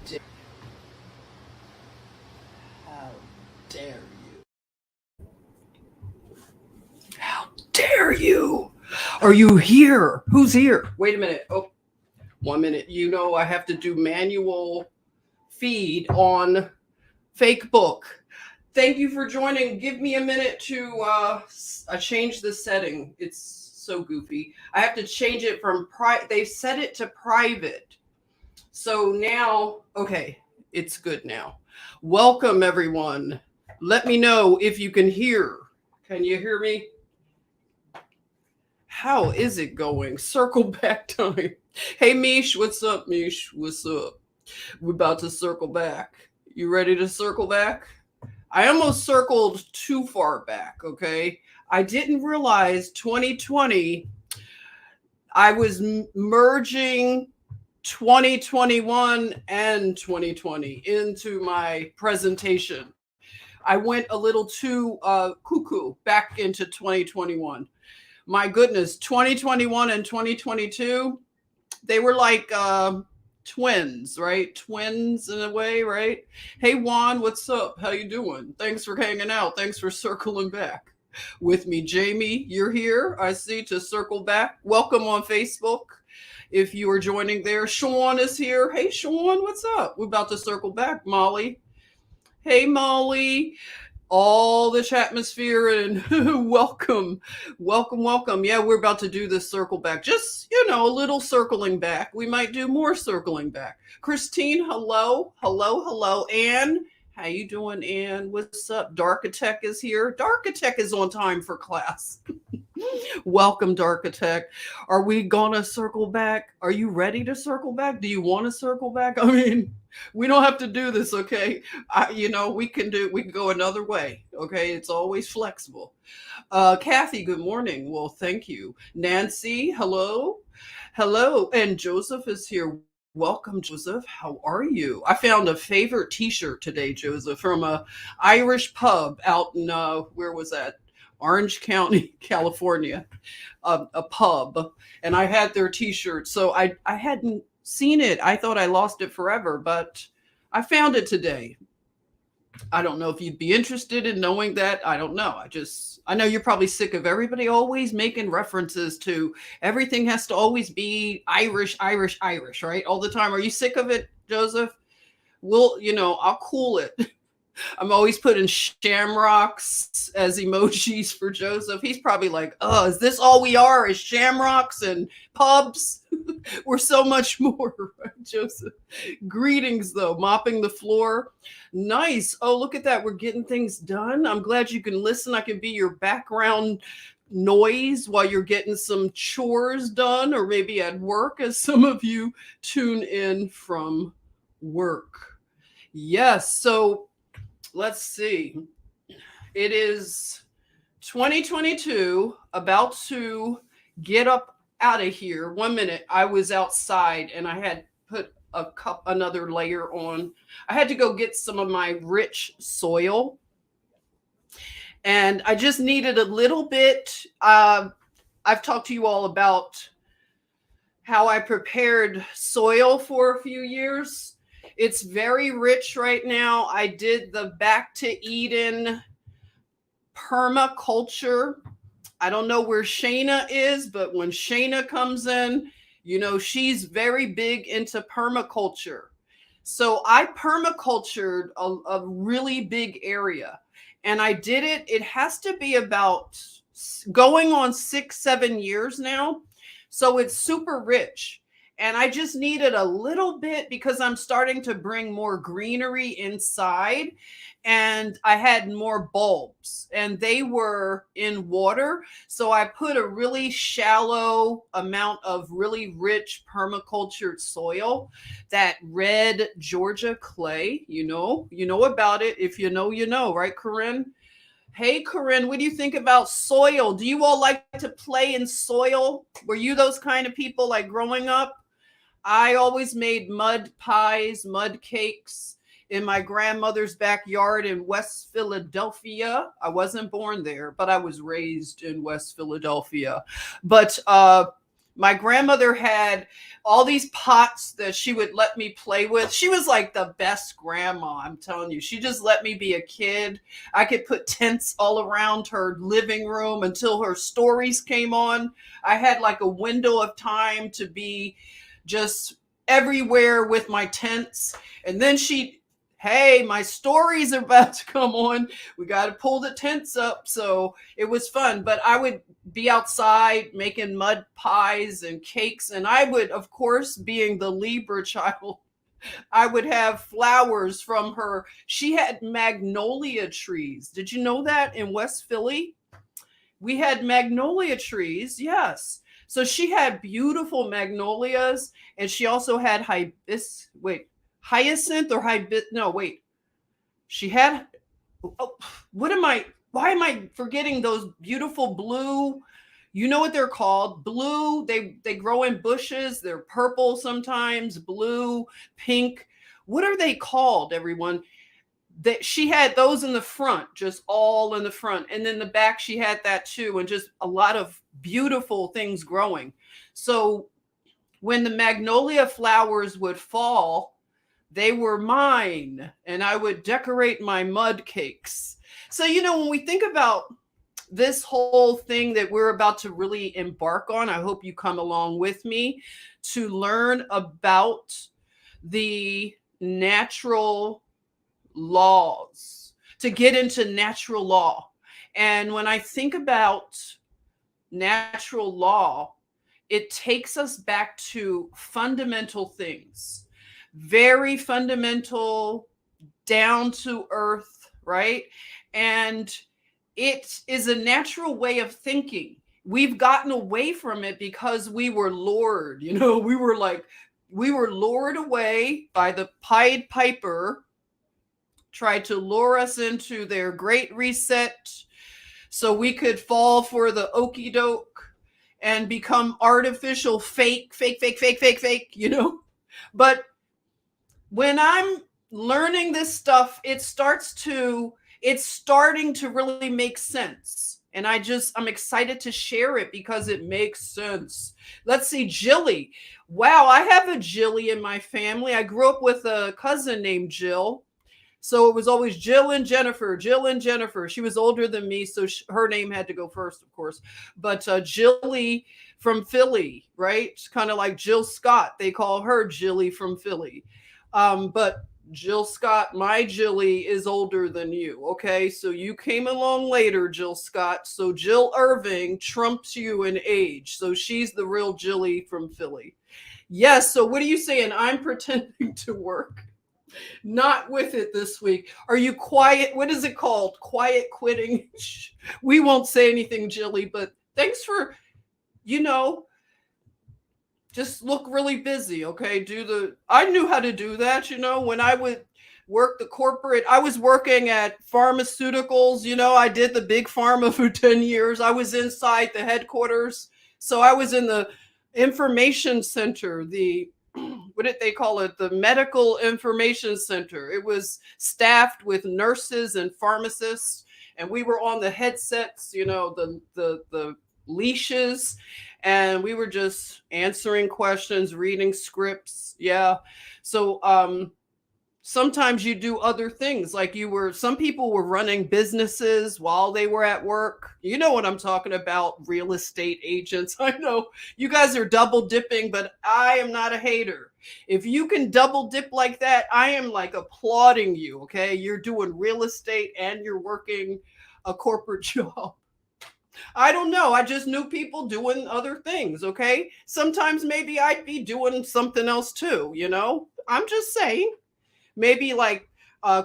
dare, how dare you? How dare you? Are you here? Who's here? Wait a minute. Oh, 1 minute. You know, I have to do manual feed on Fake Book. Thank you for joining. Give me a minute to change the setting. It's so goofy. I have to change it from they've set it to private. So now, okay, it's good now. Welcome everyone. Let me know if you can hear. Can you hear me? How is it going? Circle back time. Hey Mish, what's up, Mish? What's up? We're about to circle back. You ready to circle back? I almost circled too far back, okay? I didn't realize 2020, I was merging 2021 and 2020 into my presentation. I went a little too cuckoo back into 2021. My goodness, 2021 and 2022, they were like twins, right? Twins in a way, right? Hey Juan, what's up? How you doing? Thanks for hanging out. Thanks for circling back with me. Jamie, you're here, I see, to circle back. Welcome on Facebook if you are joining there. Sean is here. Hey Sean, what's up? We're about to circle back. Molly. Hey Molly. All the atmosphere and welcome. Yeah, we're about to do this circle back. Just, a little circling back. We might do more circling back. Christine, hello. Anne, how you doing, Anne? What's up? Darkitect is here. Darkitect is on time for class. Welcome, Darkitect. Are we gonna circle back? Are you ready to circle back? Do you want to circle back? I mean, we don't have to do this, okay? We can go another way, okay? It's always flexible. Kathy, good morning. Well, thank you. Nancy, hello. And Joseph is here. Welcome, Joseph. How are you? I found a favorite t-shirt today, Joseph, from a Irish pub out in, where was that? Orange County, California, a pub. And I had their t-shirt. So I hadn't seen it. I thought I lost it forever, but I found it today. I don't know if you'd be interested in knowing that. I don't know. I know you're probably sick of everybody always making references to everything has to always be Irish, right? All the time. Are you sick of it, Joseph? Well, I'll cool it. I'm always putting shamrocks as emojis for Joseph. He's probably like, oh, is this all we are is shamrocks and pubs? We're so much more, right, Joseph? Greetings, though. Mopping the floor. Nice. Oh, look at that. We're getting things done. I'm glad you can listen. I can be your background noise while you're getting some chores done, or maybe at work as some of you tune in from work. Yes. So let's see. It is 2022, about to get up out of here. 1 minute. I was outside and I had put another layer on. I had to go get some of my rich soil. And I just needed a little bit. I've talked to you all about how I prepared soil for a few years. It's very rich right now. I did the Back to Eden permaculture. I don't know where Shayna is, but when Shayna comes in, she's very big into permaculture. So I permacultured a really big area, and I did it. It has to be about going on 6-7 years now. So it's super rich. And I just needed a little bit because I'm starting to bring more greenery inside. And I had more bulbs and they were in water. So I put a really shallow amount of really rich permacultured soil, that red Georgia clay, you know about it. If you know, right, Corinne? Hey, Corinne, what do you think about soil? Do you all like to play in soil? Were you those kind of people like growing up? I always made mud pies, mud cakes in my grandmother's backyard in West Philadelphia. I wasn't born there, but I was raised in West Philadelphia. But My grandmother had all these pots that she would let me play with. She was like the best grandma, I'm telling you. She just let me be a kid. I could put tents all around her living room until her stories came on. I had like a window of time to be just everywhere with my tents. And then hey, my stories are about to come on. We got to pull the tents up. So it was fun. But I would be outside making mud pies and cakes. And I would, of course, being the Libra child, I would have flowers from her. She had magnolia trees. Did you know that in West Philly? We had magnolia trees. Yes. So she had beautiful magnolias, and she also had hyacinth or no, wait. She had, oh, why am I forgetting those beautiful blue? You know what they're called? Blue. They grow in bushes. They're purple sometimes, blue, pink. What are they called, everyone? That she had those in the front, just all in the front. And then the back, she had that too. And just a lot of beautiful things growing. So when the magnolia flowers would fall, they were mine, and I would decorate my mud cakes. So, when we think about this whole thing that we're about to really embark on, I hope you come along with me to learn about the natural laws, to get into natural law. And when I think about natural law, it takes us back to fundamental things, very fundamental, down to earth, right? And it is a natural way of thinking. We've gotten away from it because we were lured, we were lured away by the Pied Piper, tried to lure us into their great reset so we could fall for the okey doke and become artificial fake. But when I'm learning this stuff, it's starting to really make sense. And I'm excited to share it because it makes sense. Let's see, Jilly. Wow, I have a Jilly in my family. I grew up with a cousin named Jill. So it was always Jill and Jennifer. She was older than me, so her name had to go first, of course. But Jilly from Philly, right? It's kind of like Jill Scott. They call her Jilly from Philly. But Jill Scott, my Jilly, is older than you, okay? So you came along later, Jill Scott. So Jill Irving trumps you in age. So she's the real Jilly from Philly. Yes, so what are you saying? I'm pretending to work. Not with it this week. Are you quiet? What is it called? Quiet quitting? We won't say anything, Jilly, but thanks for, just look really busy, okay? I knew how to do that, when I would work the corporate. I was working at pharmaceuticals, I did the big pharma for 10 years. I was inside the headquarters. So I was in the information center, what did they call it? The medical information center. It was staffed with nurses and pharmacists, and we were on the headsets, the leashes, and we were just answering questions, reading scripts. Yeah. So sometimes you do other things, like some people were running businesses while they were at work. You know what I'm talking about, real estate agents. I know you guys are double dipping, but I am not a hater. If you can double dip like that, I am like applauding you, okay? You're doing real estate and you're working a corporate job. I don't know. I just knew people doing other things, okay? Sometimes maybe I'd be doing something else too, I'm just saying. Maybe like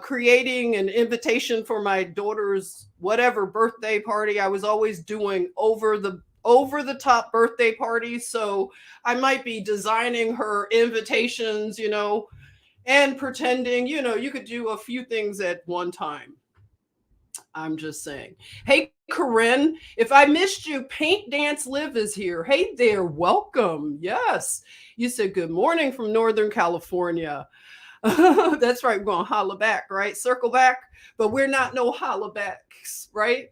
creating an invitation for my daughter's whatever birthday party. I was always doing over the top birthday parties. So I might be designing her invitations, and pretending, you could do a few things at one time. I'm just saying. Hey, Corinne, if I missed you, Paint Dance Live is here. Hey there, welcome. Yes. You said good morning from Northern California. That's right. We're going to holla back, right? Circle back, but we're not no holla backs, right?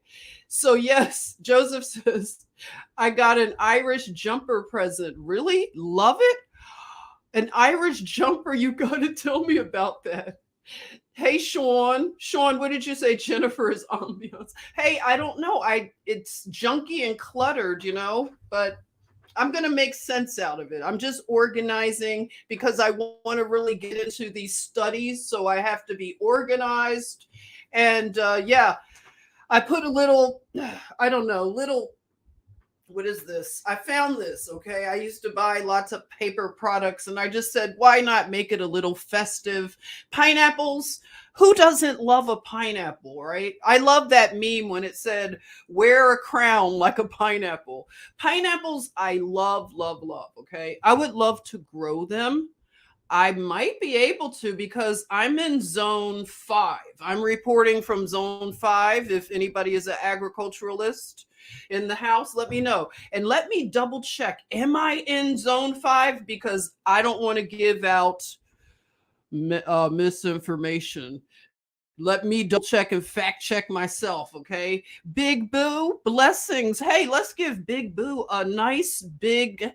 So yes, Joseph says, I got an Irish jumper present. Really? Love it? An Irish jumper? You got to tell me about that. Hey, Sean. Sean, what did you say? Jennifer's ambiance. Hey, I don't know. It's junky and cluttered, but I'm going to make sense out of it. I'm just organizing because I want to really get into these studies. So I have to be organized. And yeah, I put a little, I don't know, what is this? I found this, okay? I used to buy lots of paper products and I just said, why not make it a little festive? Pineapples. Who doesn't love a pineapple, right? I love that meme when it said, wear a crown like a pineapple. Pineapples, I love, love, love, okay? I would love to grow them. I might be able to because I'm in zone 5. I'm reporting from zone 5. If anybody is an agriculturalist in the house, let me know. And let me double check. Am I in zone 5? Because I don't want to give out misinformation. Let me double check and fact check myself, okay? Big Boo, blessings. Hey, let's give Big Boo a nice big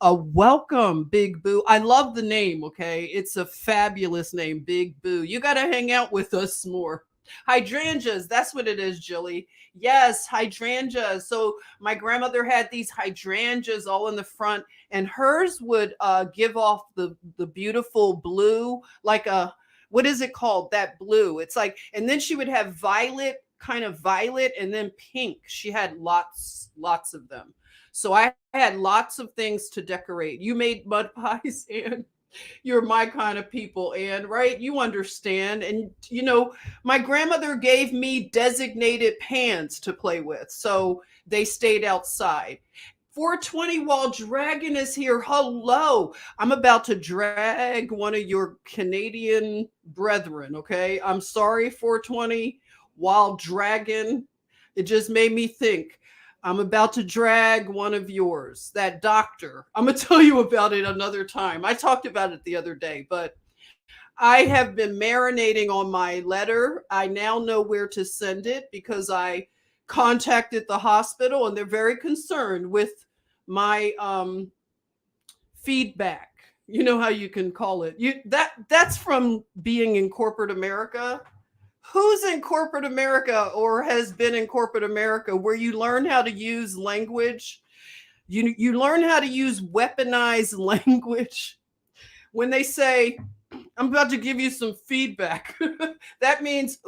welcome, Big Boo. I love the name, okay? It's a fabulous name, Big Boo. You got to hang out with us more. Hydrangeas, that's what it is, Jilly. Yes, hydrangeas. So my grandmother had these hydrangeas all in the front, and hers would give off the beautiful blue, like a, what is it called? That blue. It's like, and then she would have violet, kind of violet, and then pink. She had lots of them. So I had lots of things to decorate. You made mud pies, and you're my kind of people, and right? You understand. And my grandmother gave me designated pans to play with. So they stayed outside. 420 while Dragon is here. Hello. I'm about to drag one of your Canadian brethren, okay? I'm sorry, 420 while Dragon. It just made me think. I'm about to drag one of yours, that doctor. I'm going to tell you about it another time. I talked about it the other day, but I have been marinating on my letter. I now know where to send it because I contacted the hospital and they're very concerned with my feedback. You know how you can call it. That's from being in corporate America. Who's in corporate America or has been in corporate America where you learn how to use language? You learn how to use weaponized language. When they say, I'm about to give you some feedback, that means,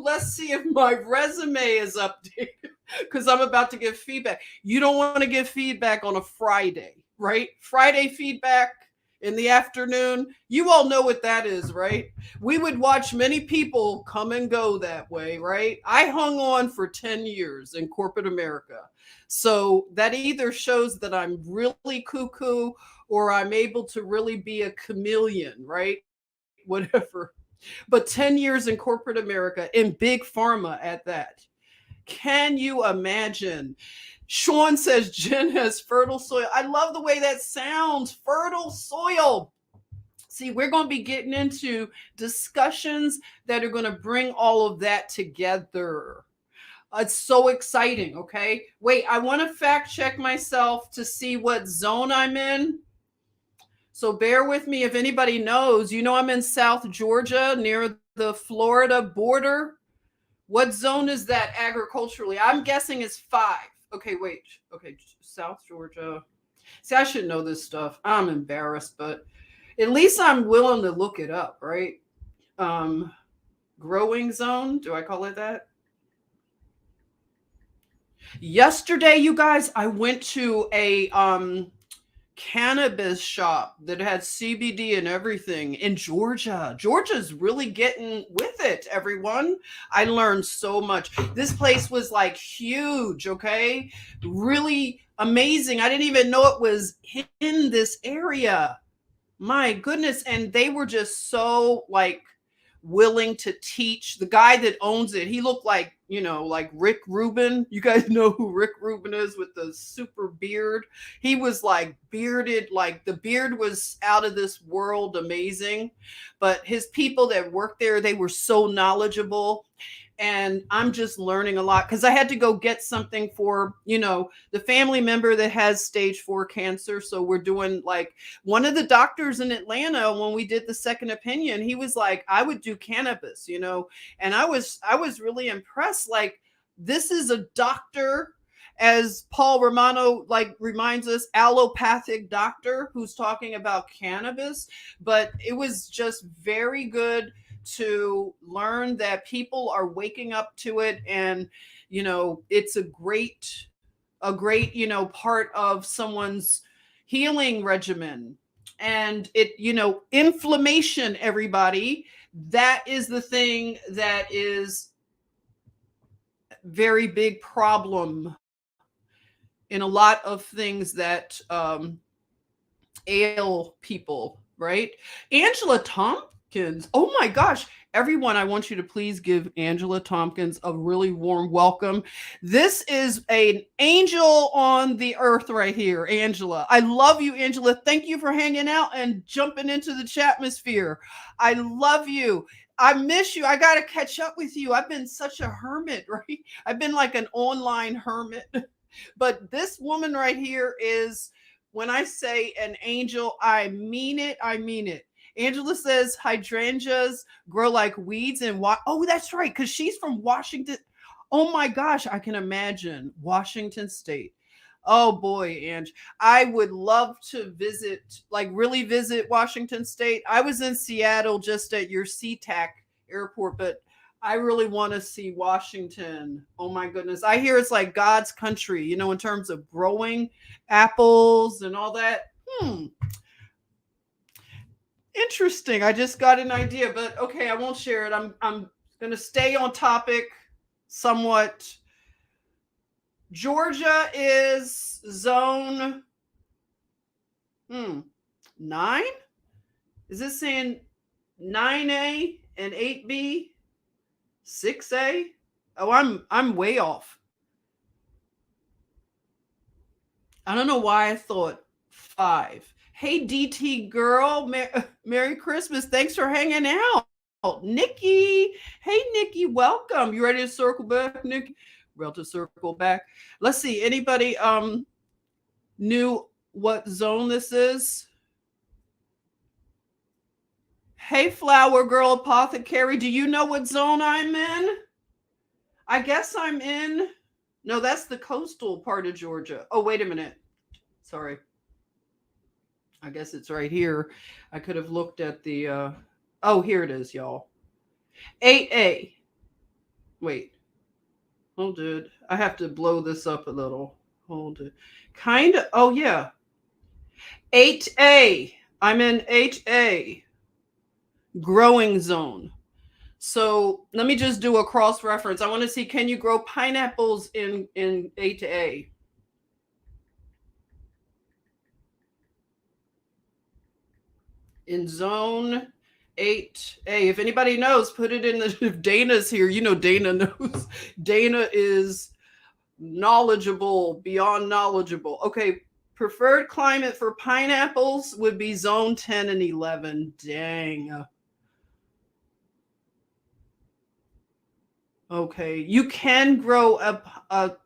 let's see if my resume is updated because I'm about to give feedback. You don't want to give feedback on a Friday, right? Friday feedback in the afternoon. You all know what that is, right? We would watch many people come and go that way, right? I hung on for 10 years in corporate America. So that either shows that I'm really cuckoo or I'm able to really be a chameleon, right? Whatever. But 10 years in corporate America, in big pharma at that. Can you imagine? Sean says Jen has fertile soil. I love the way that sounds. Fertile soil. See, we're going to be getting into discussions that are going to bring all of that together. It's so exciting, okay? Wait, I want to fact check myself to see what zone I'm in. So bear with me if anybody knows. I'm in South Georgia near the Florida border. What zone is that agriculturally? I'm guessing it's 5. Okay, wait. Okay, South Georgia. See, I should know this stuff. I'm embarrassed, but at least I'm willing to look it up, right? Growing zone. Do I call it that? Yesterday, you guys, I went to a cannabis shop that had CBD and everything in Georgia. Georgia's really getting with it, everyone. I learned so much. This place was like huge, okay? Really amazing. I didn't even know it was in this area. My goodness. And they were just so like willing to teach. The guy that owns it, he looked like like Rick Rubin. You guys know who Rick Rubin is with the super beard? He was like bearded, like the beard was out of this world amazing. But his people that worked there, they were so knowledgeable. And I'm just learning a lot because I had to go get something for, the family member that has stage 4 cancer. So we're doing like one of the doctors in Atlanta when we did the second opinion, he was like, I would do cannabis, and I was really impressed. Like, this is a doctor, as Paul Romano like reminds us, allopathic doctor who's talking about cannabis. But it was just very good to learn that people are waking up to it, and it's a great part of someone's healing regimen. And inflammation, everybody, that is the thing that is very big problem in a lot of things that ail people, right? Angela Tompkins. Oh my gosh. Everyone, I want you to please give Angela Tompkins a really warm welcome. This is an angel on the earth right here, Angela. I love you, Angela. Thank you for hanging out and jumping into the chatmosphere. I love you. I miss you. I got to catch up with you. I've been such a hermit, right? I've been like an online hermit. But this woman right here is, when I say an angel, I mean it. I mean it. Angela says hydrangeas grow like weeds in oh, that's right, because she's from Washington. Oh my gosh, I can imagine Washington State. Oh boy, Ange, I would love to visit, like really visit Washington State. I was in Seattle just at your SeaTac airport, but I really want to see Washington. Oh my goodness. I hear it's like God's country, in terms of growing apples and all that. Interesting. I just got an idea, but okay, I won't share it. I'm going to stay on topic somewhat. Georgia is zone 9? Is this saying 9A and 8B? 6A? Oh, I'm way off. I don't know why I thought 5. Hey, DT girl, Merry Christmas. Thanks for hanging out. Nikki. Hey, Nikki, welcome. You ready to circle back, Nikki? Well, to circle back. Let's see. Anybody knew what zone this is? Hey, Flower Girl Apothecary. Do you know what zone I'm in? I guess I'm in. No, that's the coastal part of Georgia. Oh, wait a minute. Sorry. I guess it's right here. I could have looked at the, oh, here it is, y'all. 8A. Wait. Hold it. I have to blow this up a little. Hold it. Kind of. Oh, yeah. 8A. I'm in 8A. Growing zone. So let me just do a cross reference. I want to see, can you grow pineapples in 8A? In zone 8A. If anybody knows, put it in the, if Dana's here, Dana knows. Dana is knowledgeable, beyond knowledgeable. Okay, preferred climate for pineapples would be zone 10 and 11. Dang. Okay, you can grow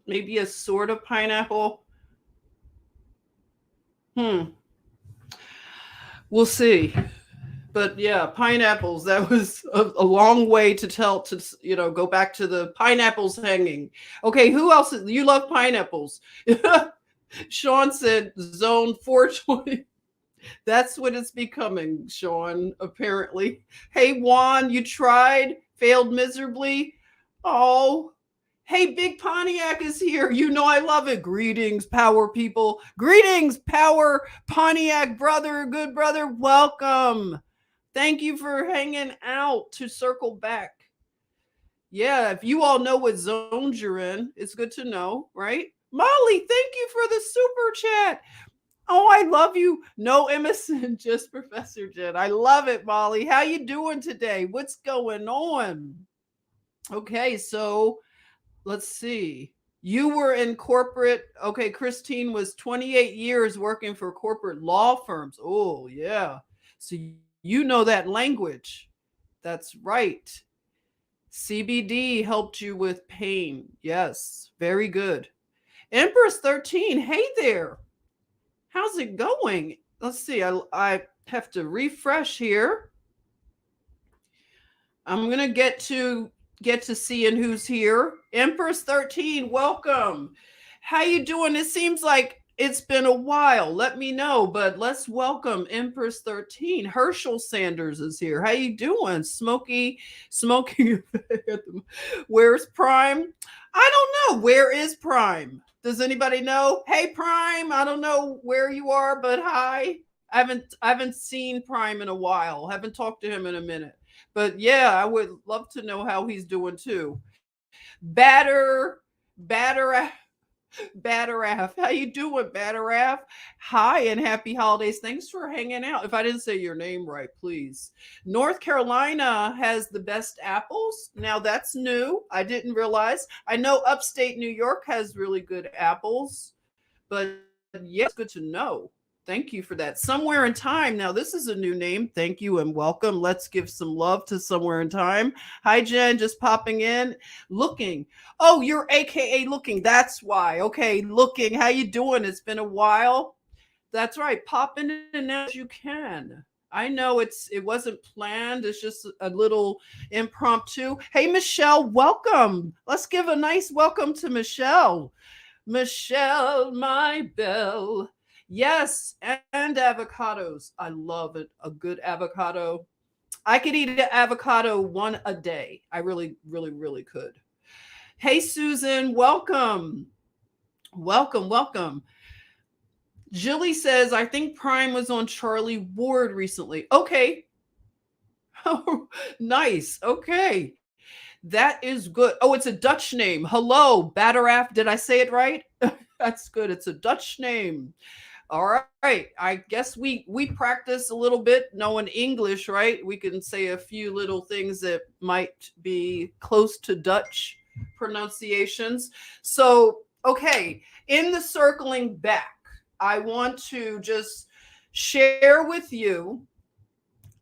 maybe a sort of pineapple. We'll see. But yeah, pineapples, that was a long way to go back to the pineapples hanging. Okay, who else? You love pineapples. Sean said zone 420. That's what it's becoming, Sean, apparently. Hey, Juan, you tried, failed miserably. Oh, hey, Big Pontiac is here. I love it. Greetings, power people. Greetings, power Pontiac brother, good brother. Welcome. Thank you for hanging out to circle back. Yeah, if you all know what zones you're in, it's good to know, right? Molly, thank you for the super chat. Oh, I love you. No Emerson, just Professor Jen. I love it, Molly. How you doing today? What's going on? Okay, so let's see. You were in corporate. Okay, Christine was 28 years working for corporate law firms. Oh, yeah. So you know that language. That's right. CBD helped you with pain. Yes, very good. Empress 13, hey there. How's it going? Let's see. I have to refresh here. I'm going to get to seeing who's here. Empress 13, welcome. How you doing? It seems like it's been a while. Let me know, but let's welcome Empress 13. Herschel Sanders is here. How you doing? Smoky. Where's Prime? I don't know. Where is Prime? Does anybody know? Hey Prime, I don't know where you are, but hi. I haven't seen Prime in a while. Haven't talked to him in a minute. But yeah, I would love to know how he's doing too. Batter Batteraf. How you doing, Batteraf? Hi and happy holidays. Thanks for hanging out. If I didn't say your name right, please. North Carolina has the best apples. Now that's new. I didn't realize. I know upstate New York has really good apples, but yeah, it's good to know. Thank you for that. Somewhere in Time. Now, this is a new name. Thank you and welcome. Let's give some love to Somewhere in Time. Hi, Jen. Just popping in. Looking. Oh, you're AKA Looking. That's why. Okay, Looking. How you doing? It's been a while. That's right. Pop in and out as you can. I know it wasn't planned. It's just a little impromptu. Hey, Michelle, welcome. Let's give a nice welcome to Michelle. Michelle, my belle. Yes, and avocados. I love it. A good avocado. I could eat an avocado one a day. I really, really, really could. Hey, Susan, welcome. Welcome, welcome. Jilly says, I think Prime was on Charlie Ward recently. Okay. Oh, nice. Okay. That is good. Oh, it's a Dutch name. Hello, Batteraf. Did I say it right? That's good. It's a Dutch name. All right. I guess we practice a little bit knowing English, right? We can say a few little things that might be close to Dutch pronunciations. So, okay, in the circling back, I want to just share with you.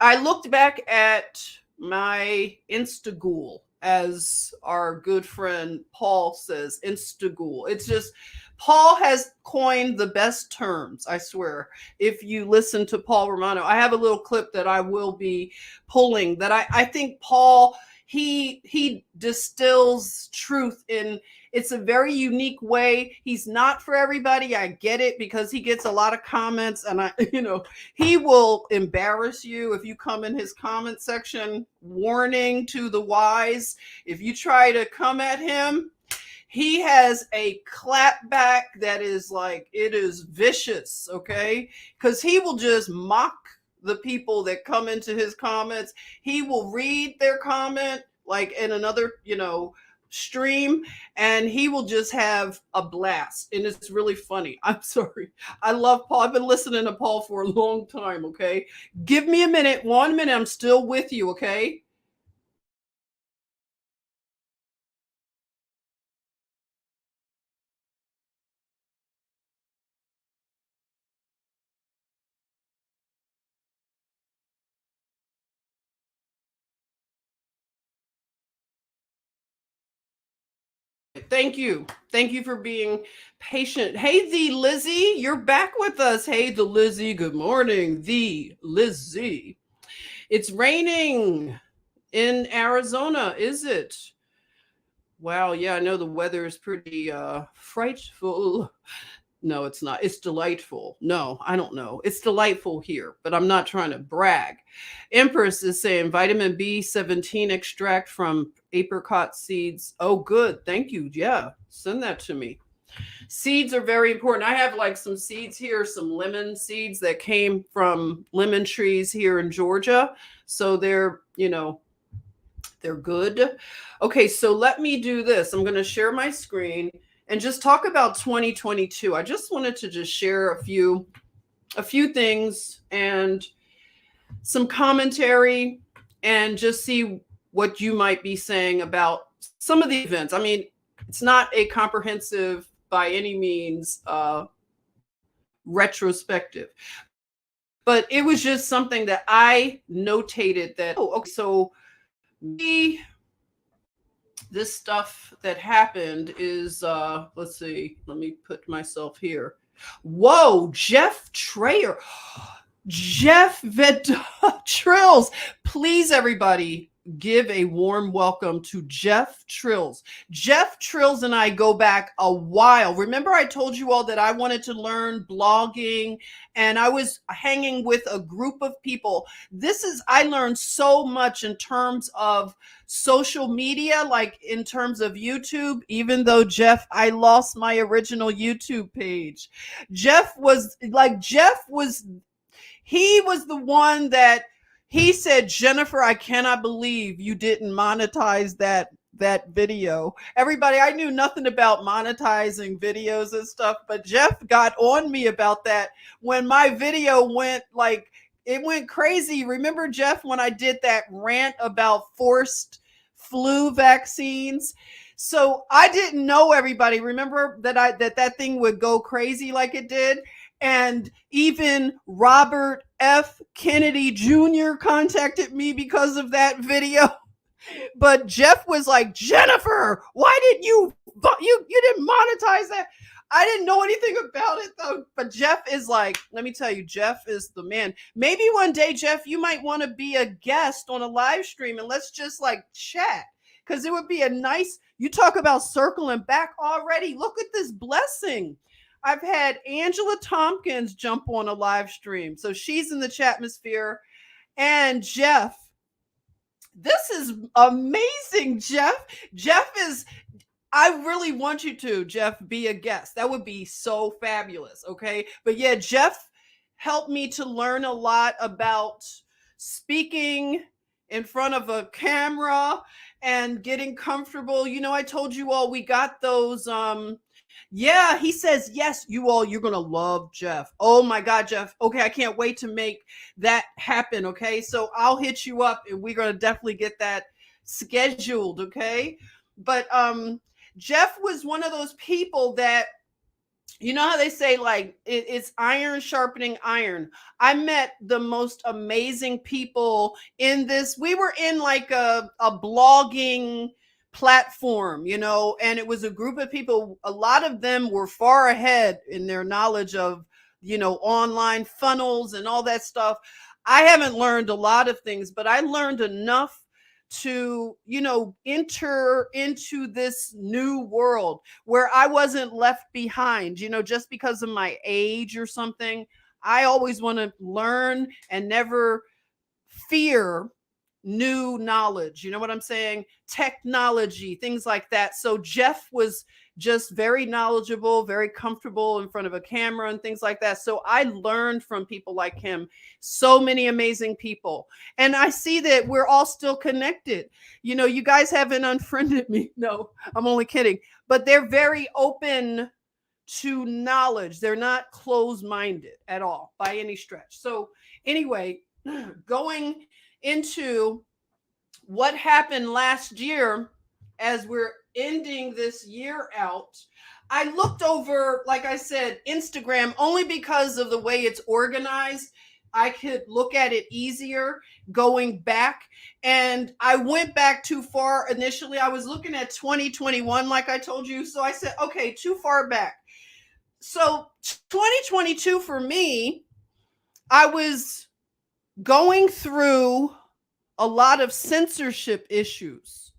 I looked back at my Instagool, as our good friend Paul says, Instagool. It's just, Paul has coined the best terms, I swear. If you listen to Paul Romano, I have a little clip that I will be pulling that I think Paul, he distills truth in, it's a very unique way. He's not for everybody. I get it because he gets a lot of comments and he will embarrass you if you come in his comment section. Warning to the wise. If you try to come at him, he has a clapback that is like, it is vicious, okay? Because he will just mock the people that come into his comments. He will read their comment like in another, stream, and he will just have a blast, and it's really funny. I'm sorry. I love Paul. I've been listening to Paul for a long time, okay? Give me a minute, 1 minute. I'm still with you, okay? Thank you. Thank you for being patient. Hey, the Lizzie, you're back with us. Hey, the Lizzie. Good morning, the Lizzie. It's raining in Arizona, is it? Wow, yeah, I know the weather is pretty frightful. No, it's not. It's delightful. No, I don't know. It's delightful here, but I'm not trying to brag. Empress is saying vitamin B17 extract from apricot seeds. Oh, good. Thank you. Yeah, send that to me. Seeds are very important. I have like some seeds here, some lemon seeds that came from lemon trees here in Georgia. So they're good. Okay, so let me do this. I'm going to share my screen and just talk about 2022. I just wanted to just share a few things and some commentary and just see what you might be saying about some of the events. I mean, It's not a comprehensive by any means retrospective, but it was just something that I notated that, oh, okay, so maybe this stuff that happened is let's see, let me put myself here. Whoa, Jeff Trayer. Jeff Trills. Please, everybody, give a warm welcome to Jeff Trills. Jeff Trills and I go back a while. Remember, I told you all that I wanted to learn blogging, and I was hanging with a group of people. I learned so much in terms of social media, like in terms of YouTube, even though Jeff, I lost my original YouTube page. He was the one that he said, Jennifer, I cannot believe you didn't monetize that video. Everybody, I knew nothing about monetizing videos and stuff, but Jeff got on me about that when my video went it went crazy. Remember, Jeff, when I did that rant about forced flu vaccines? So I didn't know, everybody. Remember that thing would go crazy like it did? And even Robert F. Kennedy Jr. contacted me because of that video. But Jeff was like, Jennifer, why didn't you didn't monetize that? I didn't know anything about it though. But Jeff is like, let me tell you, Jeff is the man. Maybe one day, Jeff, you might want to be a guest on a live stream and let's just chat. Because it would be you talk about circling back already. Look at this blessing. I've had Angela Tompkins jump on a live stream. So she's in the chatmosphere. And Jeff, this is amazing, Jeff. I really want you to, Jeff, be a guest. That would be so fabulous, okay? But yeah, Jeff helped me to learn a lot about speaking in front of a camera and getting comfortable. I told you all we got those yeah, he says, yes, you're going to love Jeff. Oh my God, Jeff. Okay, I can't wait to make that happen, okay? So I'll hit you up and we're going to definitely get that scheduled, okay? But Jeff was one of those people that, you know how they say it's iron sharpening iron. I met the most amazing people in this. We were in a blogging platform, and it was a group of people. A lot of them were far ahead in their knowledge of, online funnels and all that stuff. I haven't learned a lot of things, but I learned enough to, enter into this new world where I wasn't left behind, just because of my age or something. I always want to learn and never fear new knowledge. You know what I'm saying? Technology, things like that. So Jeff was just very knowledgeable, very comfortable in front of a camera and things like that. So I learned from people like him, so many amazing people. And I see that we're all still connected. You guys haven't unfriended me. No, I'm only kidding. But they're very open to knowledge. They're not closed-minded at all by any stretch. So anyway, going into what happened last year, as we're ending this year out, I looked over, like I said, Instagram, only because of the way it's organized. I could look at it easier going back. And I went back too far initially. I was looking at 2021, like I told you. So I said, okay, too far back. So 2022 for me, I was going through a lot of censorship issues.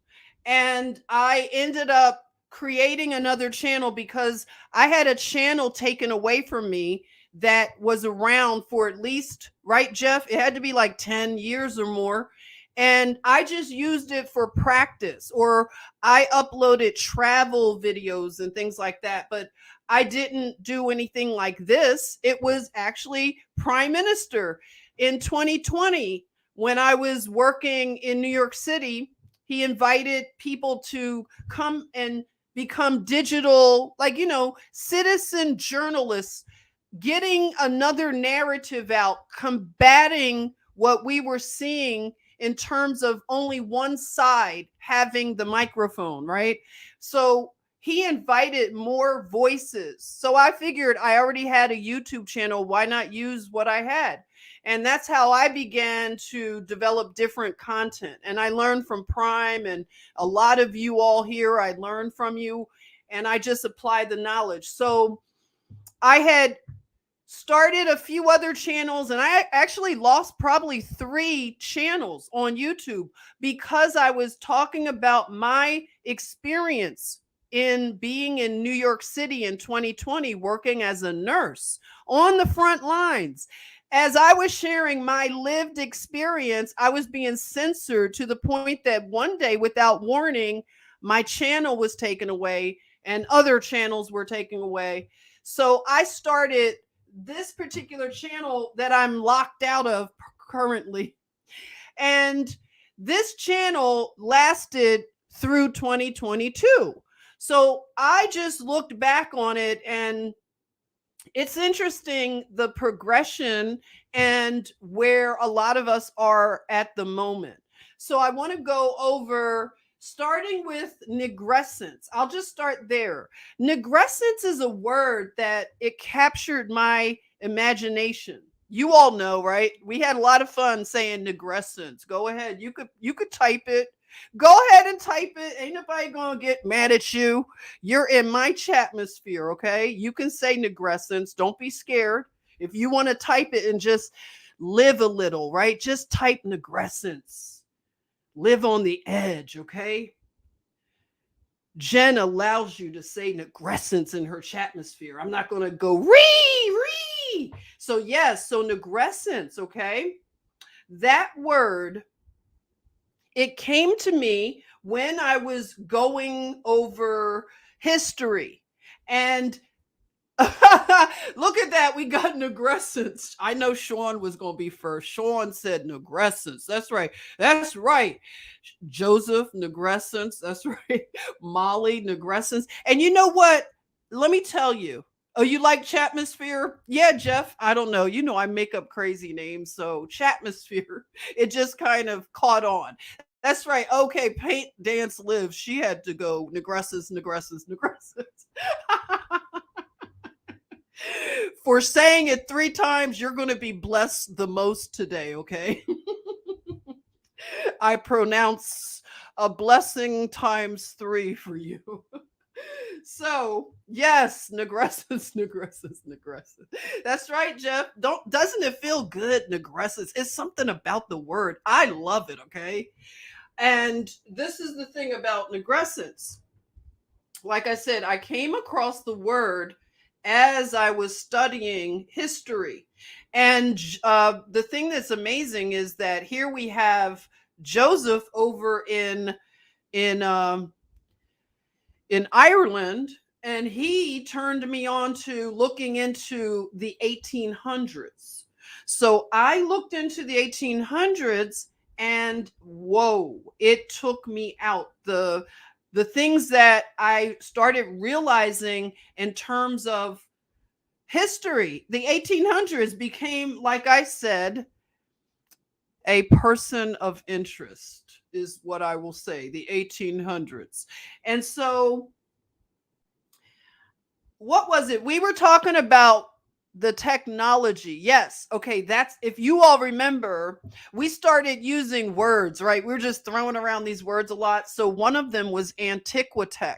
And I ended up creating another channel because I had a channel taken away from me that was around for at least, right, Jeff? It had to be 10 years or more. And I just used it for practice, or I uploaded travel videos and things like that. But I didn't do anything like this. It was actually Prime Minister in 2020. When I was working in New York City, he invited people to come and become digital, citizen journalists, getting another narrative out, combating what we were seeing in terms of only one side having the microphone, right? So he invited more voices. So I figured I already had a YouTube channel. Why not use what I had? And that's how I began to develop different content. And I learned from Prime and a lot of you all here. I learned from you and I just applied the knowledge. So I had started a few other channels and I actually lost probably 3 channels on YouTube because I was talking about my experience in being in New York City in 2020, working as a nurse on the front lines. As I was sharing my lived experience, I was being censored to the point that one day, without warning, my channel was taken away and other channels were taken away. So I started this particular channel that I'm locked out of currently. And this channel lasted through 2022. So I just looked back on it and it's interesting the progression and where a lot of us are at the moment. So I want to go over starting with negrescence. I'll just start there. Negrescence is a word that it captured my imagination. You all know, right? We had a lot of fun saying negrescence. Go ahead. You could type it. Go ahead and type it. Ain't nobody gonna get mad at you. You're in my chatmosphere, okay? You can say negrescence. Don't be scared. If you want to type it and just live a little, right? Just type negrescence. Live on the edge, okay? Jen allows you to say negrescence in her chatmosphere. I'm not going to go ree. So yes, so negrescence, okay? That word, it came to me when I was going over history. And look at that. We got negrescence. I know Sean was going to be first. Sean said negrescence. That's right. That's right. Joseph, negrescence. That's right. Molly, negrescence. And you know what? Let me tell you. Oh, you like Chatmosphere? Yeah, Jeff. I don't know. You know, I make up crazy names. So Chatmosphere, it just kind of caught on. That's right. Okay. Paint, dance, live. She had to go negrescence. For saying it 3 times, you're going to be blessed the most today, okay? I pronounce a blessing times 3 for you. So, yes, negrescence. That's right, Jeff. Doesn't it feel good, negrescence? It's something about the word. I love it, okay? And this is the thing about negrescence. Like I said, I came across the word as I was studying history. And the thing that's amazing is that here we have Joseph over in Ireland, and he turned me on to looking into the 1800s. So I looked into the 1800s and whoa, it took me out. The things that I started realizing in terms of history, the 1800s became, like I said, a person of interest, is what I will say, the 1800s. And so, what was it? We were talking about the technology. Yes. Okay. That's, if you all remember, we started using words, right? We were just throwing around these words a lot. So one of them was antiquitech.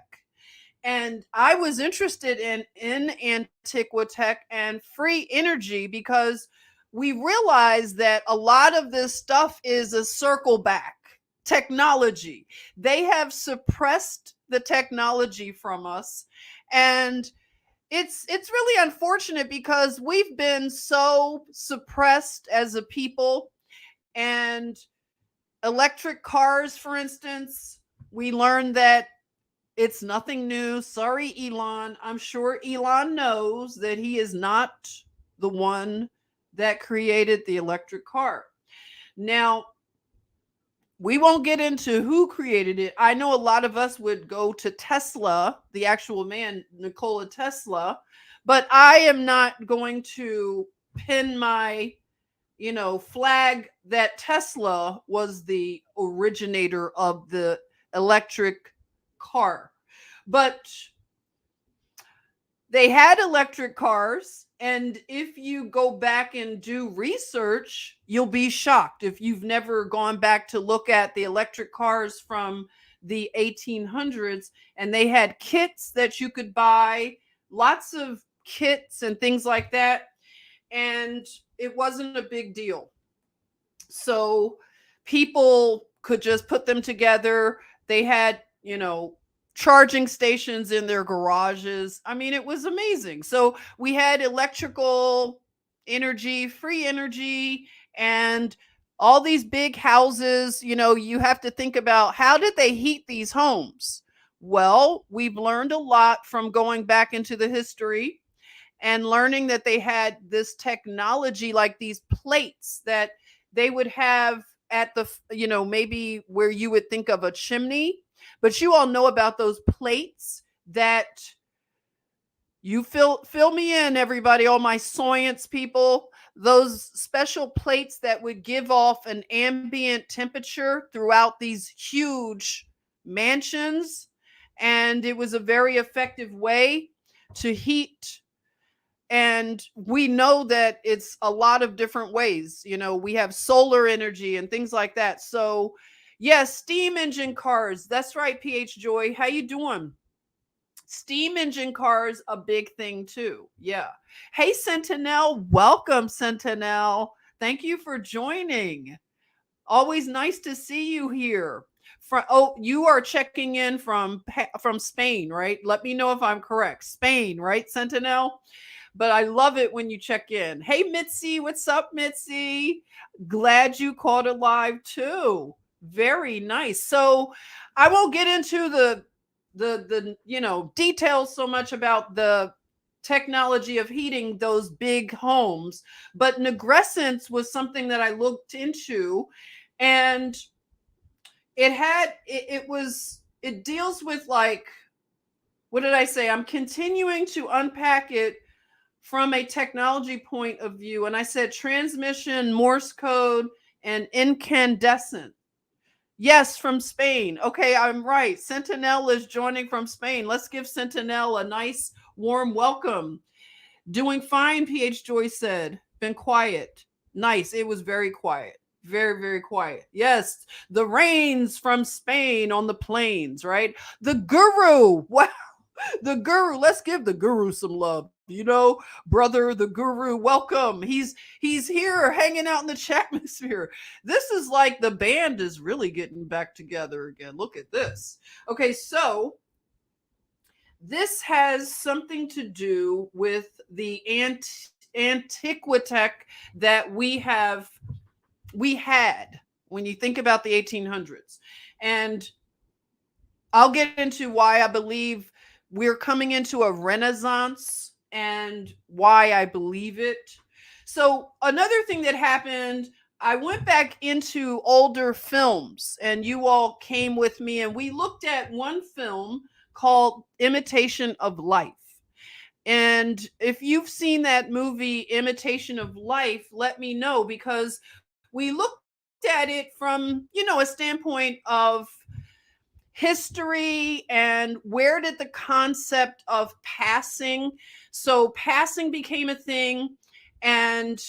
And I was interested in antiquitech and free energy because we realized that a lot of this stuff is a circle back technology. They have suppressed the technology from us. And it's really unfortunate because we've been so suppressed as a people. And electric cars, for instance, we learned that it's nothing new. Sorry, Elon. I'm sure Elon knows that he is not the one that created the electric car. Now, we won't get into who created it. I know a lot of us would go to Tesla, the actual man, Nikola Tesla, but I am not going to pin my, flag that Tesla was the originator of the electric car. But they had electric cars. And if you go back and do research, you'll be shocked if you've never gone back to look at the electric cars from the 1800s. And they had kits that you could buy, lots of kits and things like that. And it wasn't a big deal. So people could just put them together. They had, charging stations in their garages. I mean, it was amazing. So we had electrical energy, free energy, and all these big houses. You have to think about, how did they heat these homes? Well, we've learned a lot from going back into the history and learning that they had this technology, like these plates that they would have at the, maybe where you would think of a chimney. But you all know about those plates that you fill me in, everybody, all my science people. Those special plates that would give off an ambient temperature throughout these huge mansions. And it was a very effective way to heat. And we know that it's a lot of different ways. We have solar energy and things like that. So yes, steam engine cars. That's right, PH Joy. How you doing? Steam engine cars, a big thing too. Yeah. Hey, Sentinel. Welcome, Sentinel. Thank you for joining. Always nice to see you here. You are checking in from Spain, right? Let me know if I'm correct. Spain, right, Sentinel? But I love it when you check in. Hey, Mitzi, what's up, Mitzi? Glad you caught it live too. Very nice. So I won't get into the details so much about the technology of heating those big homes, but negrescence was something that I looked into, and it deals with, like, what did I say? I'm continuing to unpack it from a technology point of view. And I said transmission, Morse code, and incandescent. Yes, from Spain. Okay, I'm right. Sentinel is joining from Spain. Let's give Sentinel a nice, warm welcome. Doing fine, PH Joy said. Been quiet. Nice. It was very quiet. Very, very quiet. Yes, the rains from Spain on the plains, right? The guru. Wow. The guru. Let's give the guru some love. Brother, the guru, welcome. He's here hanging out in the chat atmosphere. This is like the band is really getting back together again. Look at this. Okay, so this has something to do with the antiquitech that we had when you think about the 1800s. And I'll get into why I believe we're coming into a renaissance and why I believe it. So another thing that happened, I went back into older films, and you all came with me, and we looked at one film called Imitation of Life. And if you've seen that movie, Imitation of Life, let me know, because we looked at it from, a standpoint of history and where did the concept of passing. So passing became a thing, and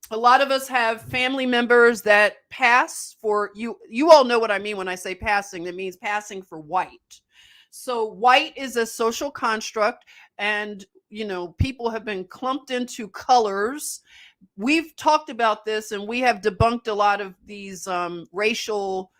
a lot of us have family members that pass for you. You all know what I mean when I say passing. That means passing for white. So white is a social construct, and people have been clumped into colors. We've talked about this, and we have debunked a lot of these racial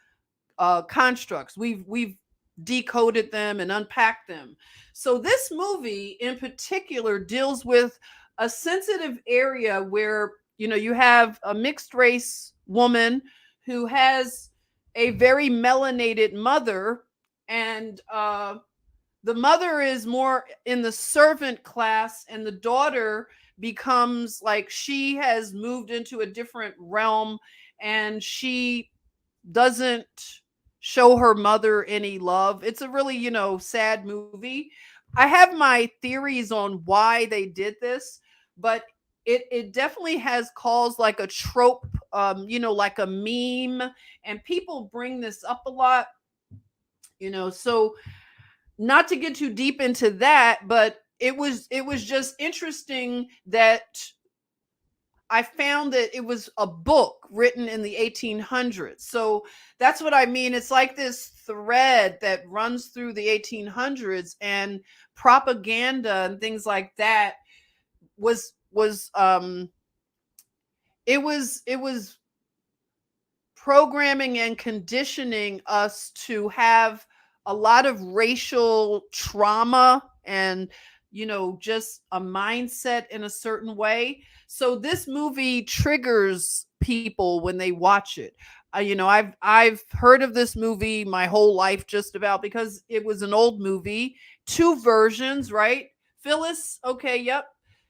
constructs. We've decoded them and unpacked them. So this movie in particular deals with a sensitive area where you have a mixed race woman who has a very melanated mother, and the mother is more in the servant class, and the daughter becomes like, she has moved into a different realm, and she doesn't show her mother any love. It's a really, sad movie. I have my theories on why they did this, but it definitely has caused like a trope, like a meme, and people bring this up a lot. So not to get too deep into that, but it was just interesting that I found that it was a book written in the 1800s. So that's what I mean. It's like this thread that runs through the 1800s, and propaganda and things like that was it was programming and conditioning us to have a lot of racial trauma and just a mindset in a certain way. So this movie triggers people when they watch it. I've heard of this movie my whole life, just about, because it was an old movie, two versions, right? Phyllis, okay, yep,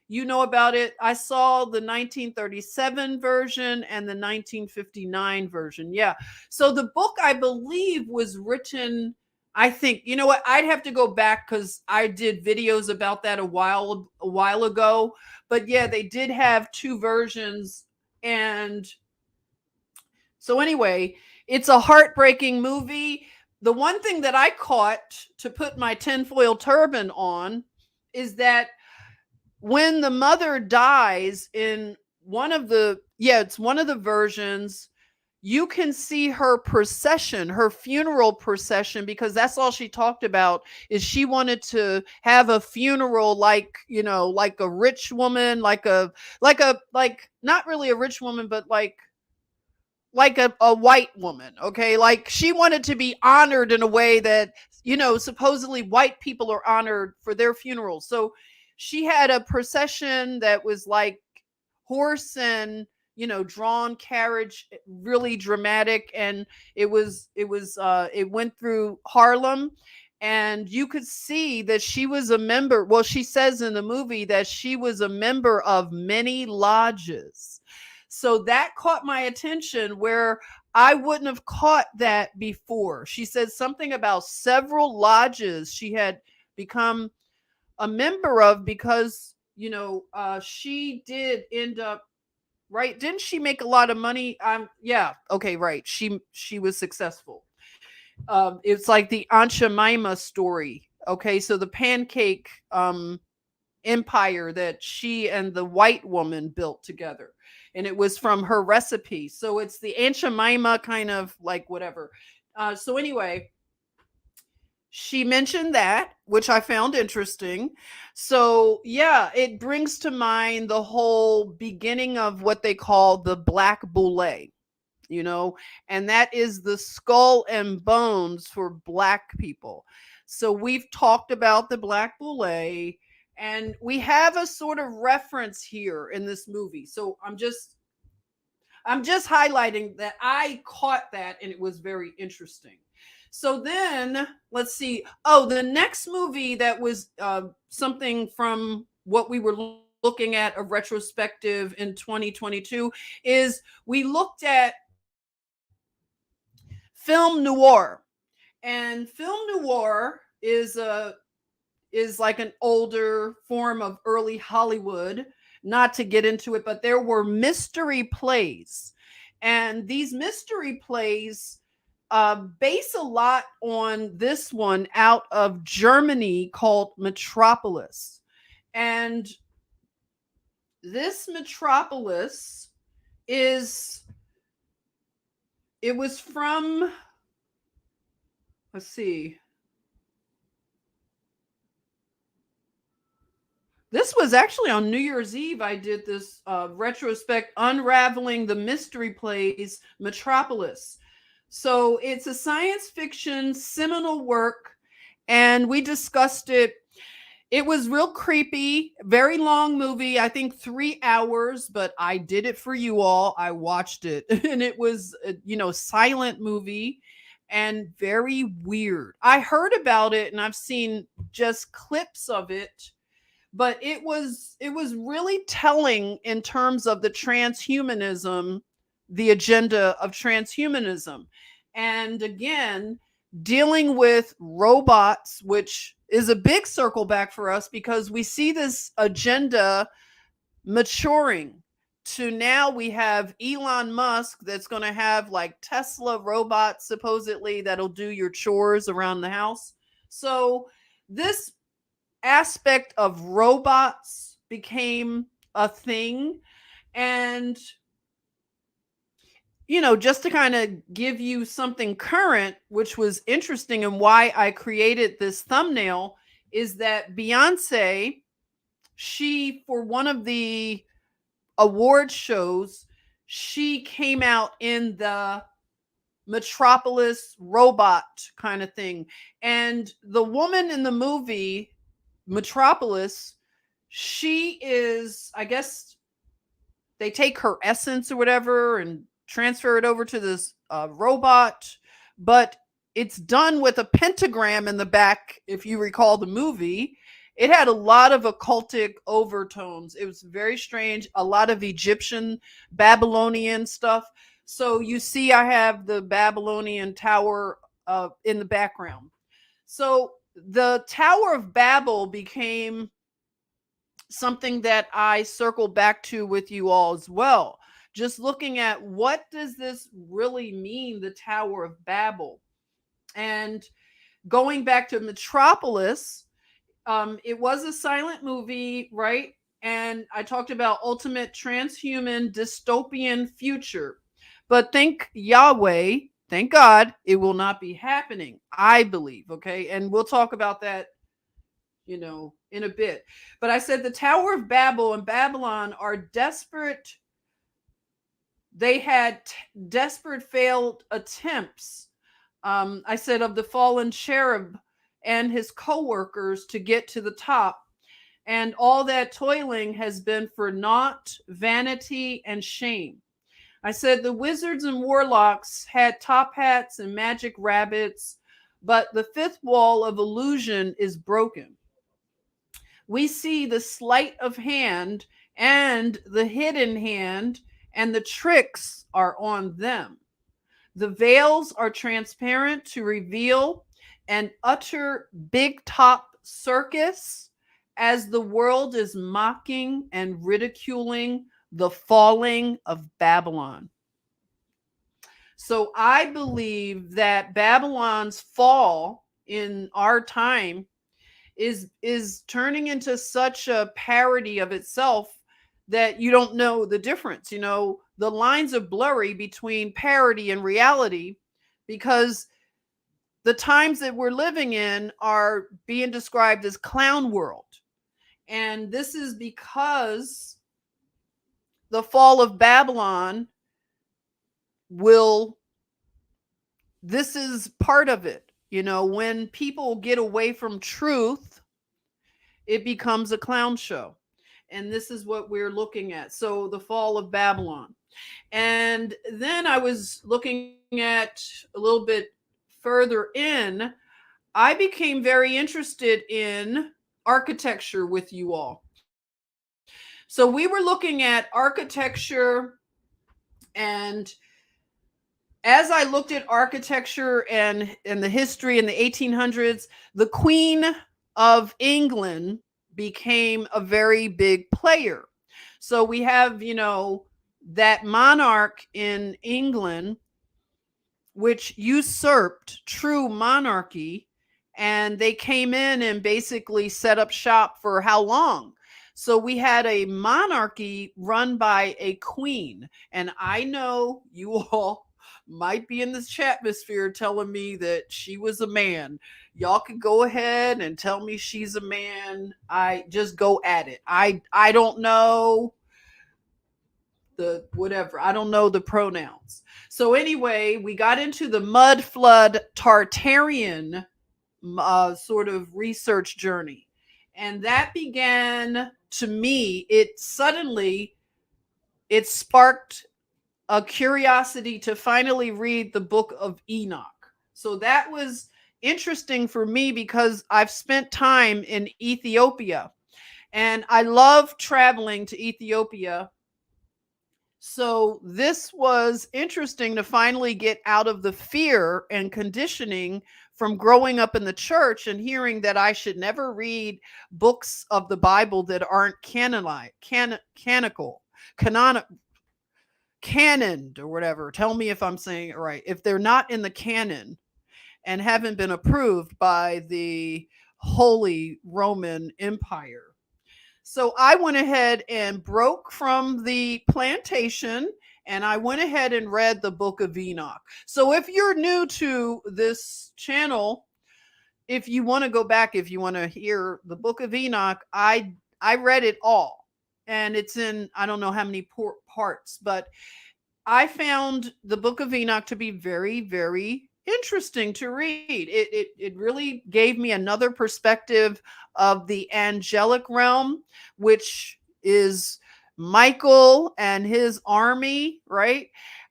you know about it. I saw the 1937 version and the 1959 version. Yeah. So the book, I believe, was written, I think, you know what? I'd have to go back because I did videos about that a while ago. But yeah, they did have two versions. And so anyway, it's a heartbreaking movie. The one thing that I caught, to put my tinfoil turban on, is that when the mother dies in it's one of the versions, you can see her procession, her funeral procession, because that's all she talked about, is she wanted to have a funeral like, like a rich woman, like not really a rich woman, but like a white woman. Okay, like she wanted to be honored in a way that supposedly white people are honored for their funerals. So she had a procession that was like horse and drawn carriage, really dramatic. And it went through Harlem, and you could see that she was a member. Well, she says in the movie that she was a member of many lodges. So that caught my attention, where I wouldn't have caught that before. She said something about several lodges she had become a member of, because she did end up, right, didn't she make a lot of money? Yeah, okay, right, she was successful. It's like the Aunt Jemima story. Okay, so the pancake empire that she and the white woman built together, and it was from her recipe. So it's the Aunt Jemima kind of like whatever. So anyway, she mentioned that, which I found interesting. So yeah, it brings to mind the whole beginning of what they call the Black Boule, and that is the skull and bones for Black people. So we've talked about the Black Boule, and we have a sort of reference here in this movie. So I'm just highlighting that I caught that, and it was very interesting. So then let's see. Oh, the next movie that was something from what we were looking at, a retrospective in 2022, is we looked at film noir. And film noir is like an older form of early Hollywood. Not to get into it, but there were mystery plays. And these mystery plays base a lot on this one out of Germany called Metropolis. And this Metropolis it was from, let's see, this was actually on New Year's Eve. I did this retrospect, Unraveling the Mystery Plays Metropolis. So it's a science fiction seminal work, and we discussed it. It was real creepy, very long movie, I think 3 hours, but I did it for you all. I watched it, and it was, silent movie and very weird. I heard about it, and I've seen just clips of it, but it was really telling in terms of the agenda of transhumanism. And again, dealing with robots, which is a big circle back for us, because we see this agenda maturing. to now we have Elon Musk that's going to have like Tesla robots supposedly that'll do your chores around the house. So this aspect of robots became a thing. And, just to kind of give you something current, which was interesting and why I created this thumbnail, is that Beyonce, she, for one of the award shows, she came out in the Metropolis robot kind of thing. And the woman in the movie Metropolis, she is, I guess they take her essence or whatever and transfer it over to this robot, but it's done with a pentagram in the back. If you recall the movie, it had a lot of occultic overtones. It was very strange, a lot of Egyptian, Babylonian stuff. So you see, I have the Babylonian tower in the background. So the Tower of Babel became something that I circle back to with you all as well. Just looking at what does this really mean, the Tower of Babel? And going back to Metropolis, it was a silent movie, right? And I talked about ultimate transhuman dystopian future. But thank Yahweh, thank God, it will not be happening, I believe, okay? And we'll talk about that, in a bit. But I said the Tower of Babel and Babylon are desperate. They had desperate failed attempts, I said, of the fallen cherub and his co-workers to get to the top. And all that toiling has been for naught, vanity, and shame. I said the wizards and warlocks had top hats and magic rabbits, but the fifth wall of illusion is broken. We see the sleight of hand and the hidden hand, and the tricks are on them. The veils are transparent to reveal an utter big top circus as the world is mocking and ridiculing the falling of Babylon. So I believe that Babylon's fall in our time is turning into such a parody of itself that you don't know the difference. The lines are blurry between parody and reality, because the times that we're living in are being described as clown world. And this is because the fall of Babylon this is part of it. When people get away from truth, it becomes a clown show. And this is what we're looking at. So the fall of Babylon. And then I was looking at a little bit further in, I became very interested in architecture with you all. So we were looking at architecture, and as I looked at architecture and the history in the 1800s, the Queen of England became a very big player. So we have, that monarch in England, which usurped true monarchy, and they came in and basically set up shop for how long? So we had a monarchy run by a queen. And I know you all might be in this chatmosphere telling me that she was a man. Y'all can go ahead and tell me she's a man. I just go at it. I don't know the whatever. I don't know the pronouns. So anyway, we got into the mud flood Tartarian sort of research journey. And that began, to me, it sparked a curiosity to finally read the book of Enoch. So that was interesting for me because I've spent time in Ethiopia and I love traveling to Ethiopia. So this was interesting to finally get out of the fear and conditioning from growing up in the church and hearing that I should never read books of the Bible that aren't canonical. canoned or whatever. Tell me if I'm saying it right. If they're not in the canon and haven't been approved by the Holy Roman Empire. So I went ahead and broke from the plantation and I went ahead and read the Book of Enoch. So if you're new to this channel, if you want to go back, if you want to hear the Book of Enoch, I read it all. And it's in, I don't know how many parts, but I found the Book of Enoch to be very, very interesting to read. It really gave me another perspective of the angelic realm, which is Michael and his army, right?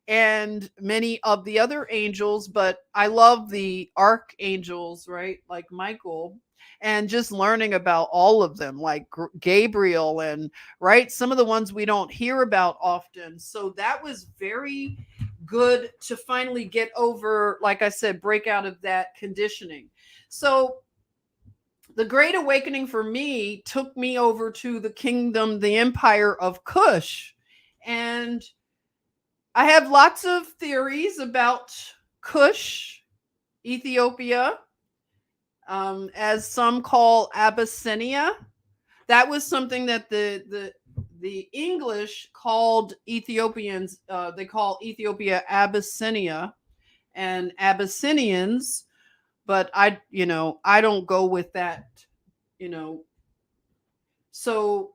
And many of the other angels, but I love the archangels, right? Like Michael, and just learning about all of them, like Gabriel and right, some of the ones we don't hear about often. So that was very good to finally get over, like I said, break out of that conditioning. So the Great Awakening for me took me over to the kingdom, the empire of Kush. And I have lots of theories about Kush, Ethiopia, as some call Abyssinia. That was something that the English called Ethiopians. They call Ethiopia Abyssinia and Abyssinians, but I don't go with that, So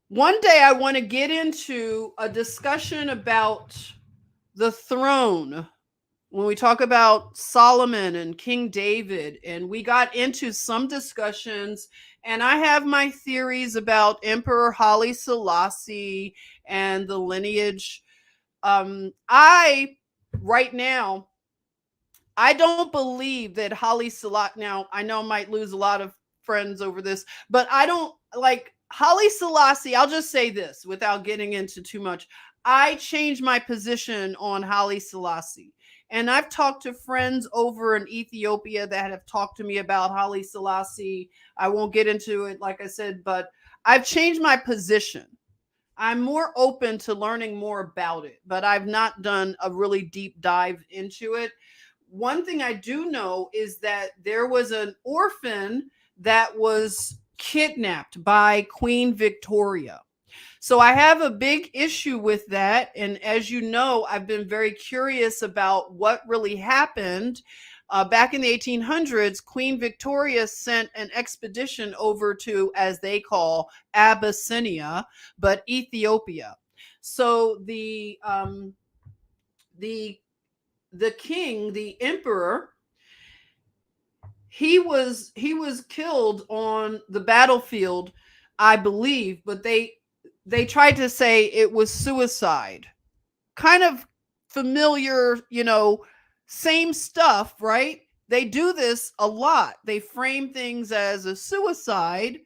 one day I want to get into a discussion about the throne when we talk about Solomon and King David, and we got into some discussions, and I have my theories about Emperor Haile Selassie and the lineage. Right now, I don't believe that Haile Selassie, now I know I might lose a lot of friends over this, but I don't like Haile Selassie. I'll just say this without getting into too much. I changed my position on Haile Selassie. And I've talked to friends over in Ethiopia that have talked to me about Haile Selassie. I won't get into it, like I said, but I've changed my position. I'm more open to learning more about it, but I've not done a really deep dive into it. One thing I do know is that there was an orphan that was kidnapped by Queen Victoria. So I have a big issue with that. And as you know, I've been very curious about what really happened. Back in the 1800s, Queen Victoria sent an expedition over to, as they call, Abyssinia, but Ethiopia. So the king, the emperor, he was killed on the battlefield, I believe, but they tried to say it was suicide. Kind of familiar, same stuff, right? They do this a lot. They frame things as a suicide,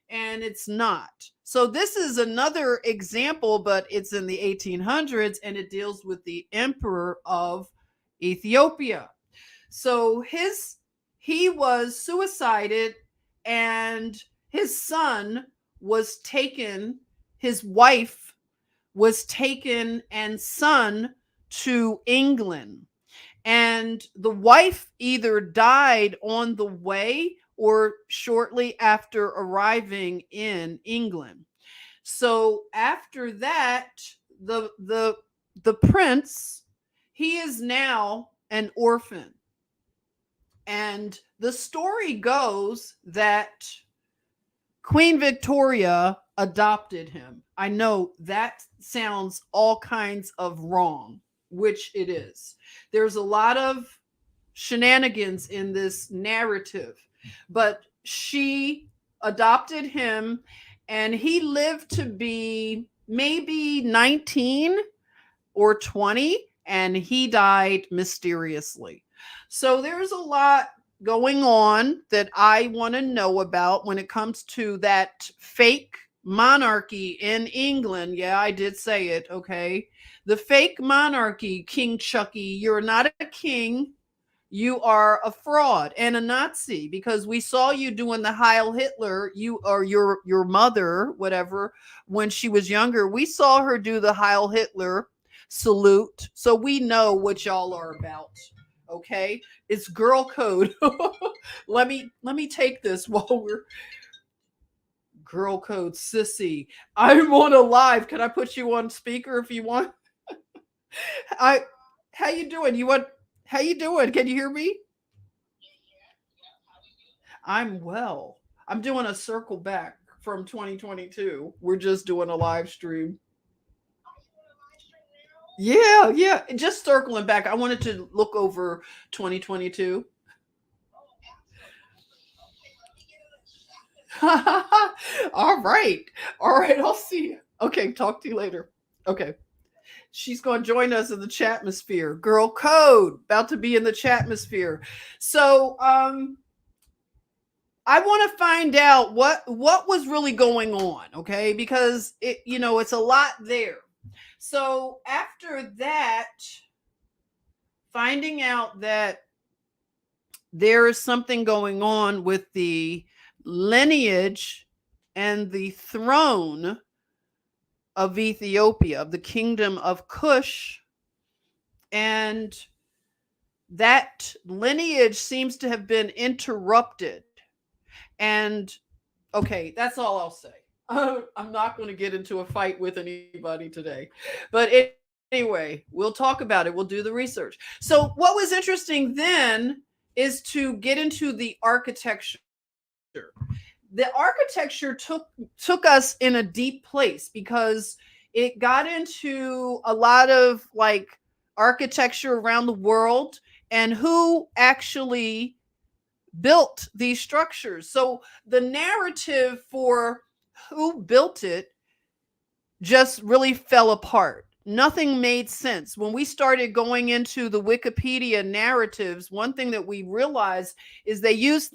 and it's not. So this is another example, but it's in the 1800s, and it deals with the emperor of Ethiopia. So he was suicided, and his son was taken, his wife was taken, and son to England. And the wife either died on the way or shortly after arriving in England. So after that, the prince, he is now an orphan. And the story goes that Queen Victoria adopted him. I know that sounds all kinds of wrong, which it is. There's a lot of shenanigans in this narrative, but she adopted him, and he lived to be maybe 19 or 20, and he died mysteriously. So there's a lot going on that I want to know about when it comes to that fake monarchy in England. Yeah, I did say it. Okay. The fake monarchy, King Chucky, you're not a king. you are a fraud and a Nazi because we saw you doing the Heil Hitler, you or your mother, whatever, when she was younger. We saw her do the Heil Hitler salute. So we know what y'all are about. Okay? It's girl code. let me take this while we're girl code sissy. I'm on a live. Can I put you on speaker if you want? I how you doing? You want how you doing? Can you hear me? I'm well. I'm doing a circle back from 2022. We're just doing a live stream. Yeah, yeah. Just circling back. I wanted to look over 2022. All right. All right. I'll see you. Okay. Talk to you later. Okay. She's going to join us in the chatmosphere. Girl code about to be in the chatmosphere. So, I want to find out what was really going on, okay? Because it's a lot there. So after that, finding out that there is something going on with the lineage and the throne of Ethiopia, of the kingdom of Cush, and that lineage seems to have been interrupted. And okay, that's all I'll say. I'm not going to get into a fight with anybody today. But anyway, we'll talk about it. We'll do the research. So, what was interesting then is to get into the architecture. The architecture took us in a deep place because it got into a lot of like architecture around the world and who actually built these structures. So the narrative for who built it just really fell apart. Nothing made sense. When we started going into the Wikipedia narratives, one thing that we realized is they use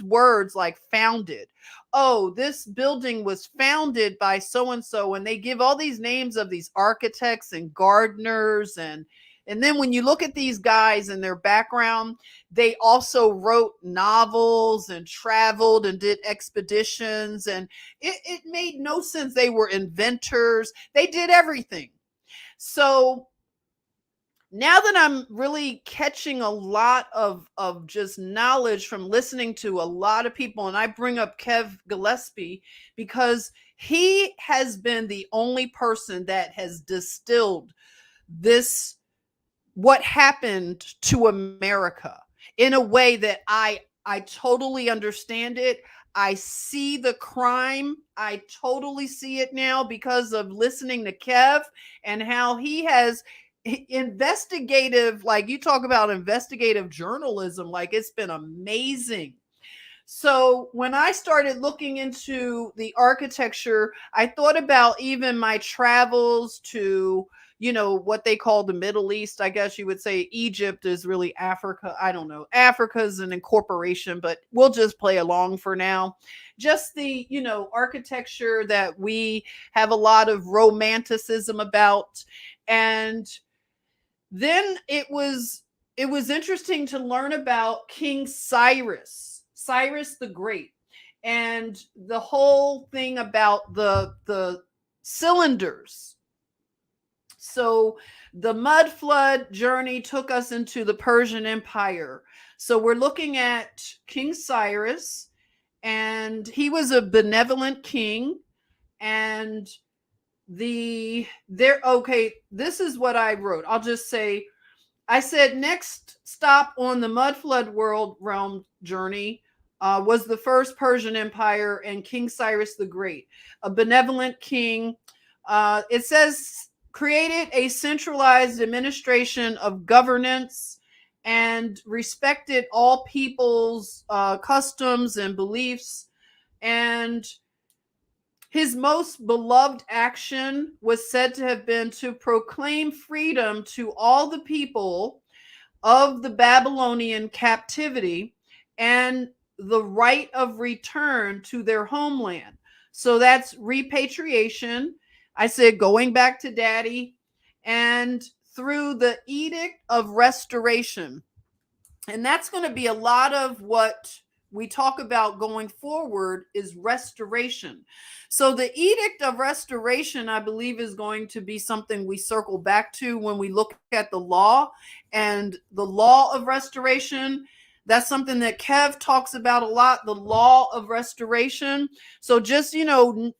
words like founded. Oh, this building was founded by so and so, and they give all these names of these architects and gardeners and then when you look at these guys and their background, they also wrote novels and traveled and did expeditions. And it made no sense. They were inventors. They did everything. So now that I'm really catching a lot of just knowledge from listening to a lot of people, and I bring up Kev Gillespie because he has been the only person that has distilled this what happened to America in a way that I totally understand it. I see the crime. I totally see it now because of listening to Kev and how he has investigative, like you talk about investigative journalism, like it's been amazing. So when I started looking into the architecture, I thought about even my travels to, what they call the Middle East. I guess you would say Egypt is really Africa. I don't know. Africa is an incorporation, but we'll just play along for now. Just the, architecture that we have a lot of romanticism about. And then it was interesting to learn about King Cyrus the Great, and the whole thing about the cylinders. So the mud flood journey took us into the Persian Empire. So we're looking at King Cyrus, and he was a benevolent king. And this is what I wrote. I'll just say, I said next stop on the mud flood world realm journey was the first Persian Empire and King Cyrus the Great, a benevolent king. It says created a centralized administration of governance and respected all people's customs and beliefs. And his most beloved action was said to have been to proclaim freedom to all the people of the Babylonian captivity and the right of return to their homeland. So that's repatriation. I said going back to daddy, and through the Edict of Restoration. And that's going to be a lot of what we talk about going forward is restoration. So the edict of restoration, I believe, is going to be something we circle back to when we look at the law. And the law of restoration, that's something that Kev talks about a lot, the law of restoration. So just,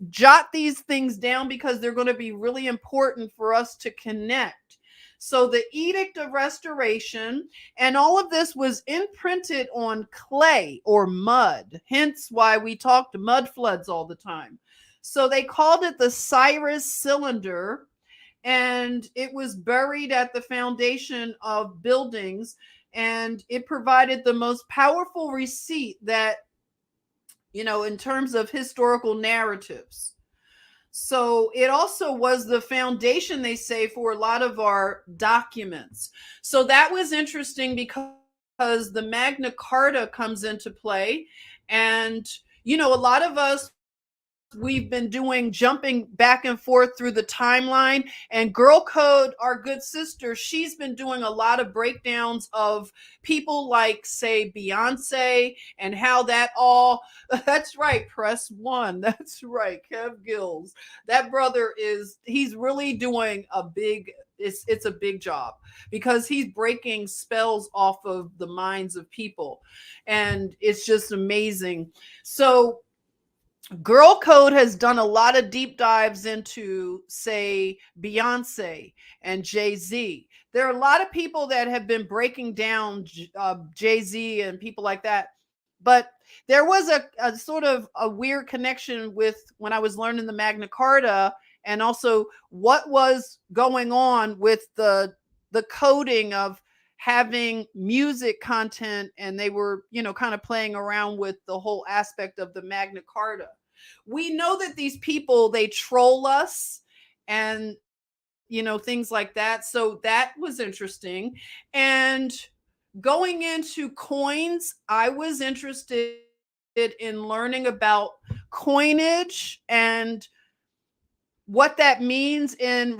jot these things down because they're going to be really important for us to connect. So the edict of restoration, and all of this was imprinted on clay or mud, hence why we talked mud floods all the time. So they called it the Cyrus cylinder, and it was buried at the foundation of buildings, and it provided the most powerful receipt that, in terms of historical narratives. So it also was the foundation, they say, for a lot of our documents. So that was interesting because the Magna Carta comes into play. And, a lot of us, we've been jumping back and forth through the timeline, and Girl Code, our good sister, she's been doing a lot of breakdowns of people like, say, Beyonce, and how that all, that's right, press one, that's right, Kev Gills, that brother he's really doing it's a big job because he's breaking spells off of the minds of people, and it's just amazing. So Girl Code has done a lot of deep dives into, say, Beyonce and Jay-Z. There are a lot of people that have been breaking down Jay-Z and people like that. But there was a sort of a weird connection with when I was learning the Magna Carta, and also what was going on with the coding of having music content, and they were, kind of playing around with the whole aspect of the Magna Carta. We know that these people, they troll us and, things like that. So that was interesting. And going into coins, I was interested in learning about coinage and what that means in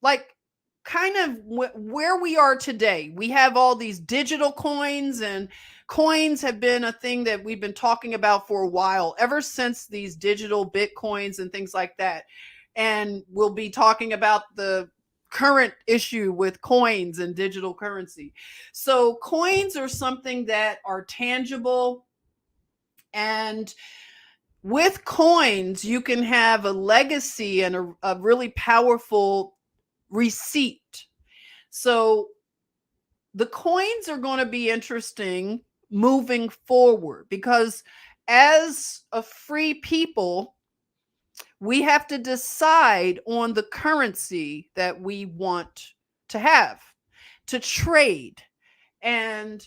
like kind of where we are today. We have all these digital coins, and coins have been a thing that we've been talking about for a while, ever since these digital bitcoins and things like that. And we'll be talking about the current issue with coins and digital currency. So coins are something that are tangible, and with coins, you can have a legacy and a really powerful receipt. So the coins are going to be interesting moving forward because as a free people, we have to decide on the currency that we want to have, to trade. And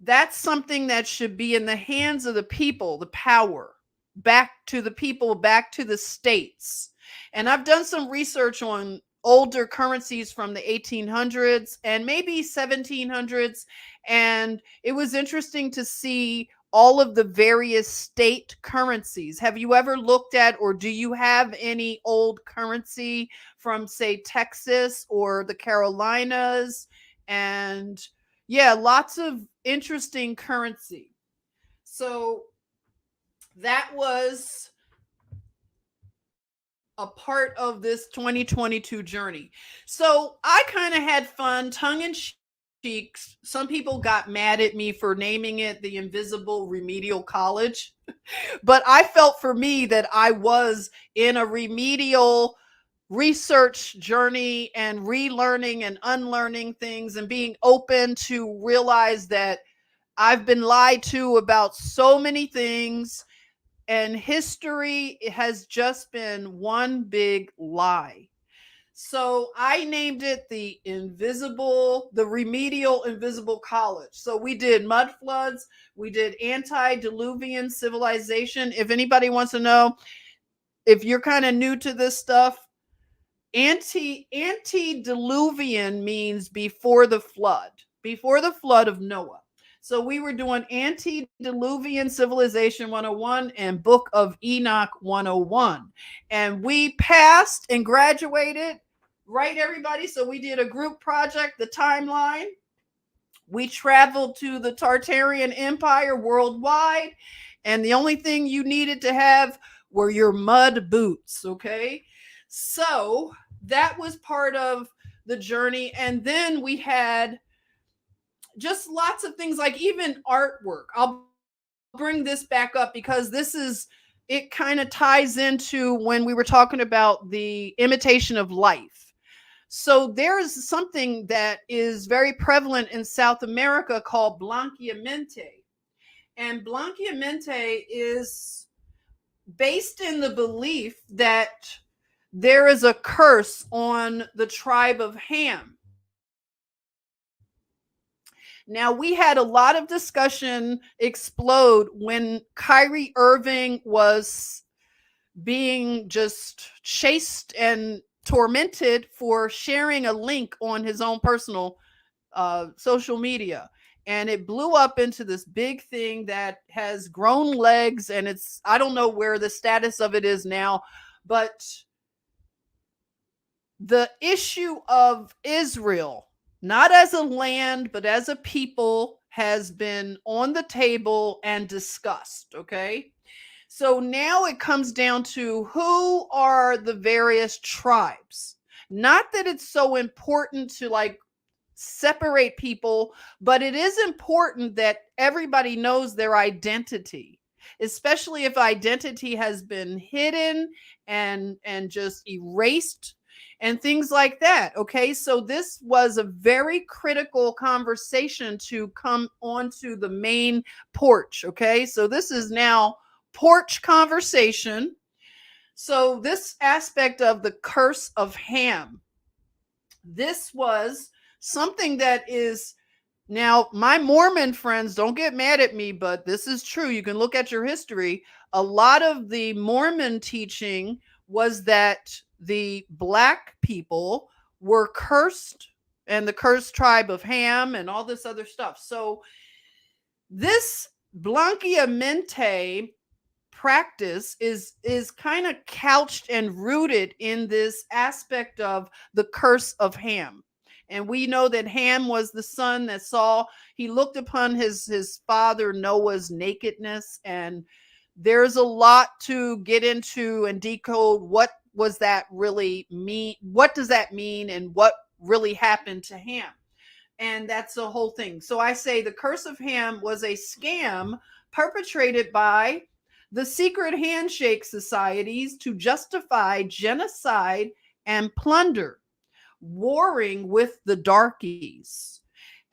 that's something that should be in the hands of the people, the power, back to the people, back to the states. And I've done some research on older currencies from the 1800s and maybe 1700s. And it was interesting to see all of the various state currencies. Have you ever looked at, or do you have any old currency from, say, Texas or the Carolinas? And yeah, lots of interesting currency. So that was a part of this 2022 journey. So I kind of had fun, tongue in cheek. Some people got mad at me for naming it the Invisible Remedial College, but I felt for me that I was in a remedial research journey and relearning and unlearning things and being open to realize that I've been lied to about so many things, and history has just been one big lie. So I named it the Remedial Invisible College. So we did mud floods, we did antediluvian civilization. If anybody wants to know, if you're kind of new to this stuff, antediluvian means before the flood of Noah. So we were doing antediluvian civilization 101 and Book of Enoch 101. And we passed and graduated, right, everybody? So we did a group project, the timeline. We traveled to the Tartarian Empire worldwide, and the only thing you needed to have were your mud boots, okay? So that was part of the journey. And then we had just lots of things like even artwork. I'll bring this back up because it kind of ties into when we were talking about the imitation of life. So there's something that is very prevalent in South America called blanqueamiento. And blanqueamiento is based in the belief that there is a curse on the tribe of Ham. Now, we had a lot of discussion explode when Kyrie Irving was being just chased and tormented for sharing a link on his own personal social media. And it blew up into this big thing that has grown legs. And I don't know where the status of it is now, but the issue of Israel, not as a land, but as a people, has been on the table and discussed. Okay. So now it comes down to who are the various tribes. Not that it's so important to like separate people, but it is important that everybody knows their identity, especially if identity has been hidden and just erased and things like that. Okay, so this was a very critical conversation to come onto the main porch. Okay, so this is now porch conversation. So this aspect of the curse of Ham, this was something that is now, my Mormon friends, don't get mad at me, but this is true. You can look at your history. A lot of the Mormon teaching was that the black people were cursed, and the cursed tribe of Ham and all this other stuff. So this blanqueamiento practice is kind of couched and rooted in this aspect of the curse of Ham. And we know that Ham was the son that he looked upon his father Noah's nakedness. And there's a lot to get into and decode. What was that really mean? What does that mean? And what really happened to Ham? And that's the whole thing. So I say the curse of Ham was a scam perpetrated by the secret handshake societies to justify genocide and plunder, warring with the darkies.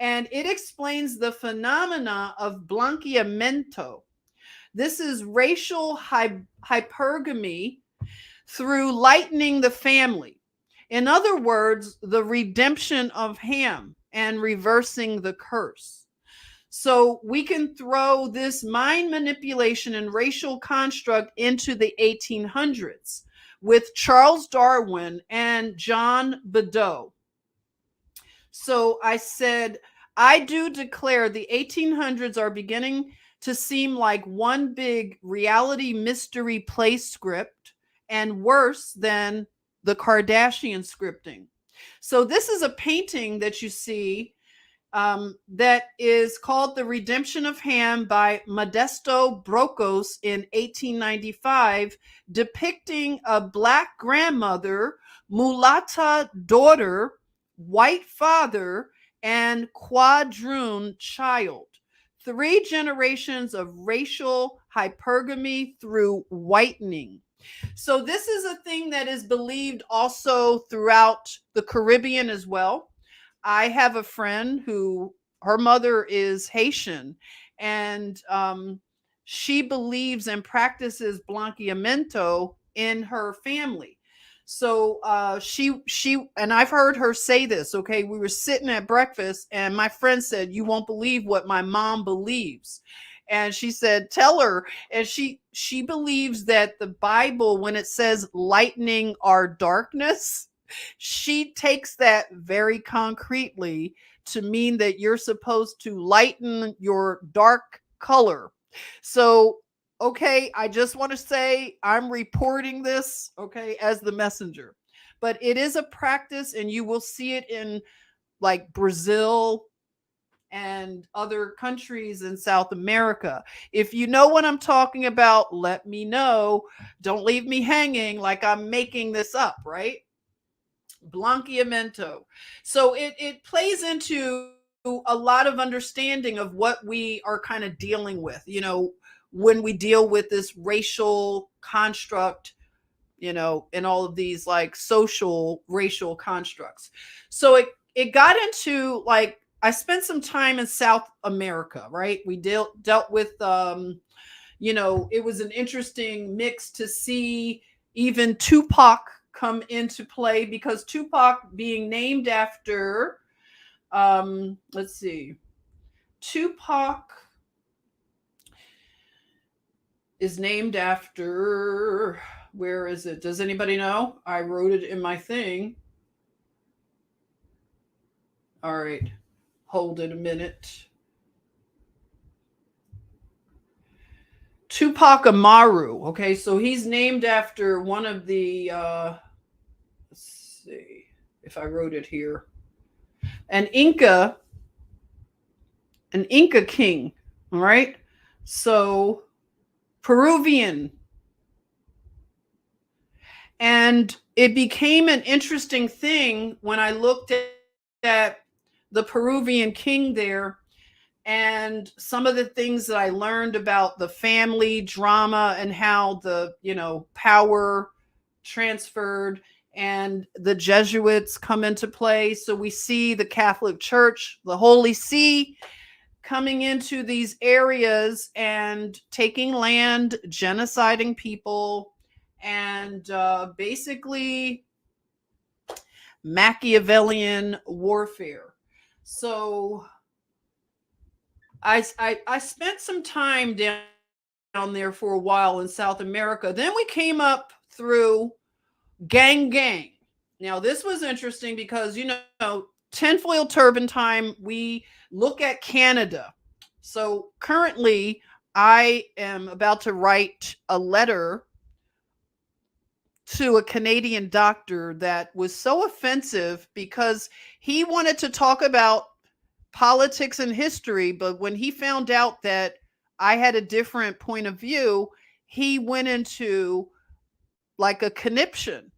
And it explains the phenomena of blanqueamiento. This is racial hypergamy through lightening the family. In other words, the redemption of Ham and reversing the curse. So we can throw this mind manipulation and racial construct into the 1800s with Charles Darwin and John Beddoe. So I said, I do declare the 1800s are beginning to seem like one big reality mystery play script, and worse than the Kardashian scripting. So this is a painting that you see that is called The Redemption of Ham by Modesto Brocos in 1895, depicting a black grandmother, mulatta daughter, white father, and quadroon child. 3 generations of racial hypergamy through whitening. So this is a thing that is believed also throughout the Caribbean as well. I have a friend who, her mother is Haitian, and she believes and practices blanqueamiento in her family. So she and I've heard her say this. Okay, we were sitting at breakfast, and my friend said, "You won't believe what my mom believes." And she said, "Tell her." And she believes that the Bible, when it says lightening our darkness, she takes that very concretely to mean that you're supposed to lighten your dark color. So, okay, I just want to say I'm reporting this, okay, as the messenger. But it is a practice, and you will see it in like Brazil, and other countries in South America. If you know what I'm talking about, let me know. Don't leave me hanging like I'm making this up, right? Blanqueamiento. So it plays into a lot of understanding of what we are kind of dealing with, when we deal with this racial construct, and all of these like social racial constructs. So it got into like I spent some time in South America, right? We dealt with it was an interesting mix to see even Tupac come into play, because Tupac being named after let's see, Tupac is named after, where is it? Does anybody know? I wrote it in my thing. All right. Hold it a minute. Tupac Amaru. Okay, so he's named after one of the let's see if I wrote it here. An Inca king. All right. So Peruvian. And it became an interesting thing when I looked at the Peruvian king there, and some of the things that I learned about the family drama and how the, power transferred, and the Jesuits come into play. So we see the Catholic Church, the Holy See, coming into these areas and taking land, genociding people, and basically Machiavellian warfare. So I spent some time down there for a while in South America. Then we came up through Gang Gang. Now this was interesting because tinfoil turban time. We look at Canada. So currently, I am about to write a letter to a Canadian doctor that was so offensive because he wanted to talk about politics and history, but when he found out that I had a different point of view, he went into like a conniption.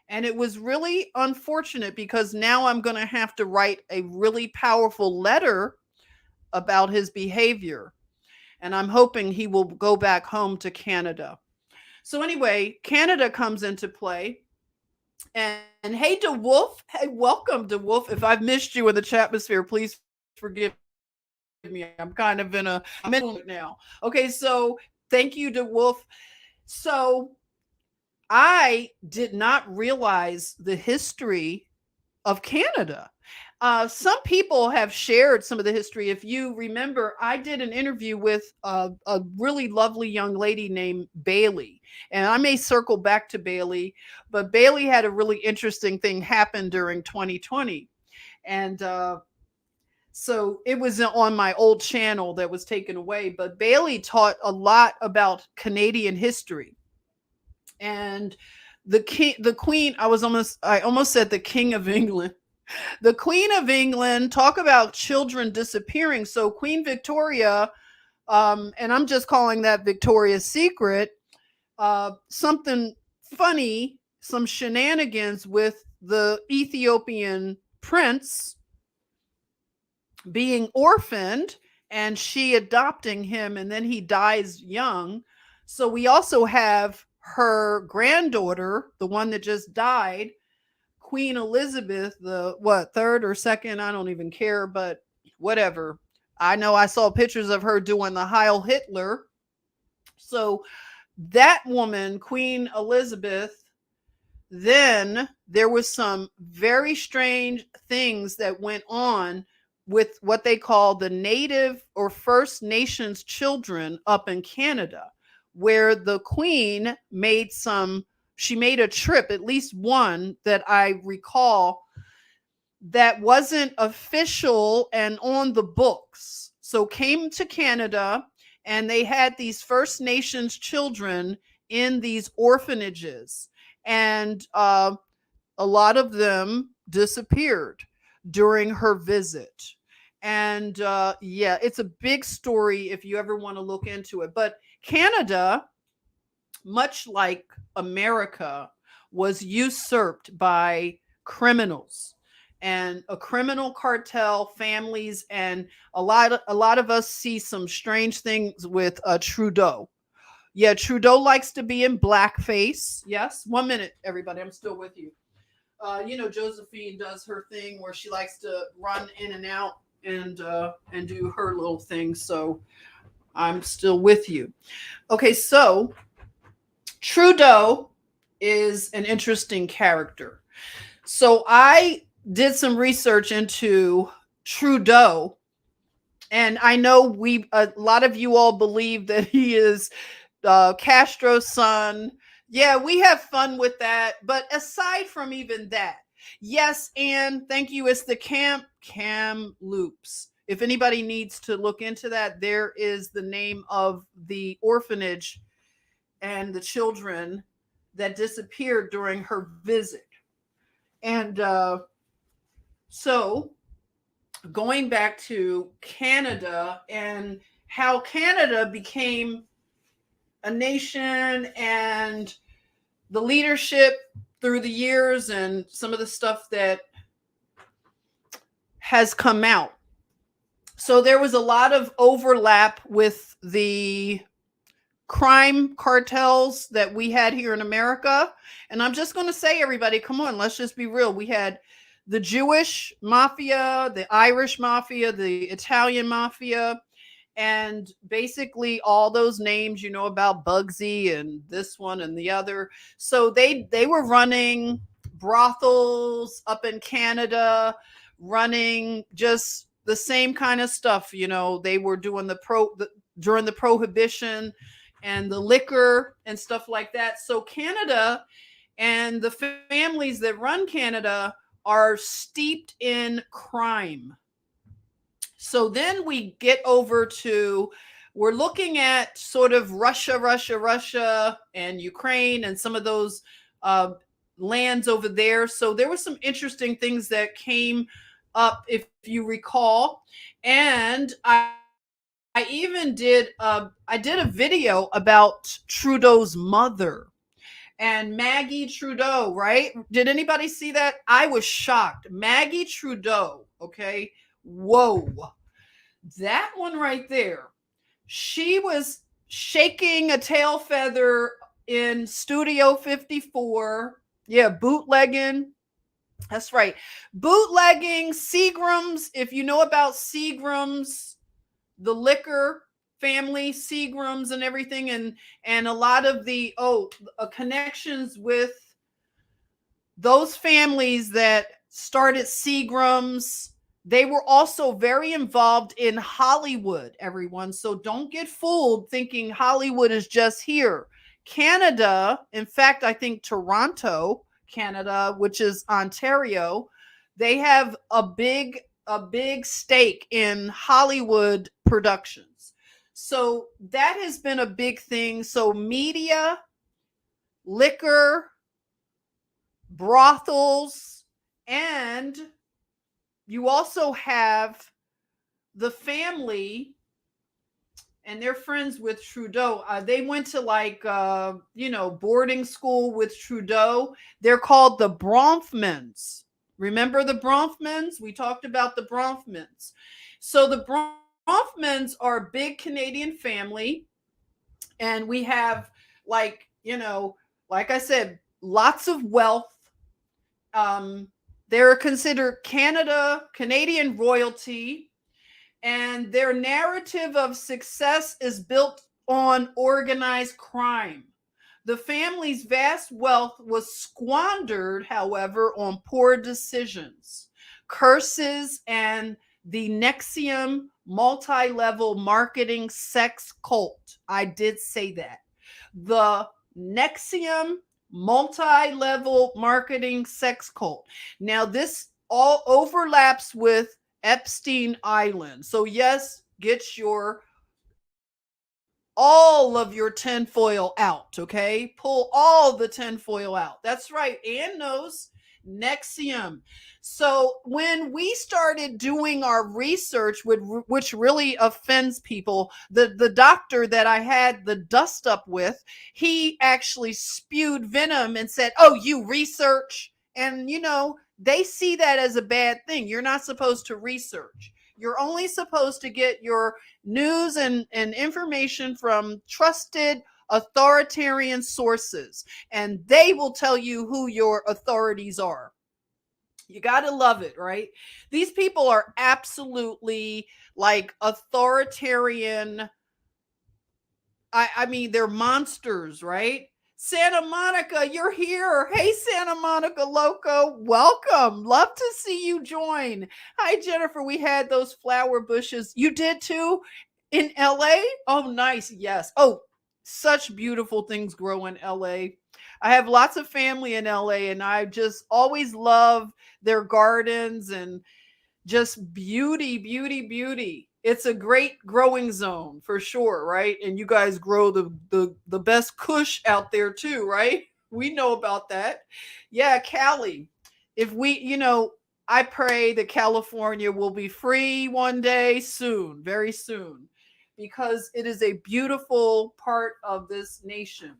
And it was really unfortunate because now I'm going to have to write a really powerful letter about his behavior. And I'm hoping he will go back home to Canada. So anyway, Canada comes into play. And hey, DeWolf, hey, welcome, DeWolf. If I've missed you in the chatmosphere, please forgive me. I'm kind of in a mental now. Okay, so thank you, DeWolf. So I did not realize the history of Canada. Some people have shared some of the history. If you remember, I did an interview with a really lovely young lady named Bailey. And I may circle back to Bailey, but Bailey had a really interesting thing happen during 2020. And so it was on my old channel that was taken away. But Bailey taught a lot about Canadian history. And the queen, I almost said the King of England. The Queen of England, talk about children disappearing. So Queen Victoria, and I'm just calling that Victoria's Secret, something funny, some shenanigans with the Ethiopian prince being orphaned and she adopting him, and then he dies young. So we also have her granddaughter, the one that just died, Queen Elizabeth, the third or second, I don't even care, but whatever. I know I saw pictures of her doing the Heil Hitler. So that woman, Queen Elizabeth, then there was some very strange things that went on with what they call the Native or First Nations children up in Canada, where the Queen made a trip, at least one that I recall, that wasn't official and on the books. So came to Canada, and they had these First Nations children in these orphanages. And a lot of them disappeared during her visit. And yeah, it's a big story if you ever want to look into it. But Canada, much like America, was usurped by criminals and a criminal cartel, families, and a lot of us see some strange things with Trudeau. Yeah, Trudeau likes to be in blackface. Yes, 1 minute, everybody. I'm still with you. Josephine does her thing where she likes to run in and out and do her little thing. So I'm still with you. Okay, so Trudeau is an interesting character. So I did some research into Trudeau, and I know a lot of you all believe that he is Castro's son. Yeah, we have fun with that. But aside from even that, yes, and thank you. It's the Kamloops. If anybody needs to look into that, there is the name of the orphanage and the children that disappeared during her visit. And so going back to Canada and how Canada became a nation and the leadership through the years and some of the stuff that has come out. So there was a lot of overlap with the crime cartels that we had here in America. And I'm just going to say, everybody, come on, let's just be real. We had the Jewish mafia, the Irish mafia, the Italian mafia, and basically all those names, about Bugsy and this one and the other. So they were running brothels up in Canada, running just the same kind of stuff. They were doing during the prohibition and the liquor and stuff like that. So Canada and the families that run Canada are steeped in crime. So then we get over to, we're looking at sort of Russia, and Ukraine and some of those lands over there. So there were some interesting things that came up, if you recall. And I even did I did a video about Trudeau's mother and Maggie Trudeau, right? Did anybody see that? I was shocked. Maggie Trudeau, okay? Whoa. That one right there. She was shaking a tail feather in Studio 54. Yeah, bootlegging. That's right. Bootlegging, Seagram's. If you know about Seagram's, the liquor family, Seagram's and everything, and a lot of the connections with those families that started Seagram's. They were also very involved in Hollywood, everyone. So don't get fooled thinking Hollywood is just here. Canada, in fact, I think Toronto, Canada, which is Ontario, they have a big stake in Hollywood productions. So that has been a big thing. So media, liquor, brothels, and you also have the family, and they're friends with Trudeau. They went to boarding school with Trudeau. They're called the Bronfmans. Remember the Bronfmans? We talked about the Bronfmans. So the Bronfmans are a big Canadian family. And we have like I said, lots of wealth. They're considered Canadian royalty, and their narrative of success is built on organized crime. The family's vast wealth was squandered, however, on poor decisions, curses, and the NXIVM multi-level marketing sex cult. I did say that. The NXIVM multi-level marketing sex cult. Now, this all overlaps with Epstein Island. So yes, get all of your tinfoil out, okay? Pull all the tinfoil out. That's right. Anne knows. Nexium. So when we started doing our research, which really offends people, the doctor that I had the dust up with, he actually spewed venom and said, "Oh, you research." And they see that as a bad thing. You're not supposed to research. You're only supposed to get your news and information from trusted authoritarian sources, and they will tell you who your authorities are. You got to love it, right? These people are absolutely like authoritarian. I mean, they're monsters, right? Santa Monica, you're here. Hey, Santa Monica Loco, welcome. Love to see you join. Hi, Jennifer. We had those flower bushes. You did too in LA? Oh, nice. Yes. Oh, such beautiful things grow in LA. I have lots of family in LA, and I just always love their gardens and just beauty, beauty, beauty. It's a great growing zone for sure, right? And you guys grow the best kush out there too, right? We know about that. Yeah, Cali. If we, I pray that California will be free one day soon, very soon, because it is a beautiful part of this nation.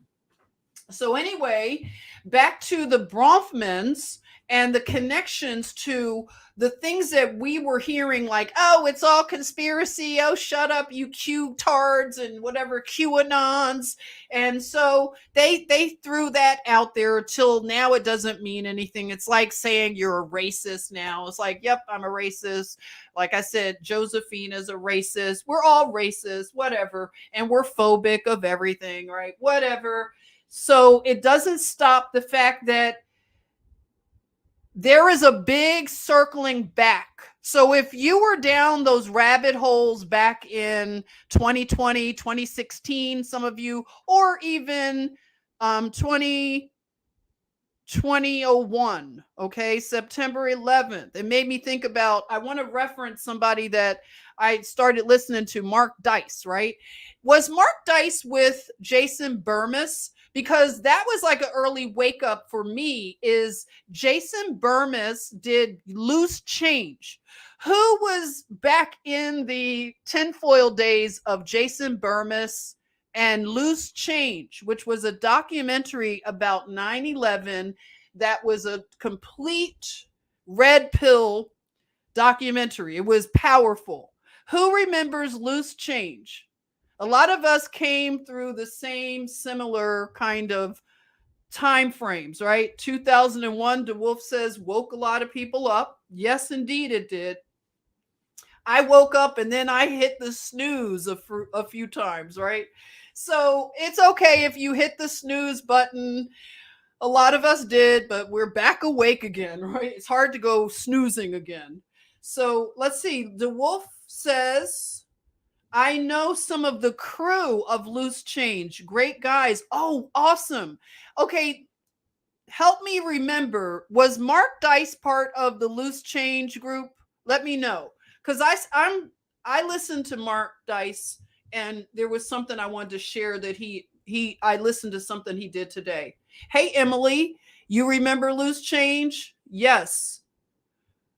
So anyway, back to the Bronfmans and the connections to the things that we were hearing, like, oh, it's all conspiracy. Oh, shut up, you Q-tards and whatever, QAnons. And so they threw that out there till now it doesn't mean anything. It's like saying you're a racist now. It's like, yep, I'm a racist. Like I said, Josephina's a racist. We're all racist, whatever. And we're phobic of everything, right? Whatever. So it doesn't stop the fact that there is a big circling back. So if you were down those rabbit holes back in 2020, 2016, some of you, or even 2001, okay, September 11th, it made me think about, I want to reference somebody that I started listening to, Mark Dice, right? Was Mark Dice with Jason Burmis? Because that was like an early wake up for me. Is Jason Burmis did Loose Change. Who was back in the tinfoil days of Jason Burmis and Loose Change, which was a documentary about 9/11 that was a complete red pill documentary. It was powerful. Who remembers Loose Change? A lot of us came through the same similar kind of time frames, right? 2001, DeWolf says, woke a lot of people up. Yes, indeed, it did. I woke up and then I hit the snooze a few times, right? So it's okay if you hit the snooze button. A lot of us did, but we're back awake again, right? It's hard to go snoozing again. So let's see. DeWolf says, I know some of the crew of Loose Change. Great guys. Oh, awesome. Okay, help me remember. Was Mark Dice part of the Loose Change group? Let me know, because I listened to Mark Dice, and there was something I wanted to share that I listened to something he did today. Hey, Emily, you remember Loose Change? Yes.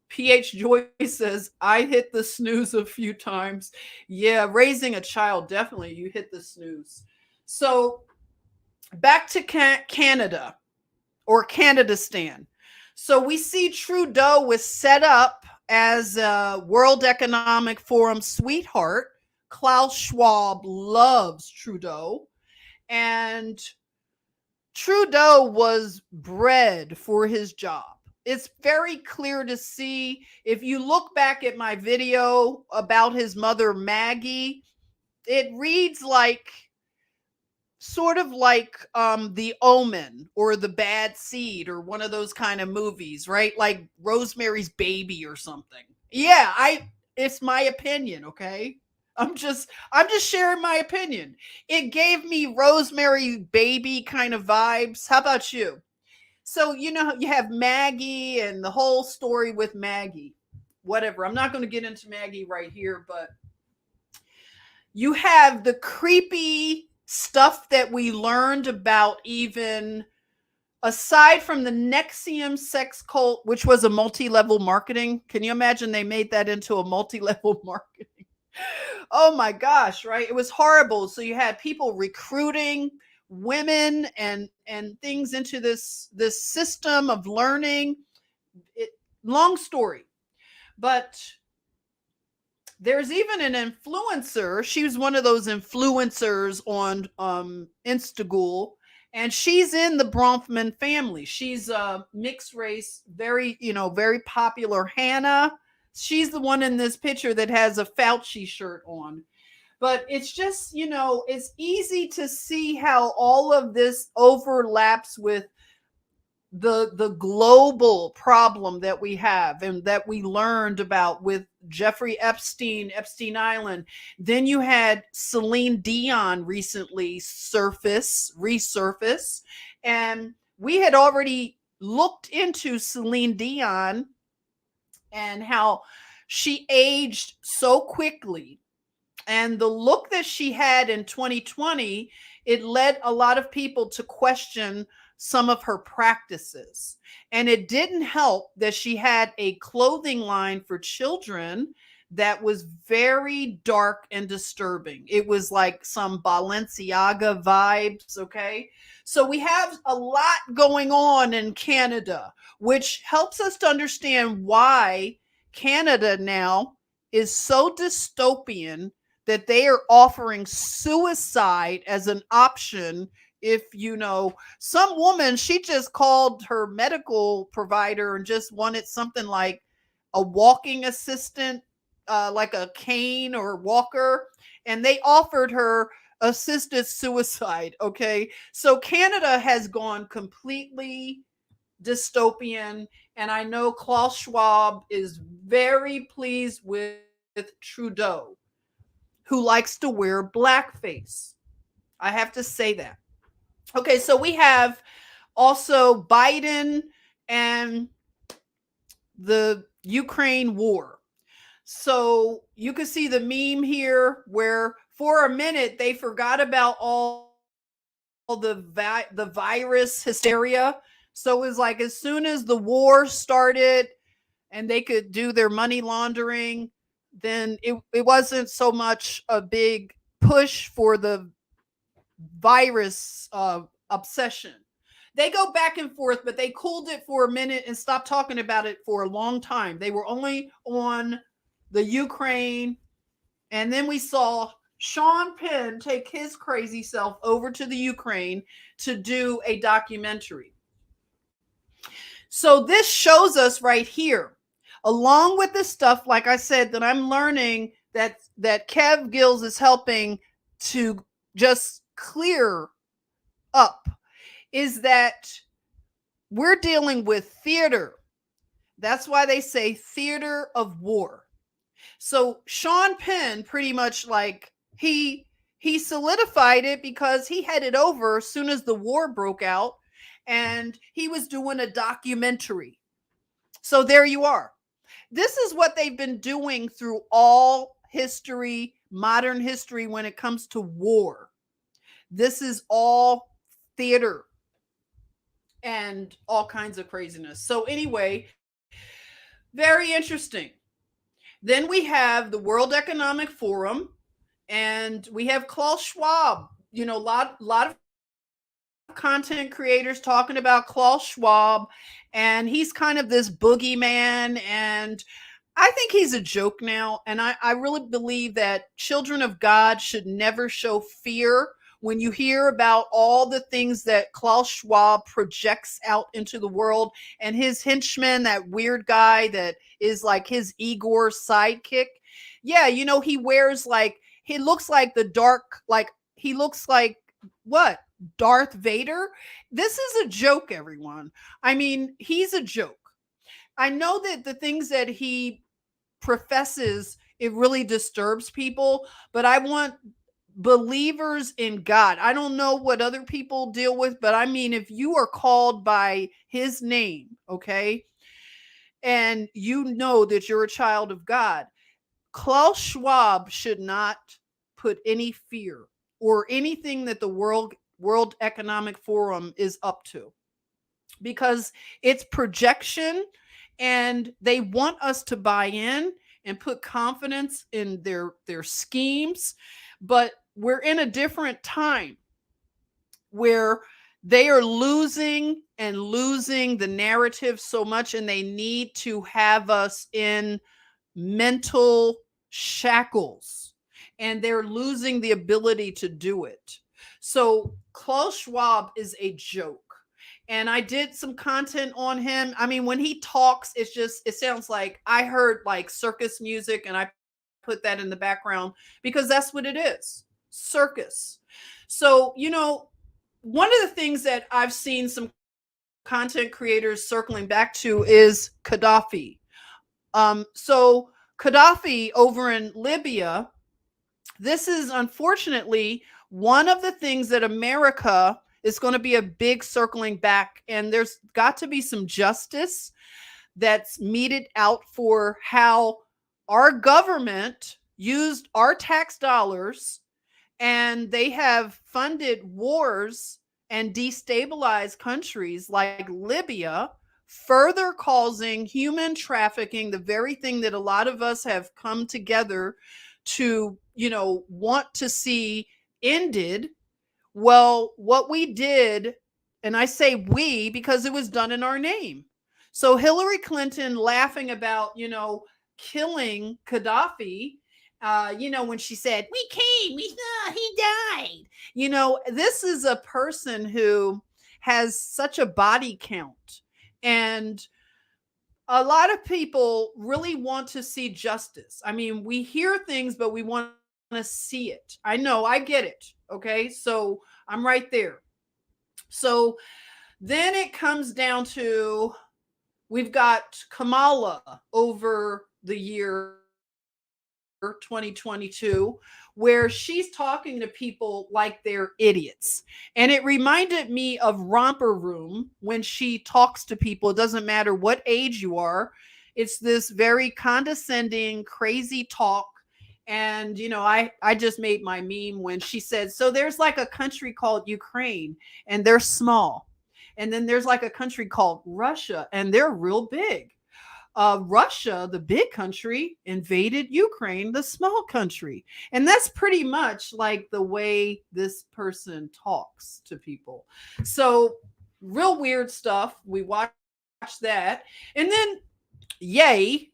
PH Joy says, I hit the snooze a few times. Yeah, raising a child, definitely you hit the snooze. So back to Canada, or Canadistan. So we see Trudeau was set up as a World Economic Forum sweetheart. Klaus Schwab loves Trudeau. And Trudeau was bred for his job. It's very clear to see. If you look back at my video about his mother, Maggie, it reads like sort of like The Omen or The Bad Seed or one of those kind of movies, right? Like Rosemary's Baby or something. Yeah, it's my opinion, okay? I'm just sharing my opinion. It gave me Rosemary Baby kind of vibes. How about you? So, you have Maggie and the whole story with Maggie. Whatever. I'm not going to get into Maggie right here, but you have the creepy stuff that we learned about even aside from the Nexium sex cult, which was a multi-level marketing. Can you imagine they made that into a multi-level marketing? Oh my gosh, right? It was horrible. So you had people recruiting women and things into this system of learning. It, long story, but there's even an influencer. She was one of those influencers on Instagram, and she's in the Bronfman family. She's a mixed race, very, very popular. Hannah. She's the one in this picture that has a Fauci shirt on. But it's just, it's easy to see how all of this overlaps with the global problem that we have and that we learned about with Jeffrey Epstein Island. Then you had Celine Dion recently resurface, and we had already looked into Celine Dion and how she aged so quickly, and the look that she had in 2020, it led a lot of people to question some of her practices. And it didn't help that she had a clothing line for children that was very dark and disturbing. It was like some Balenciaga vibes, okay? So we have a lot going on in Canada, which helps us to understand why Canada now is so dystopian that they are offering suicide as an option. If some woman, she just called her medical provider and just wanted something like a walking assistant, like a cane or walker, and they offered her assisted suicide. Okay, so Canada has gone completely dystopian, and I know Klaus Schwab is very pleased with Trudeau, who likes to wear blackface. I have to say that. Okay, so we have also Biden and the Ukraine war. So you can see the meme here where for a minute they forgot about all the virus hysteria. So it was like as soon as the war started and they could do their money laundering, then it wasn't so much a big push for the virus obsession. They go back and forth, but they cooled it for a minute and stopped talking about it for a long time. They were only on the Ukraine. And then we saw Sean Penn take his crazy self over to the Ukraine to do a documentary. So this shows us right here, along with the stuff, like I said, that I'm learning that Kev Gills is helping to just clear up, is that we're dealing with theater. That's why they say theater of war. So Sean Penn pretty much like he solidified it because he headed over as soon as the war broke out, and he was doing a documentary. So there you are. This is what they've been doing through all history, modern history, when it comes to war. This is all theater and all kinds of craziness. So anyway, very interesting. Then we have the World Economic Forum, and we have Klaus Schwab. A lot of content creators talking about Klaus Schwab, and he's kind of this boogeyman, and I think he's a joke now. And I really believe that children of God should never show fear. When you hear about all the things that Klaus Schwab projects out into the world, and his henchman, that weird guy that is like his Igor sidekick. Yeah, he wears he looks like the dark, he looks like what? Darth Vader? This is a joke, everyone. I mean, he's a joke. I know that the things that he professes, it really disturbs people, but I want believers in God. I don't know what other people deal with, but I mean, if you are called by his name, okay, and you know that you're a child of God, Klaus Schwab should not put any fear or anything that the World Economic Forum is up to. because it's projection, and they want us to buy in and put confidence in their schemes. But we're in a different time where they are losing and losing the narrative so much, and they need to have us in mental shackles, and they're losing the ability to do it. So Klaus Schwab is a joke. And I did some content on him. I mean, when he talks, it sounds like I heard like circus music, and I put that in the background because that's what it is, circus. So, one of the things that I've seen some content creators circling back to is Gaddafi. So Gaddafi over in Libya, this is unfortunately one of the things that America is going to be a big circling back, and there's got to be some justice that's meted out for how our government used our tax dollars, and they have funded wars and destabilized countries like Libya, further causing human trafficking, the very thing that a lot of us have come together to, want to see ended. Well, what we did, and I say we because it was done in our name. So Hillary Clinton laughing about, killing Gaddafi, when she said, we came, we saw, he died. This is a person who has such a body count. And a lot of people really want to see justice. I mean, we hear things, but we want to see it. I know, I get it. Okay. So I'm right there. So then it comes down to, we've got Kamala over the year 2022, where she's talking to people like they're idiots. And it reminded me of Romper Room when she talks to people. It doesn't matter what age you are. It's this very condescending, crazy talk. And, I just made my meme when she said, so there's like a country called Ukraine, and they're small. And then there's like a country called Russia, and they're real big. Russia, the big country, invaded Ukraine, the small country. And that's pretty much like the way this person talks to people. So real weird stuff. We watched that. And then Ye,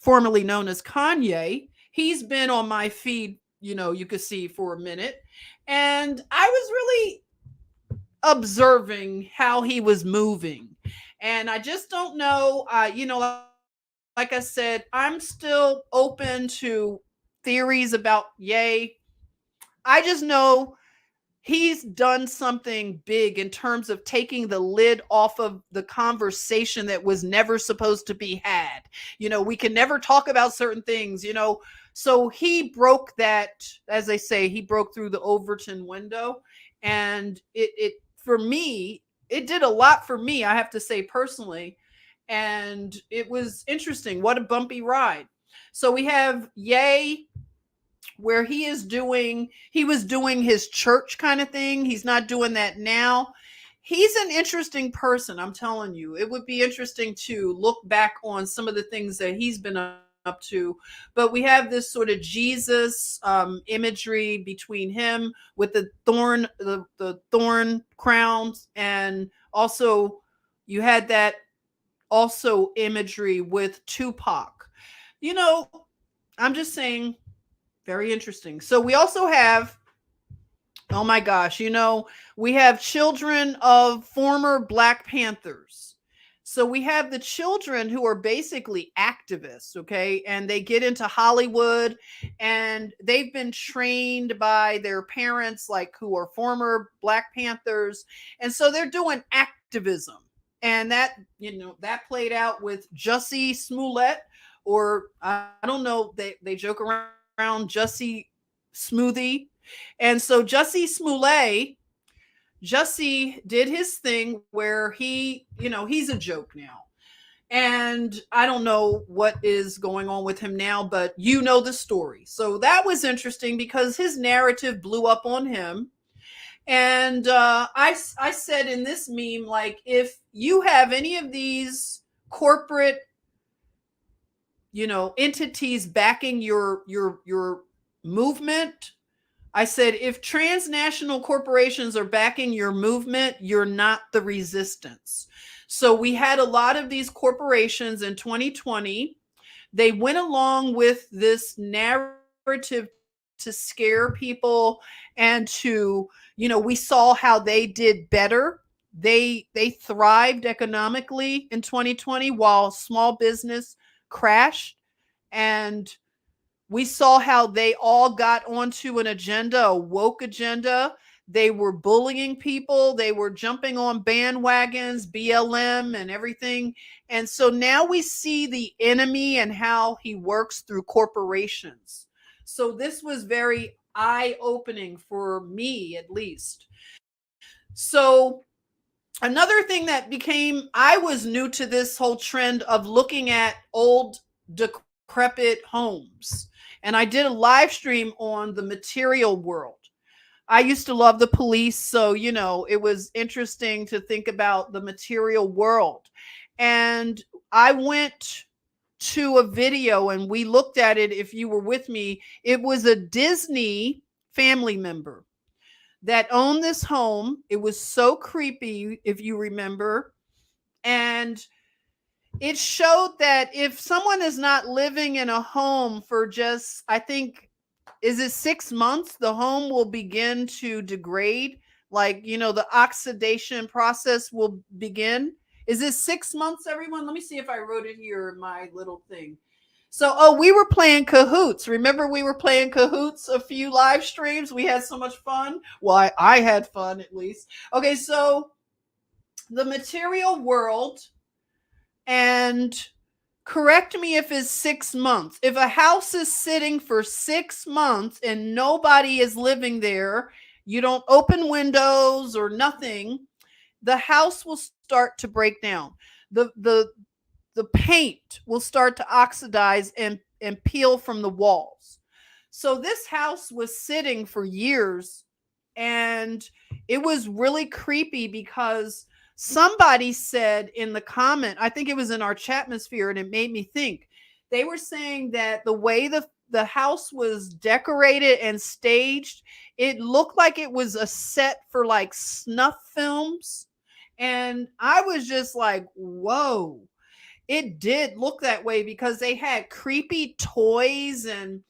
formerly known as Kanye, he's been on my feed, you could see for a minute. And I was really observing how he was moving. And I just don't know, like I said, I'm still open to theories about Ye. I just know he's done something big in terms of taking the lid off of the conversation that was never supposed to be had. We can never talk about certain things, So he broke that, as they say, he broke through the Overton window. And it for me, it did a lot for me, I have to say personally. And it was interesting. What a bumpy ride. So we have Ye, where he was doing his church kind of thing. He's not doing that now. He's an interesting person, I'm telling you. It would be interesting to look back on some of the things that he's been up to. But we have this sort of Jesus imagery between him with the thorn crowns, and also you had that also imagery with Tupac. I'm just saying, very interesting. So we also have, oh my gosh, we have children of former Black Panthers. So we have the children who are basically activists, okay? And they get into Hollywood, and they've been trained by their parents, like who are former Black Panthers. And so they're doing activism. And that, that played out with Jussie Smollett, or I don't know, they joke around Jussie Smoothie. And so Jussie Smollett, Jussie did his thing where he, he's a joke now. And I don't know what is going on with him now, but you know the story. So that was interesting because his narrative blew up on him. And I said in this meme, like, if you have any of these corporate, entities backing your movement, I said, if transnational corporations are backing your movement, you're not the resistance. So we had a lot of these corporations in 2020. They went along with this narrative to scare people and to, we saw how they did better. They thrived economically in 2020 while small business crashed. And we saw how they all got onto an agenda, a woke agenda. They were bullying people. They were jumping on bandwagons, BLM and everything. And so now we see the enemy and how he works through corporations. So this was very eye-opening for me, at least. So another thing that I was new to this whole trend of looking at old decrepit homes. And I did a live stream on the material world. I used to love the police, so it was interesting to think about the material world. And I went to a video and we looked at it. If you were with me, it was a Disney family member that owned this home. It was so creepy, if you remember. And it showed that if someone is not living in a home for just, I think, is it 6 months, the home will begin to degrade. Like, the oxidation process will begin. Is it 6 months, everyone? Let me see if I wrote it here in my little thing. So, we were playing Cahoots. Remember we were playing Cahoots a few live streams? We had so much fun. Well, I had fun, at least. Okay, so the material world, and correct me if it's 6 months. If a house is sitting for 6 months and nobody is living there, you don't open windows or nothing, the house will start to break down. The paint will start to oxidize and peel from the walls. So this house was sitting for years, and it was really creepy because somebody said in the comment, I think it was in our chatmosphere, and it made me think. They were saying that the way the house was decorated and staged, it looked like it was a set for like snuff films. And I was just like, whoa. It did look that way because they had creepy toys and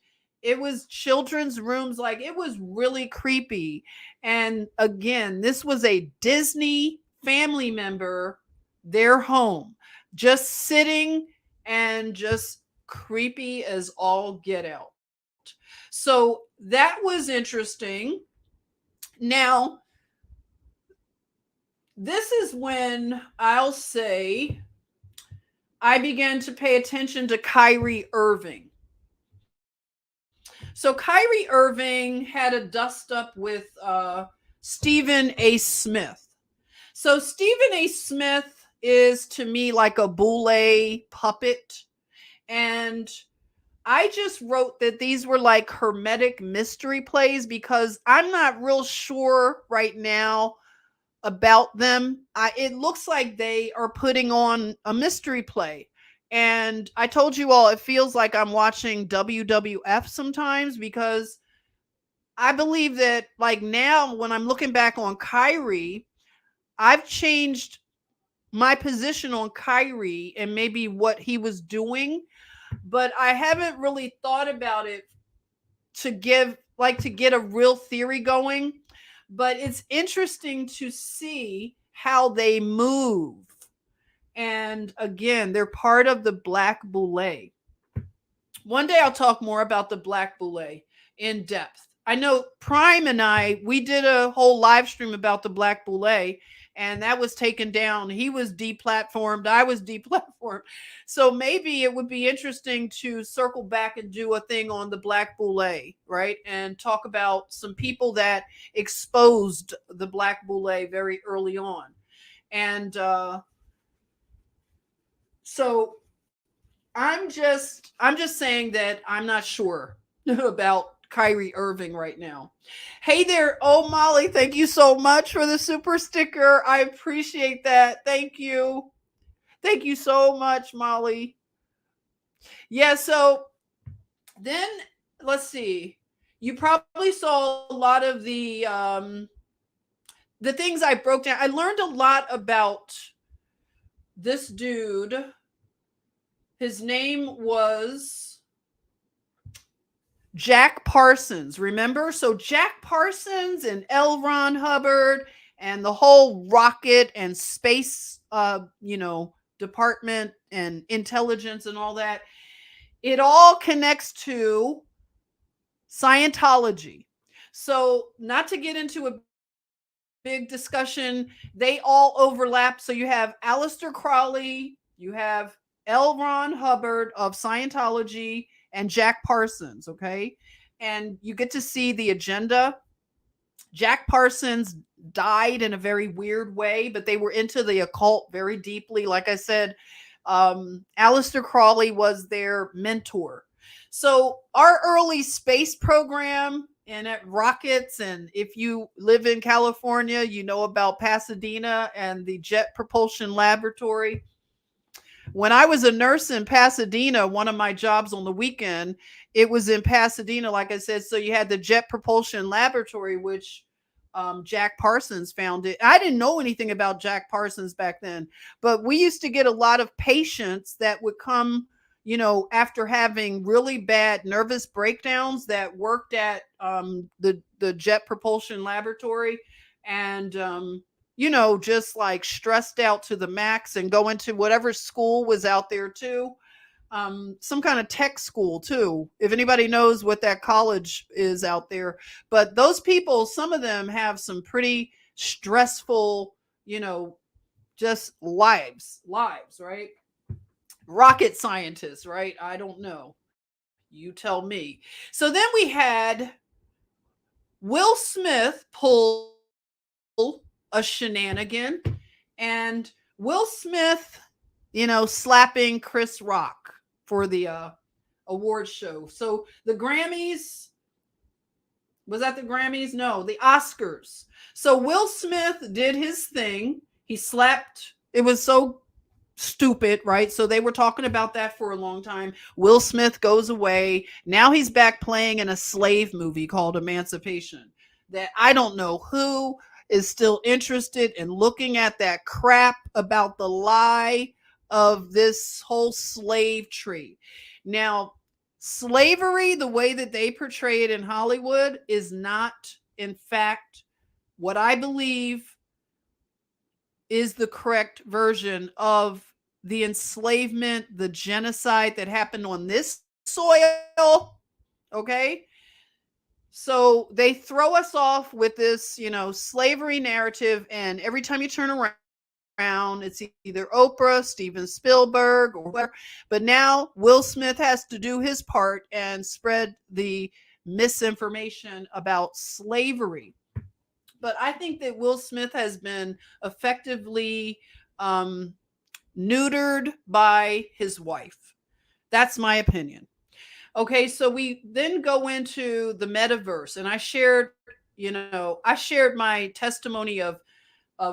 it was children's rooms. Like, it was really creepy. And again, this was a Disney family member, their home, just sitting and just creepy as all get out. So that was interesting. Now, this is when I'll say I began to pay attention to Kyrie Irving. So Kyrie Irving had a dust up with Stephen A. Smith. So Stephen A. Smith is to me like a boule puppet. And I just wrote that these were like hermetic mystery plays because I'm not real sure right now about them. It looks like they are putting on a mystery play. And I told you all, it feels like I'm watching WWF sometimes because I believe that, like, now when I'm looking back on Kyrie, I've changed my position on Kyrie and maybe what he was doing, but I haven't really thought about it to get a real theory going. But it's interesting to see how they move. And again, they're part of the Black Boule. One day I'll talk more about the Black Boule in depth. I know Prime and we did a whole live stream about the Black Boule, and that was taken down. He was deplatformed. I was deplatformed. So maybe it would be interesting to circle back and do a thing on the Black Boule, right? And talk about some people that exposed the Black Boule very early on. And so I'm just saying that I'm not sure about Kyrie Irving right now. Hey there. Oh, Molly, thank you so much for the super sticker. I appreciate that. Thank you. Thank you so much, Molly. Yeah, so then let's see. You probably saw a lot of the things I broke down. I learned a lot about this dude. His name was Jack Parsons, remember? So Jack Parsons and L. Ron Hubbard and the whole rocket and space, department and intelligence and all that, it all connects to Scientology. So not to get into a big discussion, they all overlap. So you have Aleister Crowley, you have L. Ron Hubbard of Scientology, and Jack Parsons, okay? And you get to see the agenda. Jack Parsons died in a very weird way, but they were into the occult very deeply. Like I said, Aleister Crowley was their mentor. So our early space program and at rockets, and if you live in California, you know about Pasadena and the Jet Propulsion Laboratory. When I was a nurse in Pasadena, one of my jobs on the weekend, it was in Pasadena, like I said. So you had the Jet Propulsion Laboratory, which Jack Parsons founded. I didn't know anything about Jack Parsons back then, but we used to get a lot of patients that would come, after having really bad nervous breakdowns that worked at the Jet Propulsion Laboratory, and just like stressed out to the max, and go into whatever school was out there too. Some kind of tech school too, if anybody knows what that college is out there. But those people, some of them have some pretty stressful, just lives, right? Rocket scientists, right? I don't know. You tell me. So then we had Will Smith pull a shenanigan, and Will Smith, slapping Chris Rock for the award show. So the Grammys, was that the Grammys? No, the Oscars. So Will Smith did his thing. He slapped. It was so stupid, right? So they were talking about that for a long time. Will Smith goes away. Now he's back playing in a slave movie called Emancipation, that I don't know who is still interested in looking at that crap about the lie of this whole slave tree. Now, slavery, the way that they portray it in Hollywood, is not, in fact, what I believe is the correct version of the enslavement, the genocide that happened on this soil. Okay. So they throw us off with this, slavery narrative. And every time you turn around, it's either Oprah, Steven Spielberg, or whatever. But now Will Smith has to do his part and spread the misinformation about slavery. But I think that Will Smith has been effectively neutered by his wife. That's my opinion. Okay, so we then go into the metaverse, and I shared my testimony of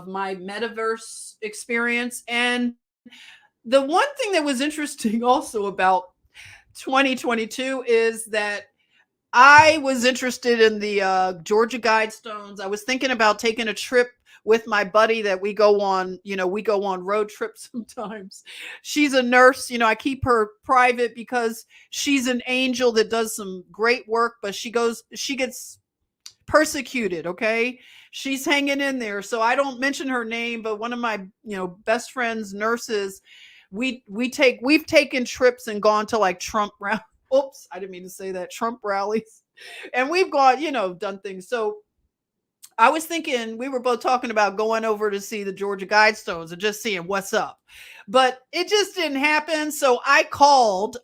my metaverse experience. And the one thing that was interesting also about 2022 is that I was interested in the Georgia Guidestones. I was thinking about taking a trip with my buddy that we go on road trips sometimes. She's a nurse. I keep her private because she's an angel that does some great work, but she gets persecuted. Okay. She's hanging in there. So I don't mention her name, but one of my, best friends, nurses, we've taken trips and gone to like Trump rallies. Oops, I didn't mean to say that. Trump rallies. And we've gone, done things. So I was thinking, we were both talking about going over to see the Georgia Guidestones and just seeing what's up, but it just didn't happen. So I called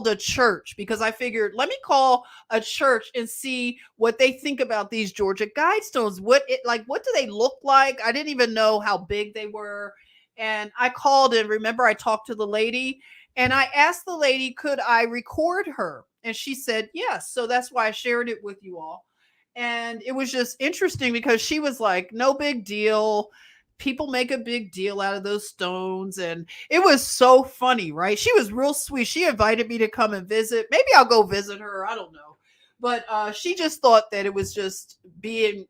a church because I figured, let me call a church and see what they think about these Georgia Guidestones. What do they look like? I didn't even know how big they were. And I called, and remember I talked to the lady, and I asked the lady, could I record her? And she said, yes. So that's why I shared it with you all. And it was just interesting because she was like, no big deal. People make a big deal out of those stones. And it was so funny, right? She was real sweet. She invited me to come and visit. Maybe I'll go visit her. I don't know. But she just thought that it was just being,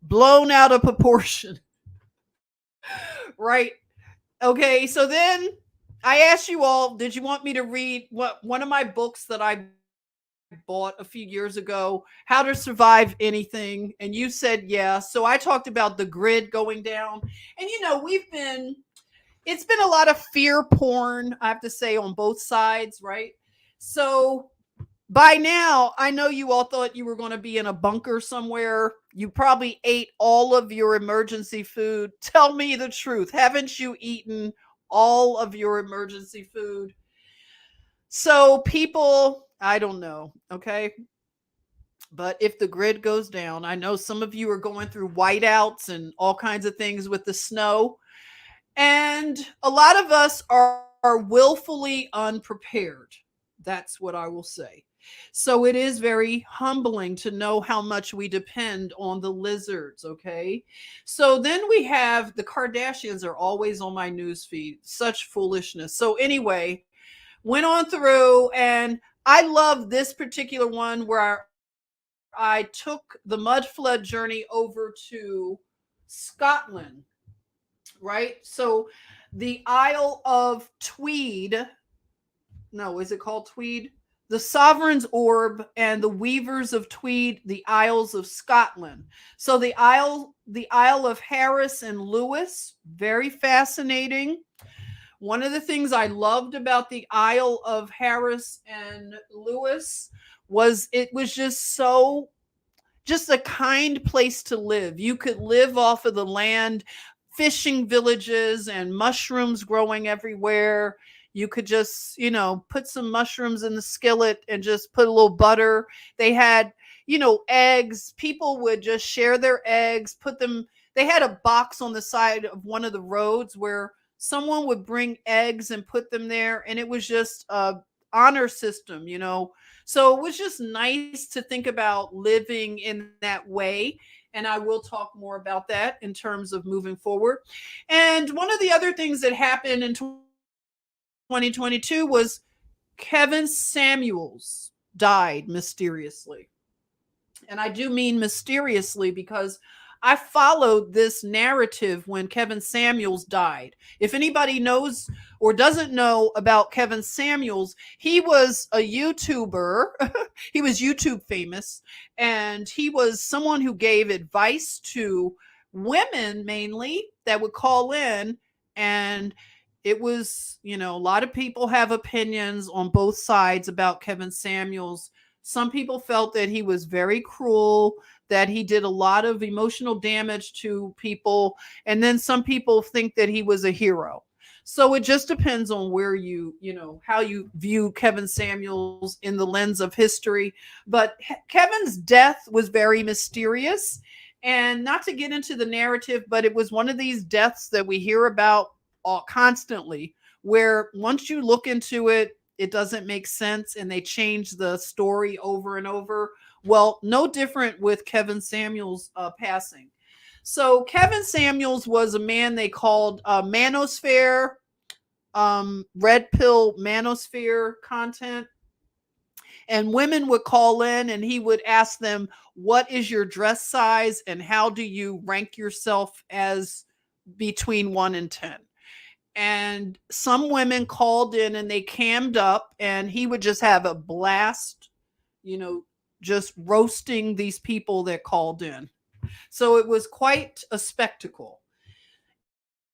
blown out of proportion. Right. Okay. So then I asked you all, did you want me to read one of my books that I bought a few years ago, How to Survive Anything? And you said yeah. So I talked about the grid going down. And it's been a lot of fear porn, I have to say, on both sides, right? So by now, I know you all thought you were going to be in a bunker somewhere. You probably ate all of your emergency food. Tell me the truth. Haven't you eaten all of your emergency food? So, people, I don't know. Okay. But if the grid goes down, I know some of you are going through whiteouts and all kinds of things with the snow. And a lot of us are willfully unprepared. That's what I will say. So it is very humbling to know how much we depend on the lizards, okay? So then we have the Kardashians are always on my news feed. Such foolishness. So anyway, went on through and I love this particular one where I took the mud flood journey over to Scotland, right? So the Isle of Tweed, no, is it called Tweed? The Sovereign's Orb and the Weavers of Tweed, the Isles of Scotland. So the Isle of Harris and Lewis, very fascinating. One of the things I loved about the Isle of Harris and Lewis was it was just a kind place to live. You could live off of the land, fishing villages and mushrooms growing everywhere. You could just, put some mushrooms in the skillet and just put a little butter. They had, eggs. People would just share their eggs, put them. They had a box on the side of one of the roads where someone would bring eggs and put them there. And it was just a honor system, So it was just nice to think about living in that way. And I will talk more about that in terms of moving forward. And one of the other things that happened in 2022 was Kevin Samuels died mysteriously. And I do mean mysteriously because I followed this narrative when Kevin Samuels died. If anybody knows or doesn't know about Kevin Samuels, he was a YouTuber. He was YouTube famous, and he was someone who gave advice to women mainly that would call in. And it was, a lot of people have opinions on both sides about Kevin Samuels. Some people felt that he was very cruel, that he did a lot of emotional damage to people. And then some people think that he was a hero. So it just depends on where how you view Kevin Samuels in the lens of history. But Kevin's death was very mysterious. And not to get into the narrative, but it was one of these deaths that we hear about constantly, where once you look into it, it doesn't make sense and they change the story over and over. Well, no different with Kevin Samuels passing. So Kevin Samuels was a man they called manosphere, red pill manosphere content. And women would call in and he would ask them, what is your dress size and how do you rank yourself as between 1 and 10? And some women called in and they cammed up and he would just have a blast, just roasting these people that called in. So it was quite a spectacle.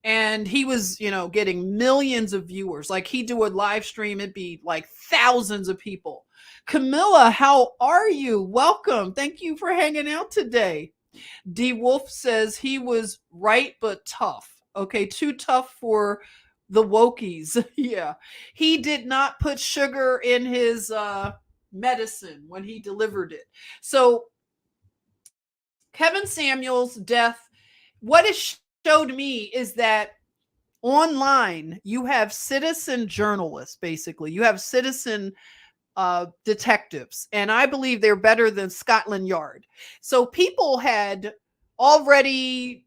And he was, getting millions of viewers. Like he'd do a live stream, it'd be like thousands of people. Camilla, how are you? Welcome. Thank you for hanging out today. D Wolf says he was right but tough. Okay, too tough for the wokies. Yeah. He did not put sugar in his medicine when he delivered it. So Kevin Samuels' death, what it showed me is that online you have citizen journalists, basically. You have citizen detectives, and I believe they're better than Scotland Yard. So people had already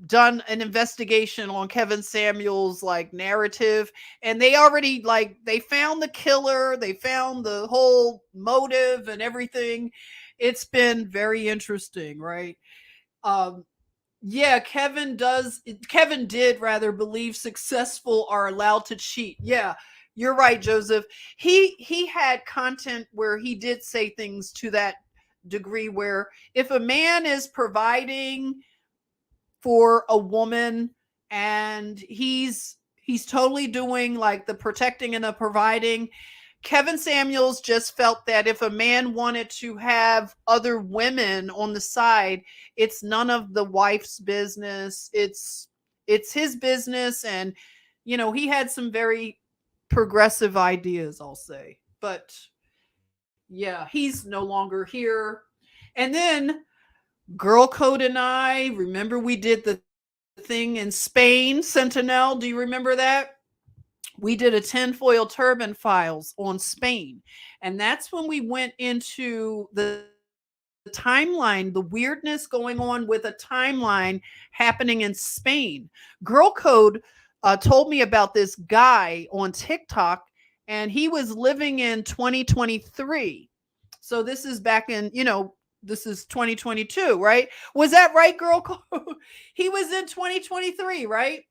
done an investigation on Kevin Samuels like narrative, and they already like they found the killer, they found the whole motive and everything. It's been very interesting, right? um yeah, Kevin did rather believe successful are allowed to cheat. Yeah, you're right, Joseph. He had content where he did say things to that degree, where if a man is providing for a woman and he's totally doing like the protecting and the providing, Kevin Samuels just felt that if a man wanted to have other women on the side, it's none of the wife's business. It's his business. And he had some very progressive ideas, I'll say. But yeah, he's no longer here. And then Girl Code and I, remember we did the thing in Spain, Sentinel. Do you remember that? We did a tinfoil turban files on Spain. And that's when we went into the timeline, the weirdness going on with a timeline happening in Spain. Girl Code told me about this guy on TikTok, and he was living in 2023. So this is back in, this is 2022, right? Was that right, Girl Code? He was in 2023, right?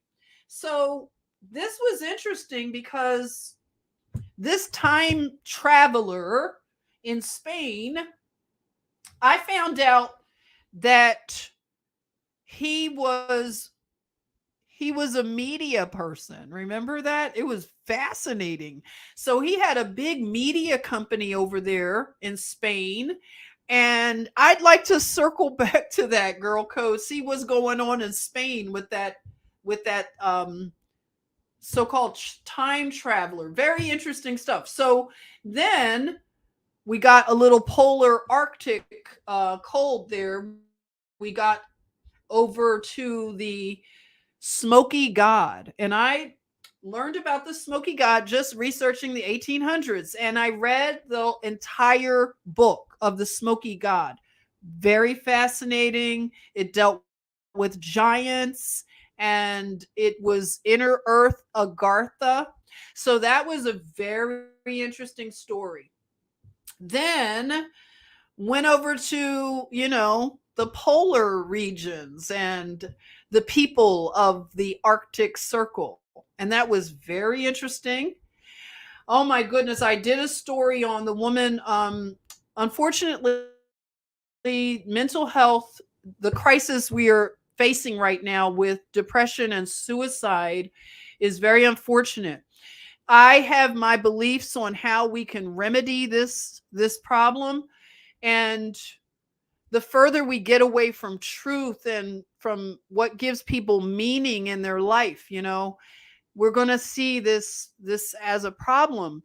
So this was interesting because this time traveler in Spain, I found out that he was a media person. Remember that? It was fascinating. So he had a big media company over there in Spain. And I'd like to circle back to that, Girl Code, see what's going on in Spain with that so-called time traveler. Very interesting stuff. So then we got a little polar Arctic cold there. We got over to the Smoky God, and I learned about the Smoky God just researching the 1800s, and I read the entire book of the Smoky God. Very fascinating. It dealt with giants, and it was Inner Earth Agartha. So that was a very interesting story. Then went over to, the polar regions and the people of the Arctic Circle. And that was very interesting. Oh my goodness, I did a story on the woman. Unfortunately, mental health, the crisis we are facing right now with depression and suicide is very unfortunate. I have my beliefs on how we can remedy this problem, and the further we get away from truth and from what gives people meaning in their life, we're going to see this as a problem.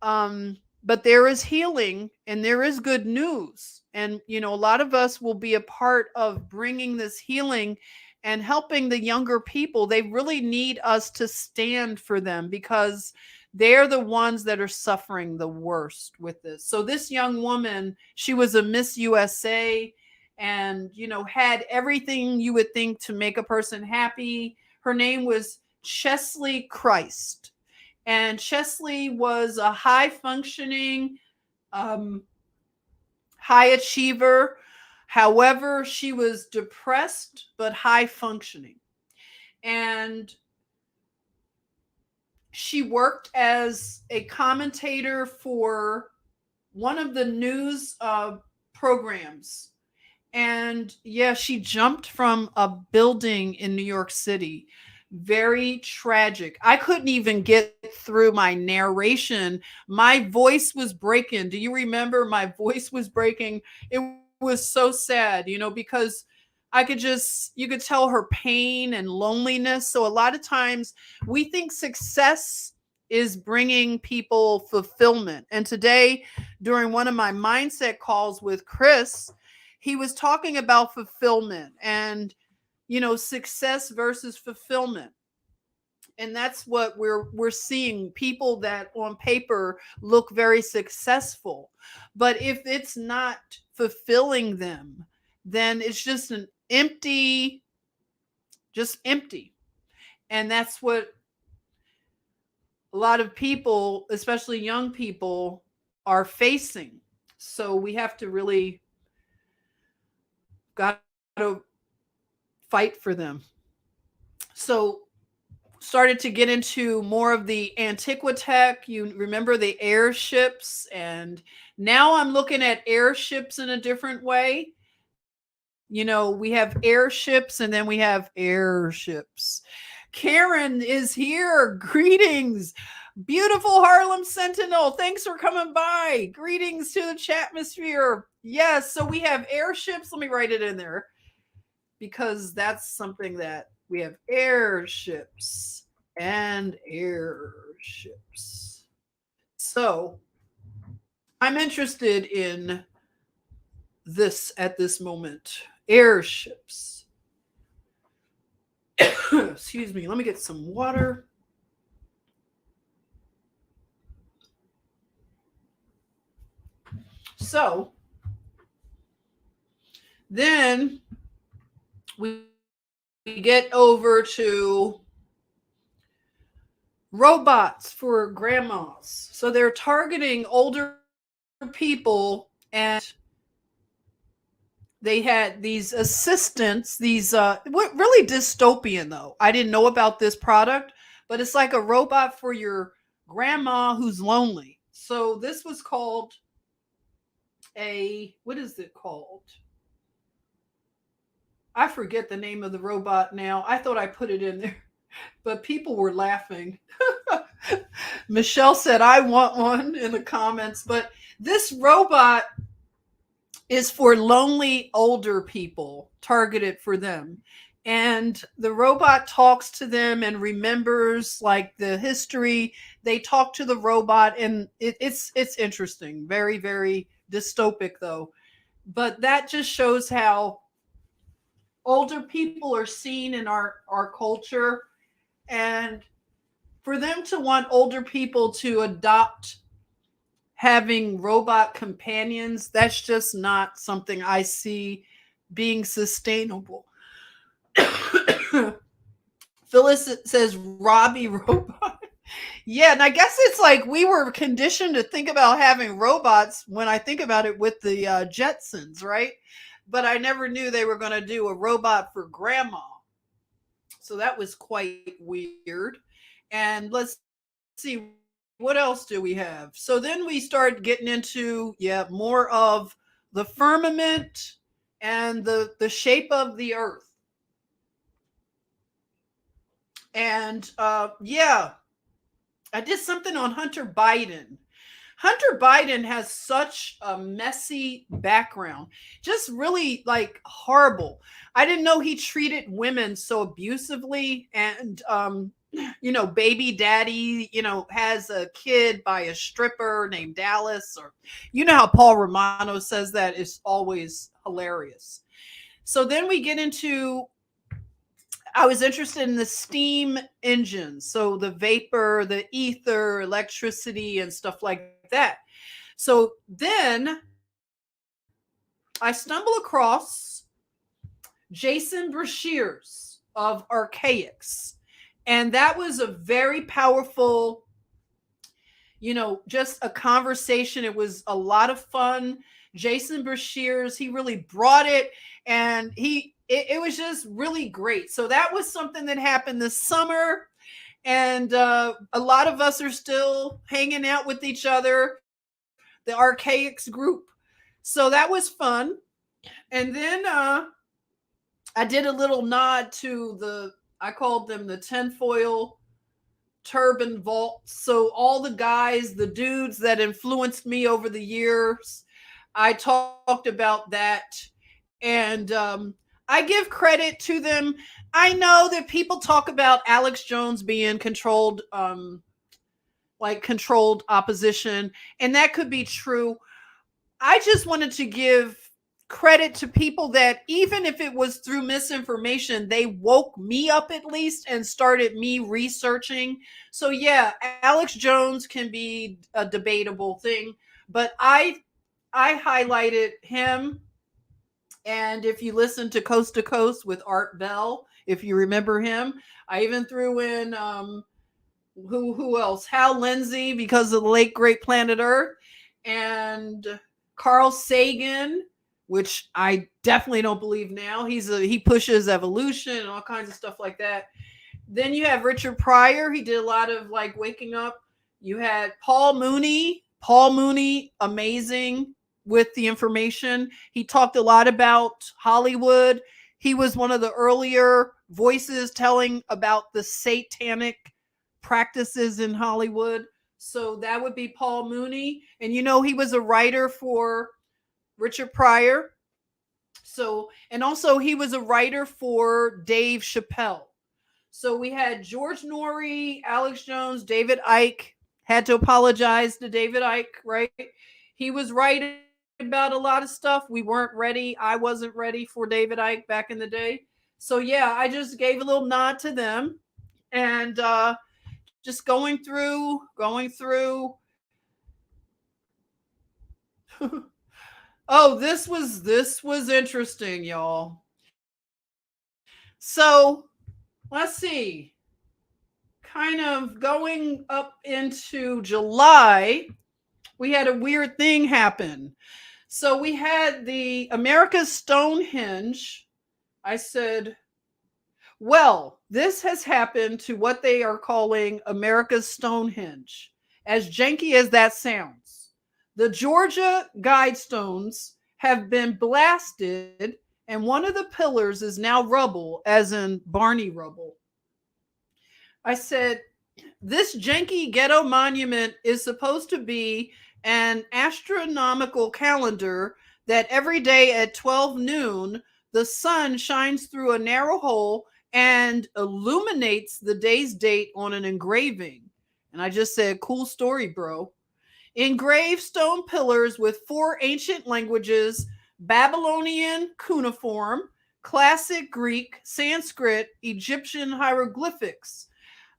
But there is healing and there is good news. And, a lot of us will be a part of bringing this healing and helping the younger people. They really need us to stand for them because they're the ones that are suffering the worst with this. So this young woman, she was a Miss USA and, had everything you would think to make a person happy. Her name was Chesley Christ. And Chesley was a high functioning, high achiever. However, she was depressed, but high functioning. And she worked as a commentator for one of the news programs. And yeah, she jumped from a building in New York City. Very tragic. I couldn't even get through my narration. My voice was breaking. Do you remember? My voice was breaking. It was so sad, because you could tell her pain and loneliness. So a lot of times we think success is bringing people fulfillment. And today, during one of my mindset calls with Chris, he was talking about fulfillment and, success versus fulfillment. And that's what we're seeing, people that on paper look very successful, but if it's not fulfilling them, then it's just an empty, just empty. And that's what a lot of people, especially young people, are facing. So we have to really got to fight for them. So started to get into more of the antiquitech. You remember the airships, and now I'm looking at airships in a different way. You know, we have airships and then we have airships. Karen is here. Greetings. Beautiful Harlem Sentinel. Thanks for coming by. Greetings to the chatmosphere. Yes, so we have airships. Let me write it in there because that's something that we have airships and airships. So I'm interested in this at this moment. Airships. Excuse me. Let me get some water. So then we get over to robots for grandmas. So they're targeting older people, and they had these assistants, these what really dystopian though. I didn't know about this product, but it's like a robot for your grandma who's lonely. So this was called what is it called? I forget the name of the robot now. I thought I put it in there, but people were laughing. Michelle said, I want one in the comments, but this robot is for lonely older people, targeted for them. And the robot talks to them and remembers like the history. They talk to the robot, and it's interesting. Very, very dystopic though. But that just shows how older people are seen in our culture, and for them to want older people to adopt having robot companions, that's just not something I see being sustainable. Phyllis says Robbie robot. Yeah, and I guess it's like we were conditioned to think about having robots when I think about it with the Jetsons, right? But I never knew they were going to do a robot for grandma. So that was quite weird. And let's see, what else do we have? So then we start getting into, more of the firmament and the shape of the earth. And I did something on Hunter Biden. Hunter Biden has such a messy background, just really like horrible. I didn't know he treated women so abusively, and baby daddy, has a kid by a stripper named Dallas, or how Paul Romano says that is always hilarious. So then we get into, I was interested in the steam engines, so the vapor, the ether, electricity, and stuff like that. So then I stumble across Jason Brashears of Archaics. And that was a very powerful, just a conversation. It was a lot of fun. Jason Brashears, he really brought it, and it was just really great. So that was something that happened this summer, and a lot of us are still hanging out with each other, the Archaics group. So that was fun. And then I did a little nod to I called them the tinfoil turban vaults. So all the guys, the dudes that influenced me over the years, I talked about that. And I give credit to them. I know that people talk about Alex Jones being controlled, controlled opposition, and that could be true. I just wanted to give credit to people that even if it was through misinformation, they woke me up at least and started me researching. So yeah, Alex Jones can be a debatable thing, but I highlighted him. And if you listen to Coast with Art Bell, if you remember him, I even threw in who else? Hal Lindsey, because of the late great Planet Earth, and Carl Sagan, which I definitely don't believe now. He pushes evolution and all kinds of stuff like that. Then you have Richard Pryor. He did a lot of like waking up. You had Paul Mooney. Paul Mooney, amazing with the information. He talked a lot about Hollywood. He was one of the earlier voices telling about the satanic practices in Hollywood. So that would be Paul Mooney. And you know, he was a writer for Richard Pryor. So, and also he was a writer for Dave Chappelle. So we had George Norrie, Alex Jones, David Icke. Had to apologize to David Icke, right? He was right about a lot of stuff. We weren't ready. I wasn't ready for David Icke back in the day. So yeah, I just gave a little nod to them. And just going through. Oh, this was interesting, y'all. So let's see. Kind of going up into July, we had a weird thing happen. So we had the America's Stonehenge. I said, well, this has happened to what they are calling America's Stonehenge. As janky as that sounds, the Georgia Guidestones have been blasted, and one of the pillars is now rubble, as in Barney rubble. I said, this janky ghetto monument is supposed to be an astronomical calendar that every day at 12 noon, the sun shines through a narrow hole and illuminates the day's date on an engraving. And I just said, cool story, bro. Engraved stone pillars with 4 ancient languages: Babylonian cuneiform, Classic Greek, Sanskrit, Egyptian hieroglyphics.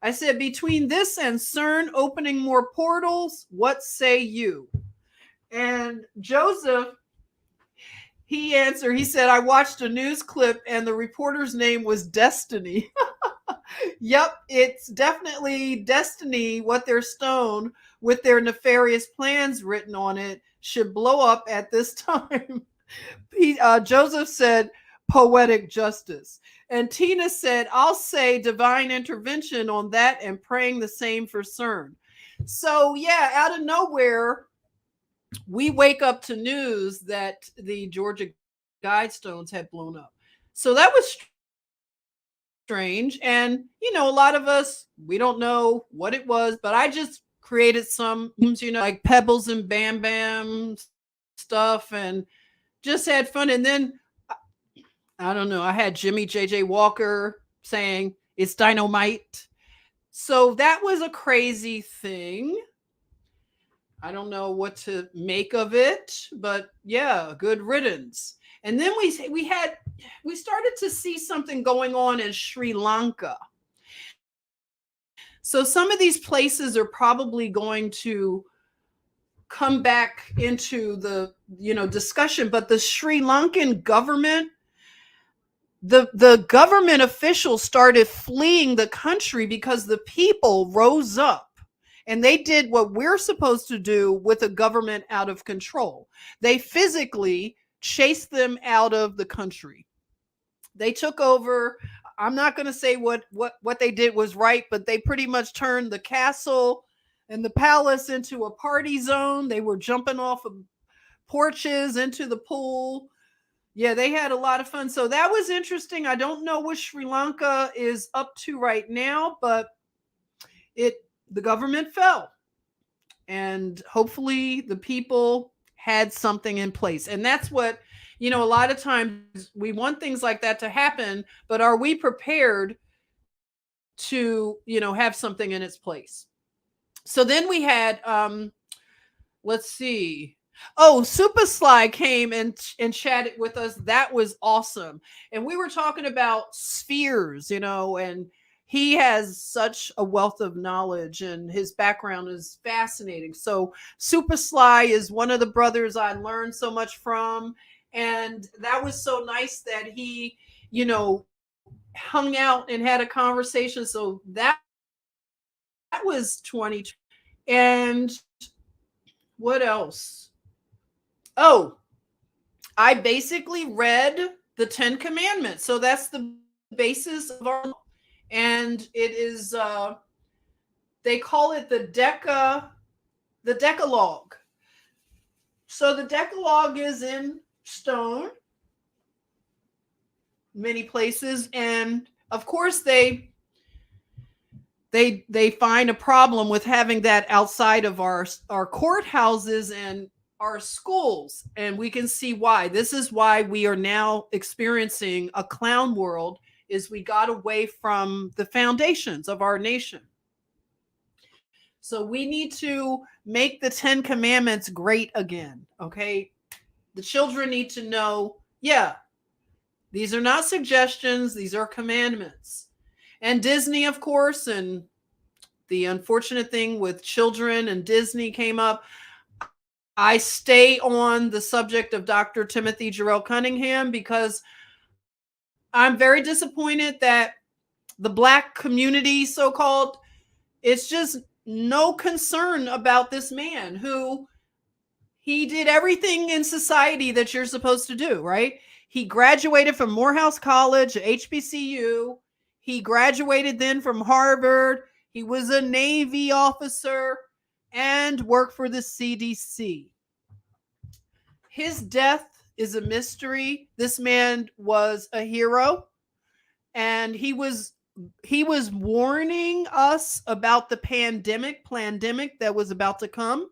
I said, between this and CERN opening more portals, what say you? And Joseph, he answered, he said, I watched a news clip and the reporter's name was Destiny. Yep, it's definitely Destiny. What their stone with their nefarious plans written on it should blow up at this time. Joseph said, poetic justice. And Tina said, I'll say divine intervention on that and praying the same for CERN. So yeah, out of nowhere, we wake up to news that the Georgia Guidestones had blown up. So that was strange. And, you know, a lot of us, we don't know what it was, but I just created some, you know, like Pebbles and Bam Bam stuff and just had fun. And then, I don't know, I had Jimmy JJ Walker saying it's dynamite. So that was a crazy thing. I don't know what to make of it, but yeah, good riddance. And then we started to see something going on in Sri Lanka. So some of these places are probably going to come back into the, you know, discussion, but the Sri Lankan government, the government officials started fleeing the country because the people rose up and they did what we're supposed to do with a government out of control. They physically chased them out of the country. They took over. I'm not going to say what they did was right, but they pretty much turned the castle and the palace into a party zone. They were jumping off of porches into the pool. Yeah, they had a lot of fun. So that was interesting. I don't know what Sri Lanka is up to right now, but the government fell. And hopefully the people had something in place. And that's what, you know, a lot of times we want things like that to happen, but are we prepared to, you know, have something in its place? So then we had, let's see, Oh, Super Sly came and chatted with us. That was awesome. And we were talking about spheres, and he has such a wealth of knowledge and his background is fascinating. So Super Sly is one of the brothers I learned so much from. And that was so nice that he, hung out and had a conversation. So that was 20. And what else? Oh, I basically read the Ten Commandments. So that's the basis of our law. And it is they call it the Decalogue. So the Decalogue is in stone, many places, and of course they find a problem with having that outside of our courthouses and our schools, and we can see why. This is why we are now experiencing a clown world, is we got away from the foundations of our nation. So we need to make the 10 commandments great again. Okay, the children need to know, yeah, these are not suggestions, these are commandments. And Disney, of course, and the unfortunate thing with children and Disney came up. I stay on the subject of Dr. Timothy Jarrell Cunningham because I'm very disappointed that the Black community, so called, it's just no concern about this man who he did everything in society that you're supposed to do, right? He graduated from Morehouse College, HBCU. He graduated then from Harvard. He was a Navy officer and worked for the CDC. His death is a mystery. This man was a hero, and he was warning us about the pandemic that was about to come,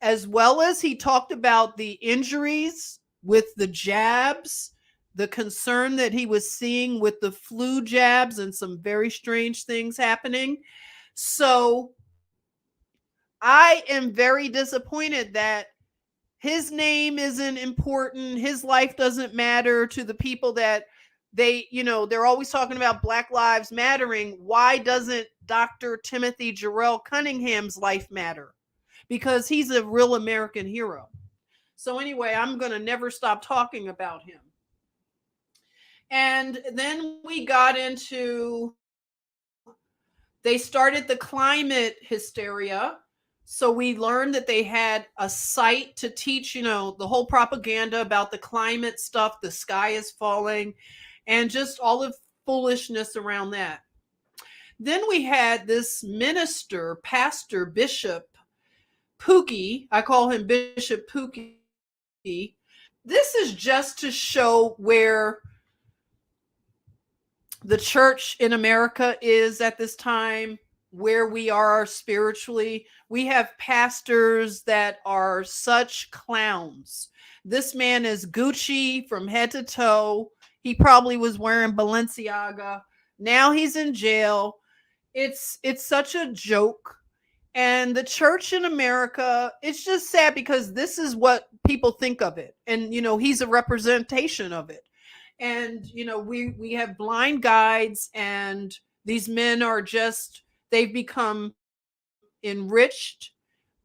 as well as he talked about the injuries with the jabs, the concern that he was seeing with the flu jabs, and some very strange things happening. So I am very disappointed that his name isn't important. His life doesn't matter to the people that they're always talking about Black Lives Mattering. Why doesn't Dr. Timothy Jarrell Cunningham's life matter? Because he's a real American hero. So anyway, I'm going to never stop talking about him. And then we got into, they started the climate hysteria. So we learned that they had a site to teach, the whole propaganda about the climate stuff, the sky is falling, and just all the foolishness around that. Then we had this minister, pastor, bishop, Pookie. I call him Bishop Pookie. This is just to show where the church in America is at this time, where we are spiritually. We have pastors that are such clowns. This man is Gucci from head to toe. He probably was wearing Balenciaga. Now he's in jail. It's such a joke. And the church in America, it's just sad because this is what people think of it. And, he's a representation of it. And, we have blind guides, and these men are just, they've become enriched.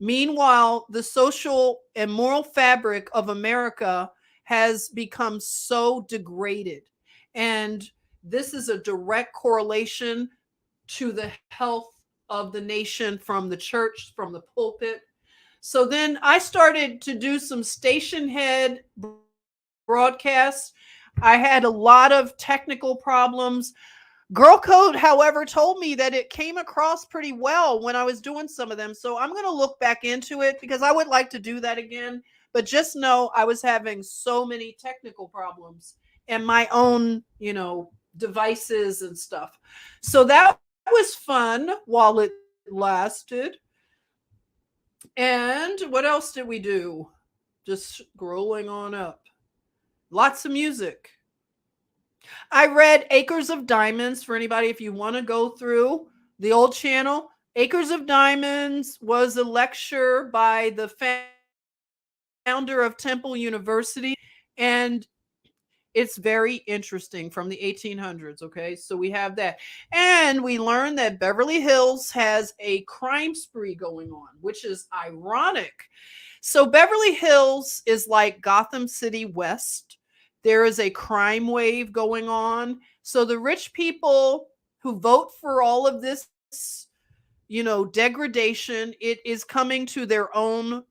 Meanwhile, the social and moral fabric of America has become so degraded. And this is a direct correlation to the health of the nation from the church, from the pulpit. So then I started to do some station head broadcasts. I had a lot of technical problems. Girl Code, however, told me that it came across pretty well when I was doing some of them. So I'm going to look back into it because I would like to do that again. But just know I was having so many technical problems and my own, devices and stuff. So that was fun while it lasted. And what else did we do? Just scrolling on up. Lots of music. I read Acres of Diamonds for anybody if you want to go through the old channel. Acres of Diamonds was a lecture by the founder of Temple University. And it's very interesting from the 1800s. Okay. So we have that. And we learn that Beverly Hills has a crime spree going on, which is ironic. So Beverly Hills is like Gotham City West. There is a crime wave going on. So the rich people who vote for all of this, degradation, it is coming to their own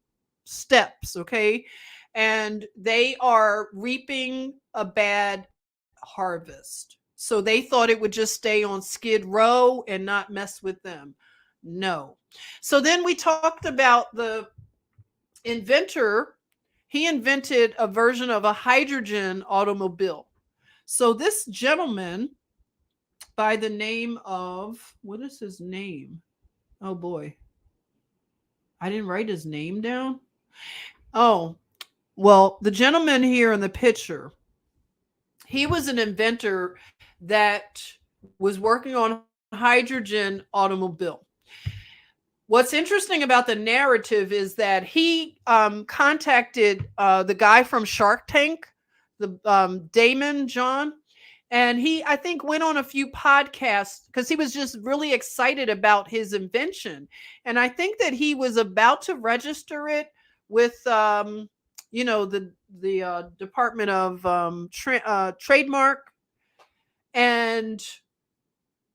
steps. Okay. And they are reaping a bad harvest. So they thought it would just stay on Skid Row and not mess with them. No. So then we talked about the inventor. He invented a version of a hydrogen automobile. So this gentleman by the name of, what is his name? Oh boy. I didn't write his name down. Oh, well, the gentleman here in the picture, he was an inventor that was working on hydrogen automobile. What's interesting about the narrative is that he contacted the guy from Shark Tank, the Damon John, and he, I think, went on a few podcasts because he was just really excited about his invention. And I think that he was about to register it with, the Department of Trademark, and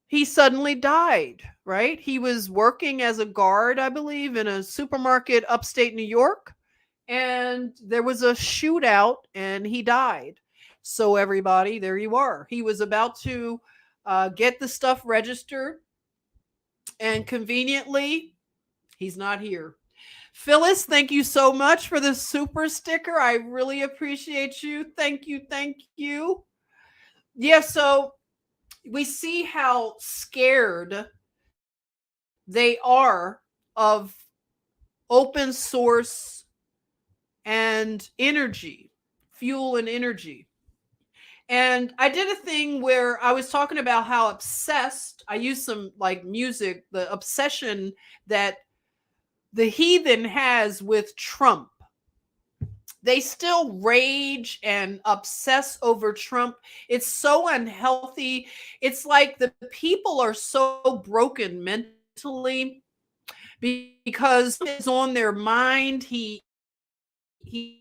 he suddenly died, right? He was working as a guard, I believe, in a supermarket upstate New York, and there was a shootout and he died. So everybody, there you are. He was about to get the stuff registered, and conveniently, he's not here. Phyllis, thank you so much for the super sticker. I really appreciate you. Thank you. Thank you. Yeah, so we see how scared they are of open source and energy, fuel and energy. And I did a thing where I was talking about how obsessed, I used some like music, the obsession that the heathen has with Trump. They still rage and obsess over Trump. It's so unhealthy. It's like the people are so broken mentally because it's on their mind. He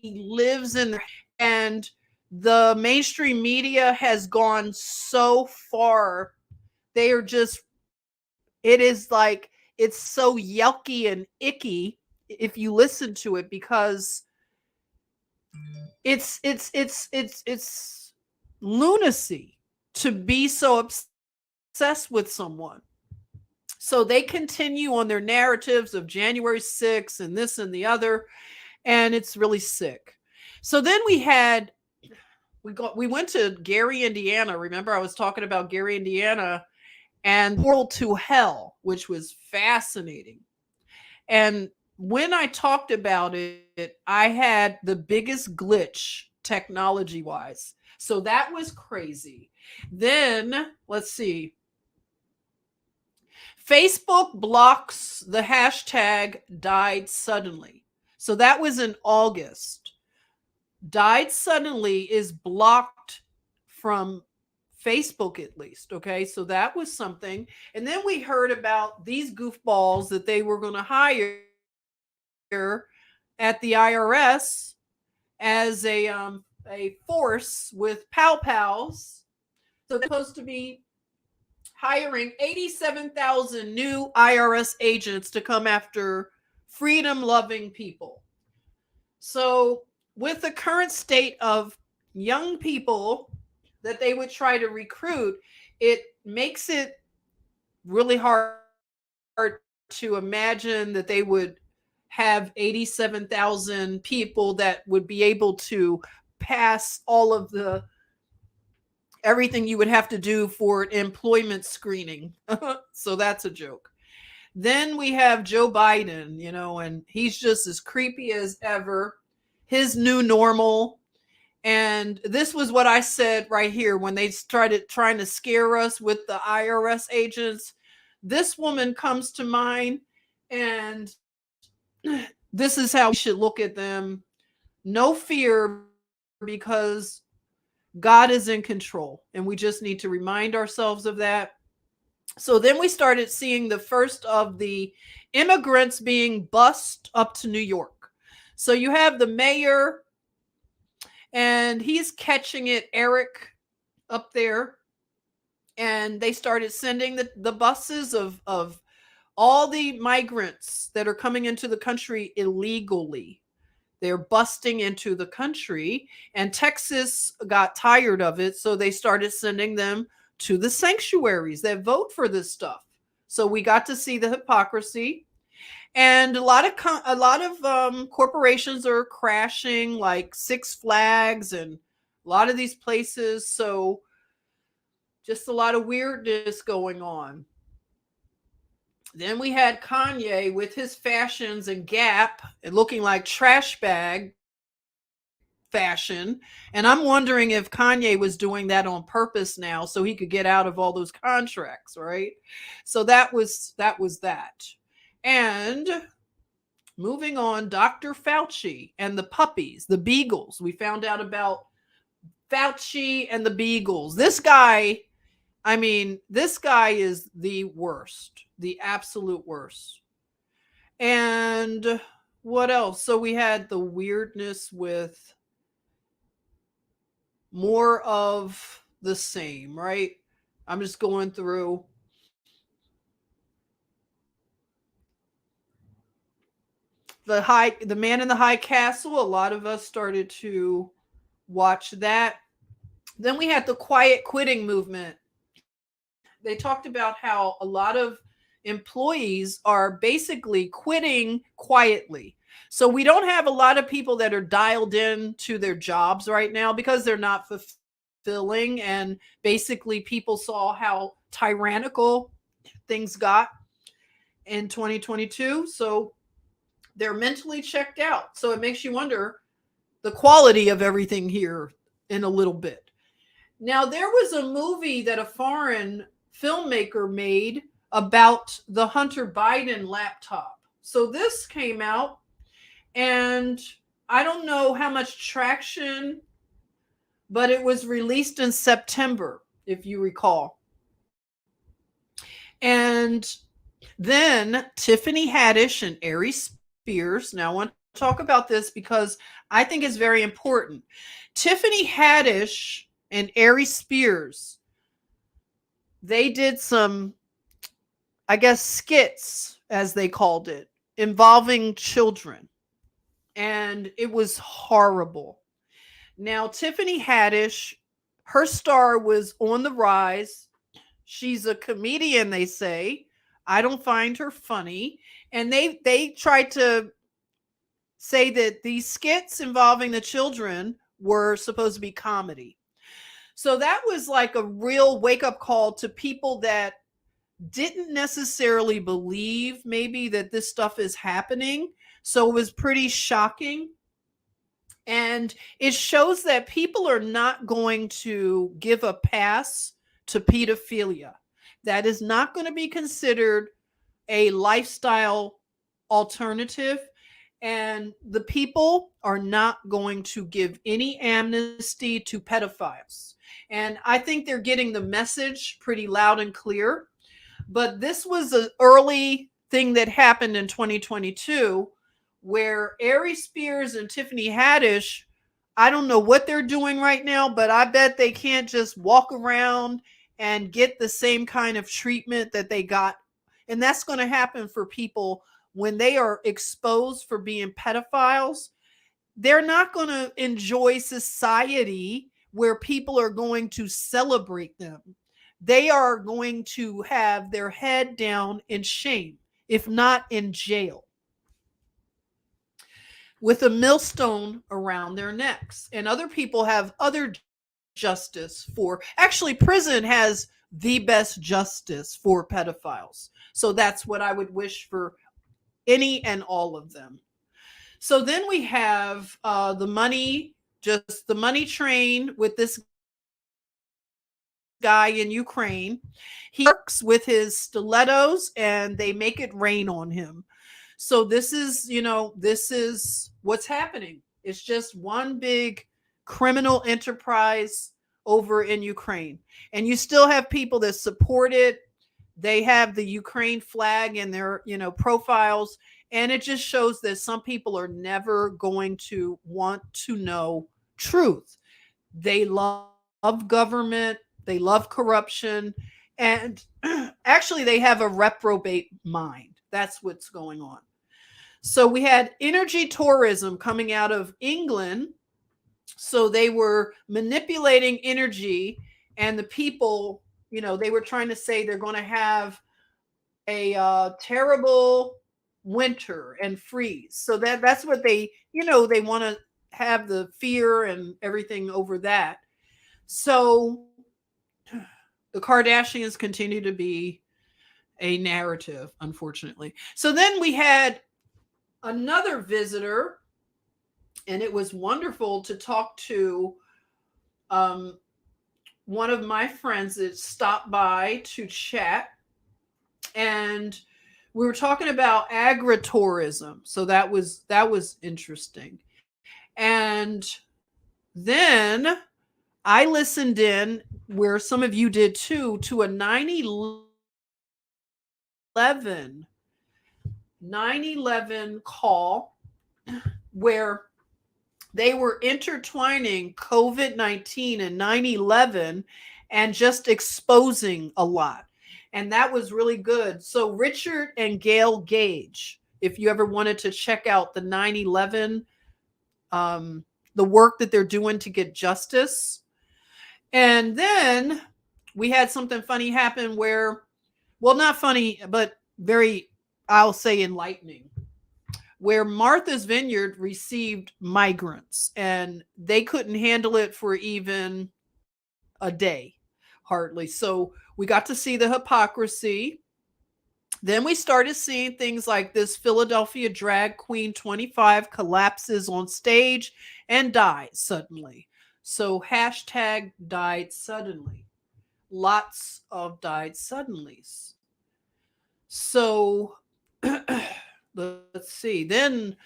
lives in, and the mainstream media has gone so far. They are just, it is like, it's so yucky and icky if you listen to it, because it's lunacy to be so obsessed with someone. So they continue on their narratives of January 6th and this and the other, and it's really sick. So then we went to Gary, Indiana. Remember, I was talking about Gary, Indiana, and Portal to Hell, which was fascinating. And when I talked about it, I had the biggest glitch technology wise. So that was crazy. Then let's see. Facebook blocks the hashtag died suddenly. So that was in August. Died suddenly is blocked from Facebook, at least. Okay. So that was something. And then we heard about these goofballs that they were going to hire at the IRS as a force with pow pals. So they're supposed to be hiring 87,000 new IRS agents to come after freedom loving people. So with the current state of young people that they would try to recruit, it makes it really hard to imagine that they would have 87,000 people that would be able to pass all of the everything you would have to do for employment screening. So that's a joke. Then we have Joe Biden, and he's just as creepy as ever. His new normal. And this was what I said right here when they started trying to scare us with the IRS agents. This woman comes to mind, and this is how we should look at them. no fear, because God is in control. And we just need to remind ourselves of that. So then we started seeing the first of the immigrants being bused up to New York. So you have the mayor, and he's catching it, Eric, up there. And they started sending the buses of all the migrants that are coming into the country illegally. They're busting into the country, and Texas got tired of it, so they started sending them to the sanctuaries that vote for this stuff. So we got to see the hypocrisy, and a lot of corporations are crashing, like Six Flags and a lot of these places. So just a lot of weirdness going on. Then we had Kanye with his fashions and Gap and looking like trash bag fashion. And I'm wondering if Kanye was doing that on purpose now so he could get out of all those contracts, right? So that was that. And moving on, Dr. Fauci and the puppies, the beagles. We found out about Fauci and the beagles. This guy is the worst, the absolute worst. And what else? So we had the weirdness with more of the same, right? I'm just going through. The Man in the High Castle, a lot of us started to watch that. Then we had the quiet quitting movement. They talked about how a lot of employees are basically quitting quietly. So we don't have a lot of people that are dialed in to their jobs right now because they're not fulfilling. And basically, people saw how tyrannical things got in 2022. So they're mentally checked out. So it makes you wonder the quality of everything here in a little bit. Now, there was a movie that a foreign filmmaker made about the Hunter Biden laptop. So this came out, and I don't know how much traction, but it was released in September, if you recall. And then Tiffany Haddish and Ari Spears. Now, I want to talk about this because I think it's very important. Tiffany Haddish and Ari Spears, they did some, I guess, skits, as they called it, involving children. And it was horrible. Now, Tiffany Haddish, her star was on the rise. She's a comedian, they say. I don't find her funny. And they tried to say that these skits involving the children were supposed to be comedy. So that was like a real wake-up call to people that didn't necessarily believe maybe that this stuff is happening. So it was pretty shocking. And it shows that people are not going to give a pass to pedophilia. That is not going to be considered a lifestyle alternative. And the people are not going to give any amnesty to pedophiles. And I think they're getting the message pretty loud and clear. But this was an early thing that happened in 2022 where Ari Spears and Tiffany Haddish, I don't know what they're doing right now, but I bet they can't just walk around and get the same kind of treatment that they got. And that's going to happen for people when they are exposed for being pedophiles. They're not going to enjoy society where people are going to celebrate them. They are going to have their head down in shame, if not in jail, with a millstone around their necks. And other people have other justice for, actually, prison has the best justice for pedophiles. So that's what I would wish for any and all of them. So then we have the money train with this guy in Ukraine. He works with his stilettos and they make it rain on him. So this is what's happening. It's just one big criminal enterprise over in Ukraine. And you still have people that support it. They have the Ukraine flag in their, profiles. And it just shows that some people are never going to want to know truth. They love government, they love corruption, and actually they have a reprobate mind. That's what's going on. So we had energy tourism coming out of England. So they were manipulating energy, and the people, they were trying to say they're going to have a terrible winter and freeze. So that's what they want to have, the fear and everything over that. So the Kardashians continue to be a narrative, unfortunately. So then we had another visitor, and it was wonderful to talk to one of my friends that stopped by to chat. And we were talking about agritourism. So that was interesting. And then I listened in, where some of you did too, to a 9/11 call where they were intertwining COVID-19 and 9/11 and just exposing a lot. And that was really good. So Richard and Gail Gage, if you ever wanted to check out the 9/11, the work that they're doing to get justice. And then we had something funny happen where, well, not funny, but very, I'll say, enlightening, where Martha's Vineyard received migrants and they couldn't handle it for even a day, hardly. So we got to see the hypocrisy. Then we started seeing things like this Philadelphia drag queen 25 collapses on stage and dies suddenly. So hashtag died suddenly. Lots of died suddenlies. So let's see. Then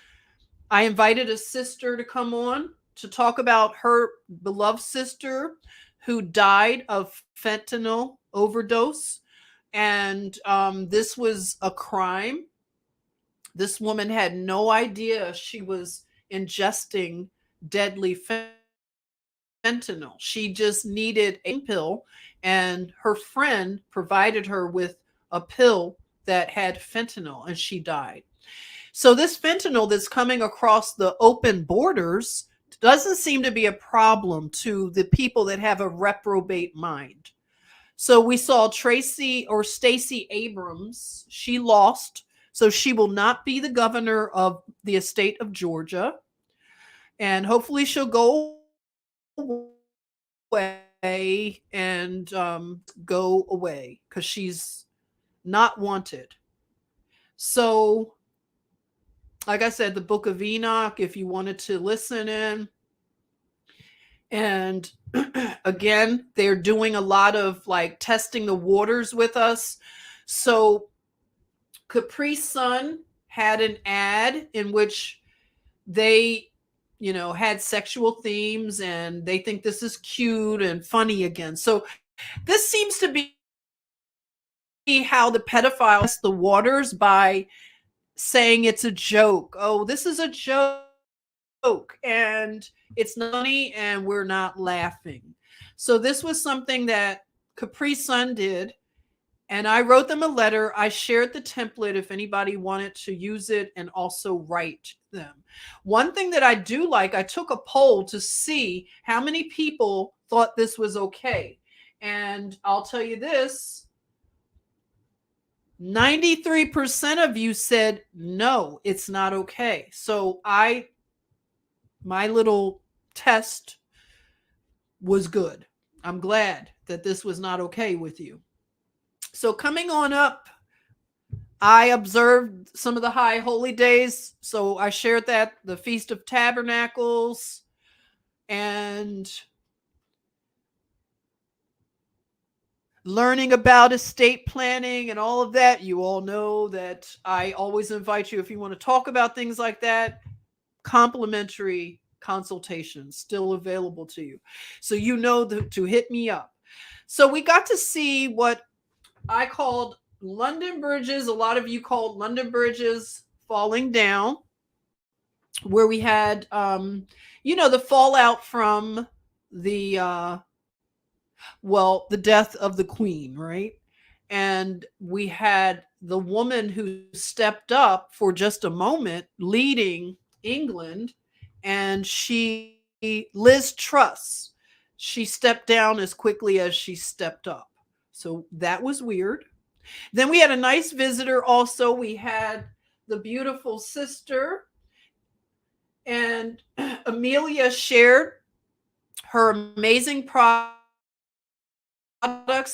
I invited a sister to come on to talk about her beloved sister who died of fentanyl overdose. And this was a crime. This woman had no idea she was ingesting deadly fentanyl. She just needed a pill, and her friend provided her with a pill that had fentanyl, and she died. So this fentanyl that's coming across the open borders doesn't seem to be a problem to the people that have a reprobate mind. So we saw Stacey Abrams. She lost, so she will not be the governor of the state of Georgia. And hopefully she'll go away and go away because she's not wanted. So, like I said, the Book of Enoch, if you wanted to listen in. And again, they're doing a lot of like testing the waters with us. So Capri Sun had an ad in which they, had sexual themes, and they think this is cute and funny again. So this seems to be how the pedophiles test the waters, by saying it's a joke. Oh, this is a joke. And it's not funny, and we're not laughing. So this was something that Capri Sun did, and I wrote them a letter. I shared the template if anybody wanted to use it and also write them. One thing that I do like, I took a poll to see how many people thought this was okay. And I'll tell you this, 93% of you said, no, it's not okay. So my little test was good. I'm glad that this was not okay with you. So coming on up, I observed some of the high holy days. So I shared that, the Feast of Tabernacles, and learning about estate planning and all of that. You all know that I always invite you, if you want to talk about things like that, complimentary consultations still available to you. So you know to hit me up. So we got to see what I called London bridges. A lot of you called London bridges falling down, where we had, the fallout from the, the death of the Queen, right? And we had the woman who stepped up for just a moment leading England, and Liz Truss, she stepped down as quickly as she stepped up. So that was weird. Then we had a nice visitor also. We had the beautiful sister, and Amelia shared her amazing products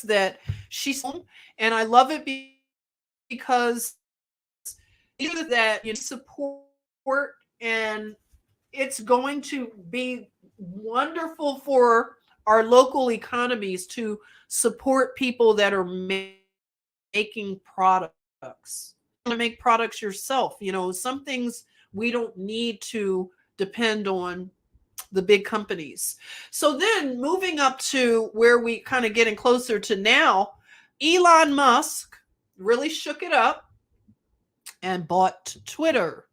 that she sold. And I love it because either that you support, and it's going to be wonderful for our local economies to support people that are making products. You want to make products yourself. Some things we don't need to depend on the big companies. So then moving up to where we kind of getting closer to now, Elon Musk really shook it up and bought Twitter.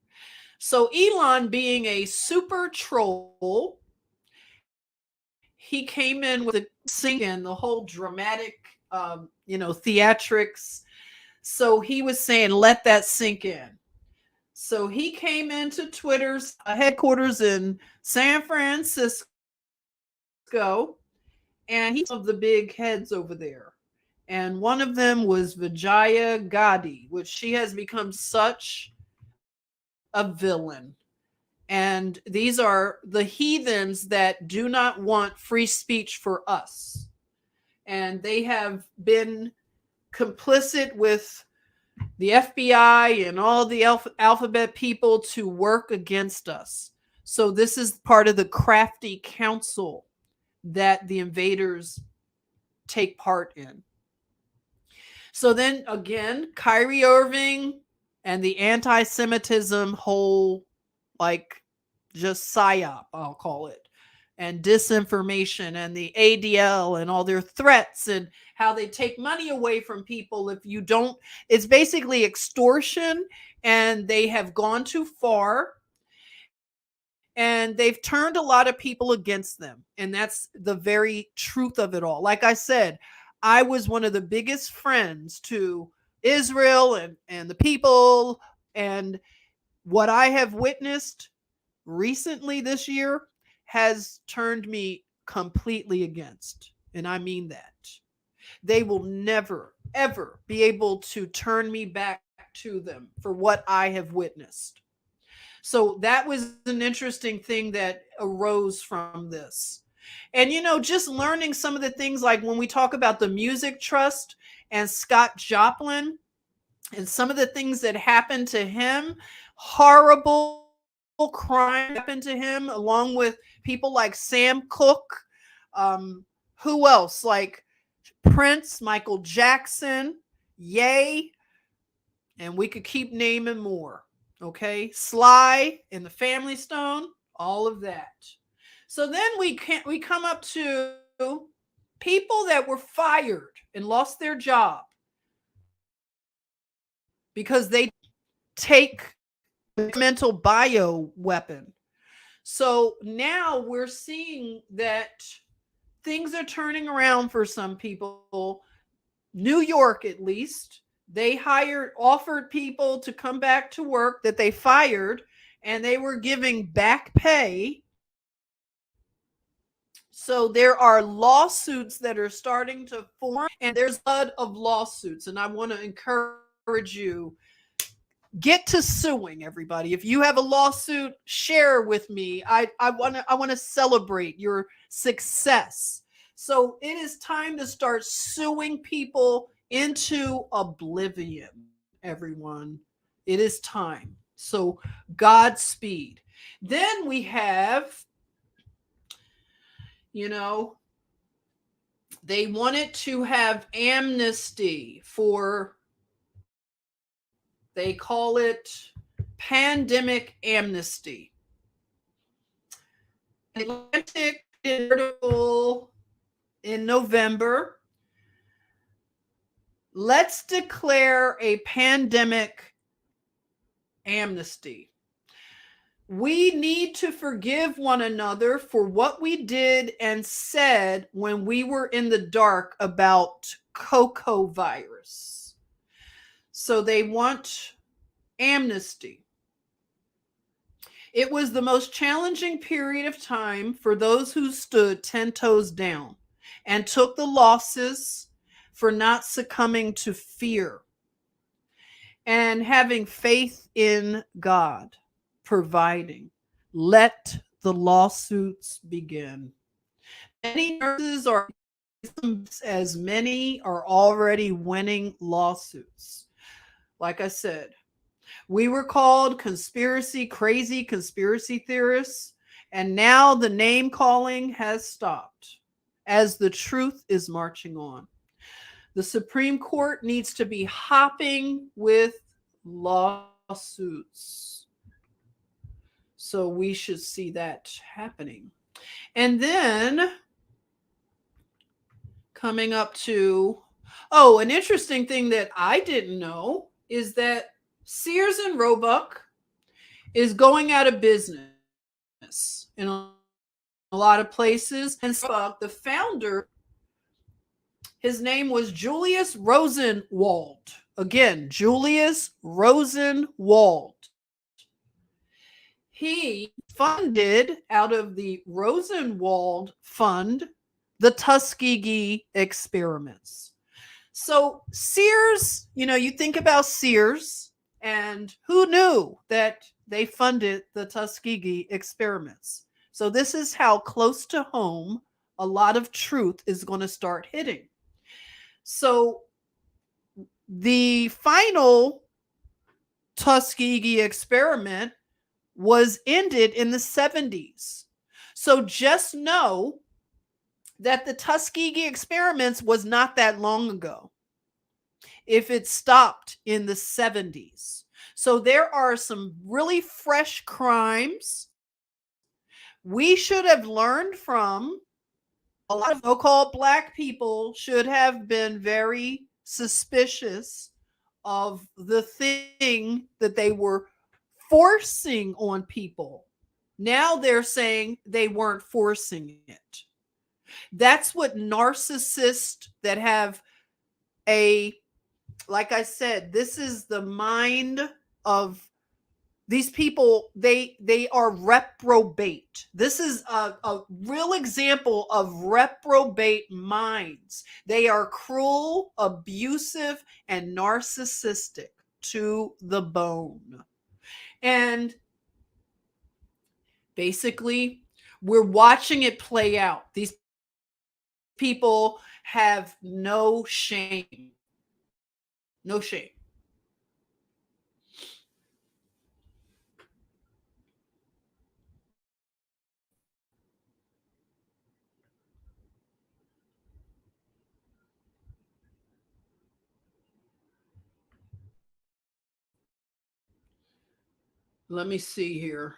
So Elon, being a super troll, he came in with a sink and the whole dramatic, theatrics. So he was saying, let that sink in. So he came into Twitter's headquarters in San Francisco, and he's one of the big heads over there. And one of them was Vijaya Gadde, which she has become such a villain. And these are the heathens that do not want free speech for us. And they have been complicit with the FBI and all the alphabet people to work against us. So this is part of the crafty council that the invaders take part in. So then again, Kyrie Irving and the anti-Semitism whole, just psyop, I'll call it, and disinformation and the ADL and all their threats and how they take money away from people if you don't. It's basically extortion, and they have gone too far, and they've turned a lot of people against them. And that's the very truth of it all. Like I said, I was one of the biggest friends to Israel and the people, and what I have witnessed recently this year has turned me completely against. And I mean that. They will never, ever be able to turn me back to them for what I have witnessed. So that was an interesting thing that arose from this. And, just learning some of the things, like when we talk about the Music Trust and Scott Joplin and some of the things that happened to him, horrible crime happened to him, along with people like Sam Cooke. Who else? Like Prince, Michael Jackson, Ye, and we could keep naming more. Okay, Sly and the Family Stone, all of that. So then we come up to people that were fired and lost their job because they take mental bio weapon. So now we're seeing that things are turning around for some people. New York, at least, they offered people to come back to work that they fired, and they were giving back pay. So there are lawsuits that are starting to form, and there's a flood of lawsuits. And I want to encourage you, get to suing, everybody. If you have a lawsuit, share with me. I want to celebrate your success. So it is time to start suing people into oblivion, everyone. It is time. So Godspeed. Then we have, they wanted to have amnesty for, they call it pandemic amnesty. Atlantic article in November. Let's declare a pandemic amnesty. We need to forgive one another for what we did and said when we were in the dark about cocoa virus. So they want amnesty. It was the most challenging period of time for those who stood 10 toes down and took the losses for not succumbing to fear and having faith in God providing. Let the lawsuits begin. Many nurses are, as many are already winning lawsuits. Like I said, we were called crazy conspiracy theorists, and now the name calling has stopped as the truth is marching on. The Supreme Court needs to be hopping with lawsuits. So we should see that happening. And then coming up to, an interesting thing that I didn't know is that Sears and Roebuck is going out of business in a lot of places. And the founder, his name was Julius Rosenwald. Again, Julius Rosenwald. He funded out of the Rosenwald Fund the Tuskegee experiments. So Sears, you think about Sears, and who knew that they funded the Tuskegee experiments? So this is how close to home a lot of truth is going to start hitting. So the final Tuskegee experiment was ended in the 70s. So just know that the Tuskegee experiments was not that long ago, if it stopped in the 70s. So there are some really fresh crimes we should have learned from. A lot of so-called Black people should have been very suspicious of the thing that they were forcing on people. Now they're saying they weren't forcing it. That's what narcissists that have like I said, this is the mind of these people. They are reprobate. This is a real example of reprobate minds. They are cruel, abusive, and narcissistic to the bone. And basically, we're watching it play out. These people have no shame. No shame. Let me see here.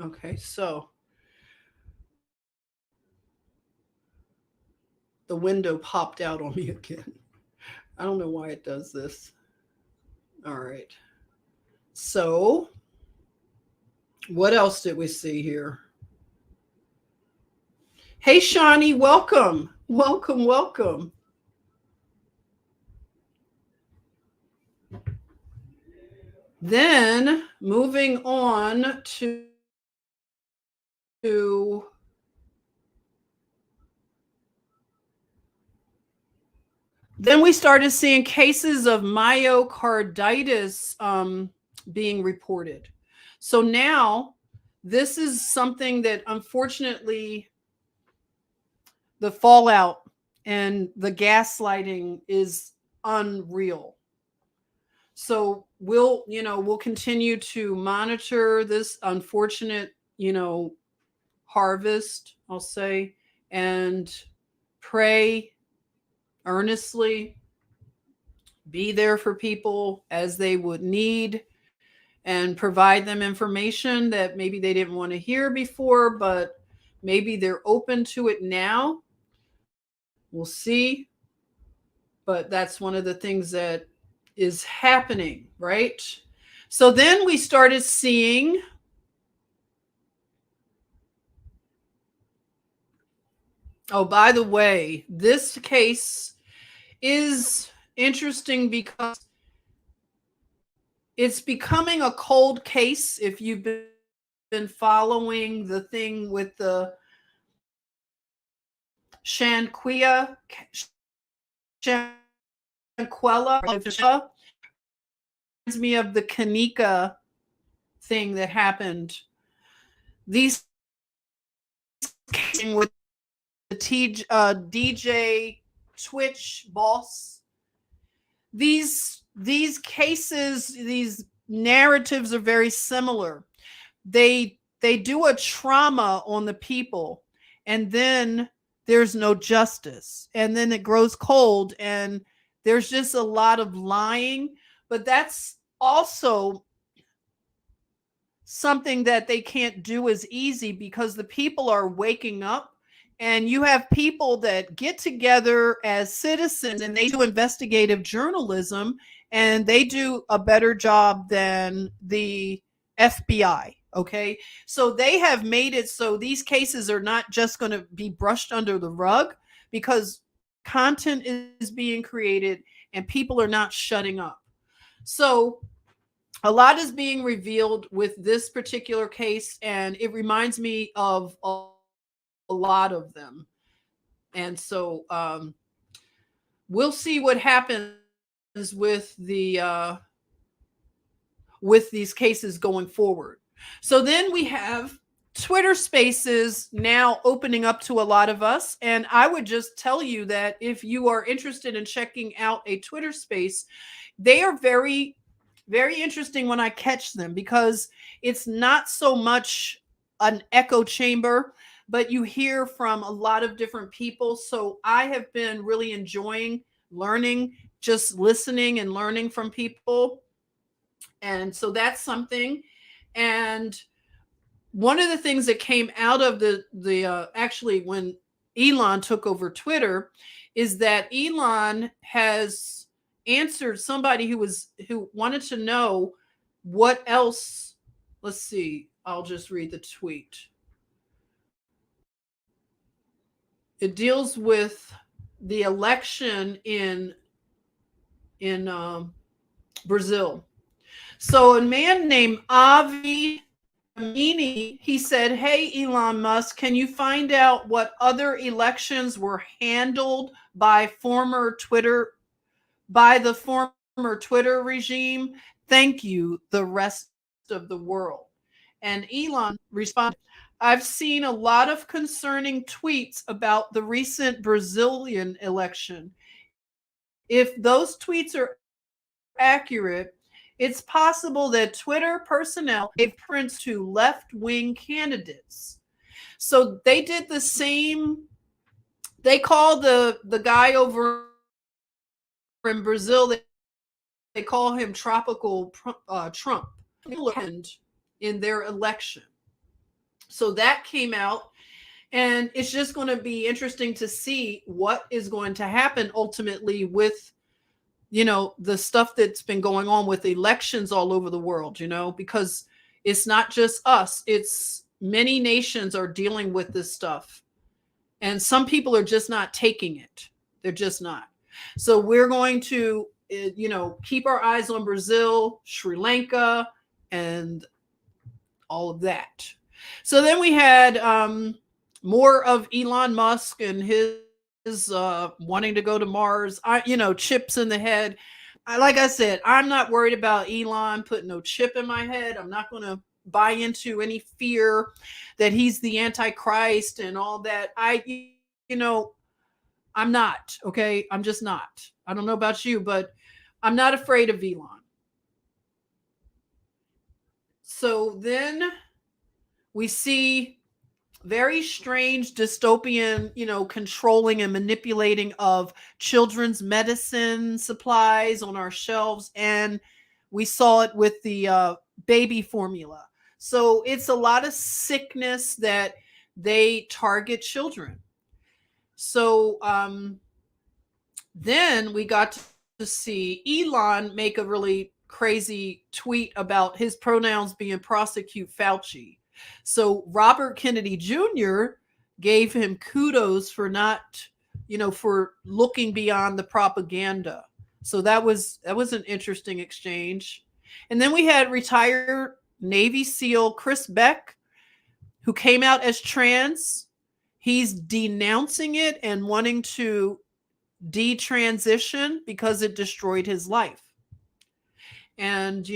Okay, so the window popped out on me again. I don't know why it does this. All right. So, what else did we see here? Hey, Shawnee, welcome. Welcome, welcome. Then, moving on to then we started seeing cases of myocarditis being reported. So now this is something that unfortunately the fallout and the gaslighting is unreal. So we'll continue to monitor this unfortunate, harvest, I'll say, and pray earnestly, be there for people as they would need, and provide them information that maybe they didn't want to hear before, but maybe they're open to it now. We'll see. But that's one of the things that is happening, right? So then we started seeing oh, by the way, this case is interesting because it's becoming a cold case. If you've been following the thing with the Shanquella, reminds me of the Kanika thing that happened. These with the DJ Twitch boss. These cases, these narratives are very similar. They do a trauma on the people, and then there's no justice, and then it grows cold, and there's just a lot of lying. But that's also something that they can't do as easy because the people are waking up, and you have people that get together as citizens and they do investigative journalism, and they do a better job than the FBI. Okay. So they have made it so these cases are not just going to be brushed under the rug, because content is being created and people are not shutting up. So a lot is being revealed with this particular case, and it reminds me of a lot of them. And so we'll see what happens with these cases going forward. So then we have Twitter Spaces now opening up to a lot of us. And I would just tell you that if you are interested in checking out a Twitter Space, they are very, very interesting when I catch them, because it's not so much an echo chamber, but you hear from a lot of different people. So I have been really enjoying learning, just listening and learning from people. And so that's something. And one of the things that came out of the actually when Elon took over Twitter is that Elon has answered somebody who wanted to know what else. Let's see. I'll just read the tweet. It deals with the election in Brazil. So a man named Avi Amini, he said, "Hey, Elon Musk, can you find out what other elections were handled by the former Twitter regime? Thank you, the rest of the world." And Elon responded, "I've seen a lot of concerning tweets about the recent Brazilian election. If those tweets are accurate, it's possible that Twitter personnel gave preference to left-wing candidates." So they did the same. They call the guy over in Brazil, they call him Tropical Trump, in their election. So that came out, and it's just going to be interesting to see what is going to happen ultimately with the stuff that's been going on with elections all over the world, because it's not just us, it's many nations are dealing with this stuff, and some people are just not taking it. They're just not. So we're going to keep our eyes on Brazil, Sri Lanka, and all of that. So then we had more of Elon Musk and his wanting to go to Mars. Chips in the head. Like I said, I'm not worried about Elon putting no chip in my head. I'm not going to buy into any fear that he's the Antichrist and all that. I'm not, okay? I'm just not. I don't know about you, but I'm not afraid of Elon. So then we see very strange dystopian, controlling and manipulating of children's medicine supplies on our shelves. And we saw it with the baby formula. So it's a lot of sickness that they target children. So then we got to see Elon make a really crazy tweet about his pronouns being prosecute Fauci. So Robert Kennedy Jr. gave him kudos for not, for looking beyond the propaganda. So that was an interesting exchange. And then we had retired Navy SEAL Chris Beck, who came out as trans. He's denouncing it and wanting to detransition because it destroyed his life. And,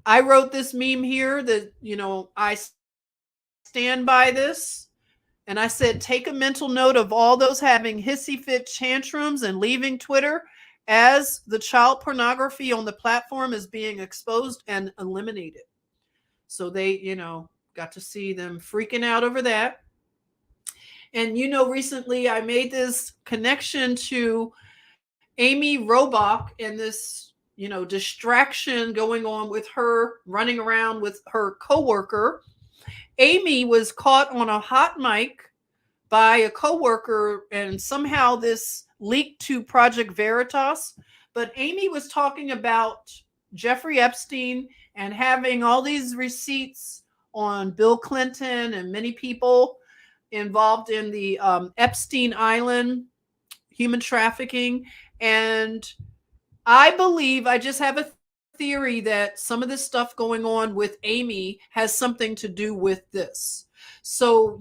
I wrote this meme here that, I stand by this. And I said, take a mental note of all those having hissy fit tantrums and leaving Twitter as the child pornography on the platform is being exposed and eliminated. So they, got to see them freaking out over that. And, recently I made this connection to Amy Robach and this, distraction going on with her running around with her coworker. Amy was caught on a hot mic by a coworker, and somehow this leaked to Project Veritas. But Amy was talking about Jeffrey Epstein and having all these receipts on Bill Clinton and many people involved in the Epstein Island human trafficking. And I just have a theory that some of this stuff going on with Amy has something to do with this. So,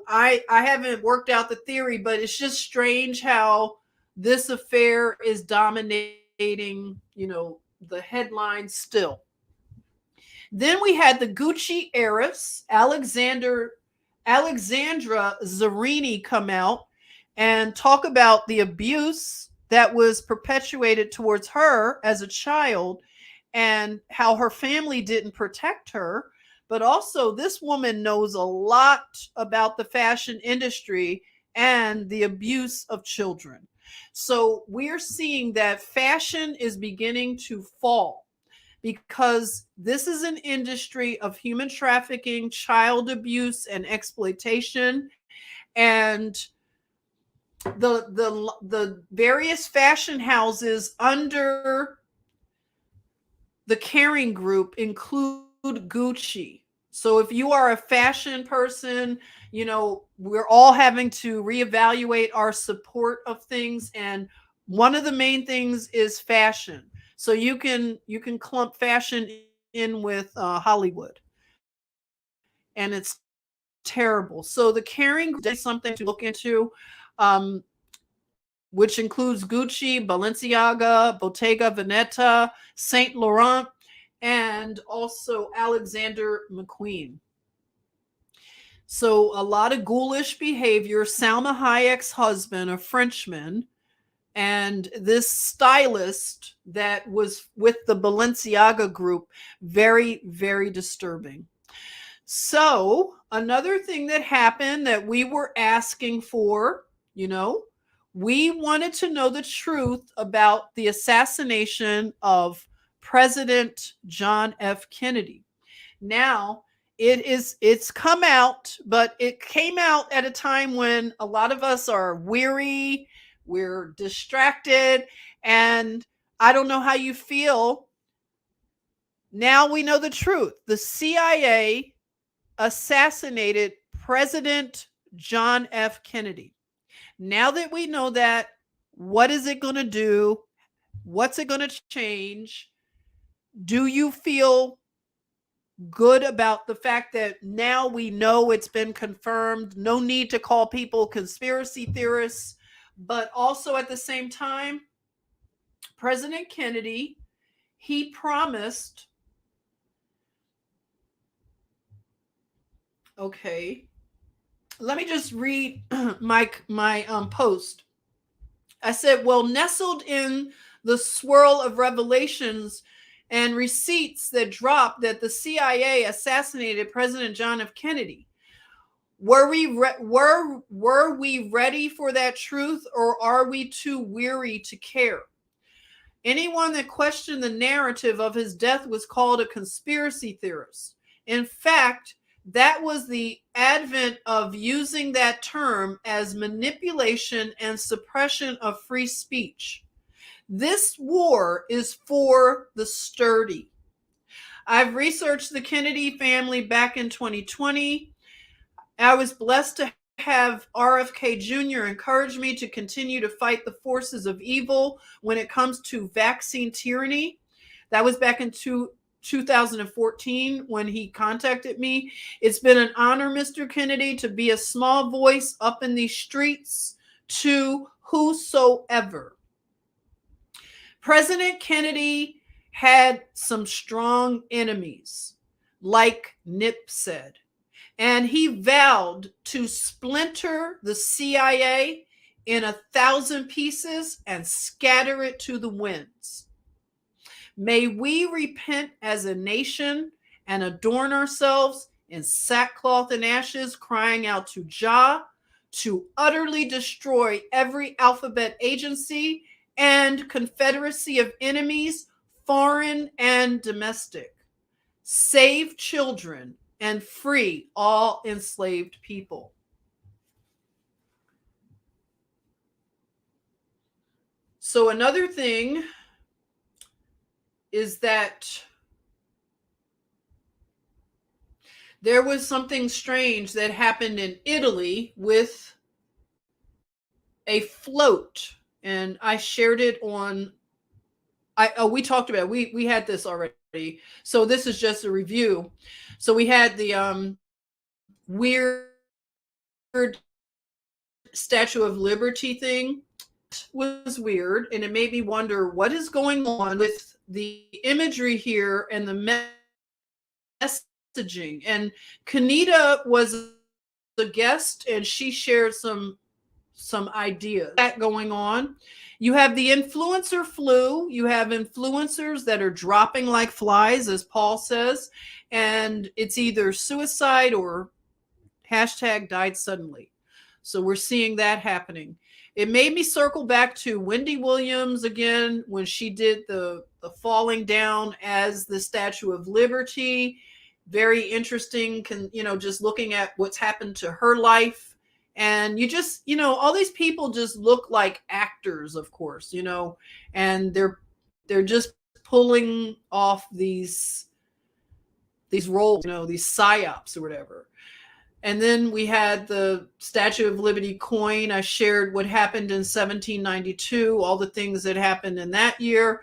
I haven't worked out the theory, but it's just strange how this affair is dominating, the headlines still. Then we had the Gucci heiress, Alexandra Zarini, come out and talk about the abuse that was perpetuated towards her as a child and how her family didn't protect her. But also, this woman knows a lot about the fashion industry and the abuse of children. So we're seeing that fashion is beginning to fall because this is an industry of human trafficking, child abuse, and exploitation. And the various fashion houses under the Caring Group include Gucci. So if you are a fashion person, we're all having to reevaluate our support of things. And one of the main things is fashion. So you can clump fashion in with Hollywood. And it's terrible. So the Caring Group is something to look into, which includes Gucci, Balenciaga, Bottega Veneta, Saint Laurent, and also Alexander McQueen. So a lot of ghoulish behavior. Salma Hayek's husband, a Frenchman, and this stylist that was with the Balenciaga group, very, very disturbing. So another thing that happened that we were asking for, we wanted to know the truth about the assassination of President John F. Kennedy. Now, it's come out, but it came out at a time when a lot of us are weary, we're distracted, and I don't know how you feel. Now we know the truth. The CIA assassinated President John F. Kennedy. Now that we know that, what is it going to do? What's it going to change? Do you feel good about the fact that now we know it's been confirmed? No need to call people conspiracy theorists. But also at the same time, President Kennedy, he promised, okay, let me just read my post. I said, well, nestled in the swirl of revelations and receipts that dropped that the CIA assassinated President John F. Kennedy, Were we ready for that truth, or are we too weary to care? Anyone that questioned the narrative of his death was called a conspiracy theorist. In fact, that was the advent of using that term as manipulation and suppression of free speech. This war is for the sturdy. I've researched the Kennedy family back in 2020. I was blessed to have RFK Jr. encourage me to continue to fight the forces of evil when it comes to vaccine tyranny. That was back in 2014 when he contacted me. It's been an honor, Mr. Kennedy, to be a small voice up in these streets to whosoever. President Kennedy had some strong enemies, like Nip said. And he vowed to splinter the CIA in 1,000 pieces and scatter it to the winds. May we repent as a nation and adorn ourselves in sackcloth and ashes, crying out to Jah to utterly destroy every alphabet agency and confederacy of enemies, foreign and domestic. Save children and free all enslaved people. So another thing is that there was something strange that happened in Italy with a float, and I shared it on we talked about it. We had this already. So this is just a review. So we had the weird Statue of Liberty thing. It was weird, and it made me wonder what is going on with the imagery here and the messaging. And Kanita was a guest, and she shared some ideas that going on. You have the influencer flu. You have influencers that are dropping like flies, as Paul says, and it's either suicide or hashtag died suddenly. So we're seeing that happening. It made me circle back to Wendy Williams again when she did the falling down as the Statue of Liberty. Very interesting, just looking at what's happened to her life. And you just, all these people just look like actors, of course, and they're just pulling off these roles, these psyops or whatever. And then we had the Statue of Liberty coin. I shared what happened in 1792, all the things that happened in that year.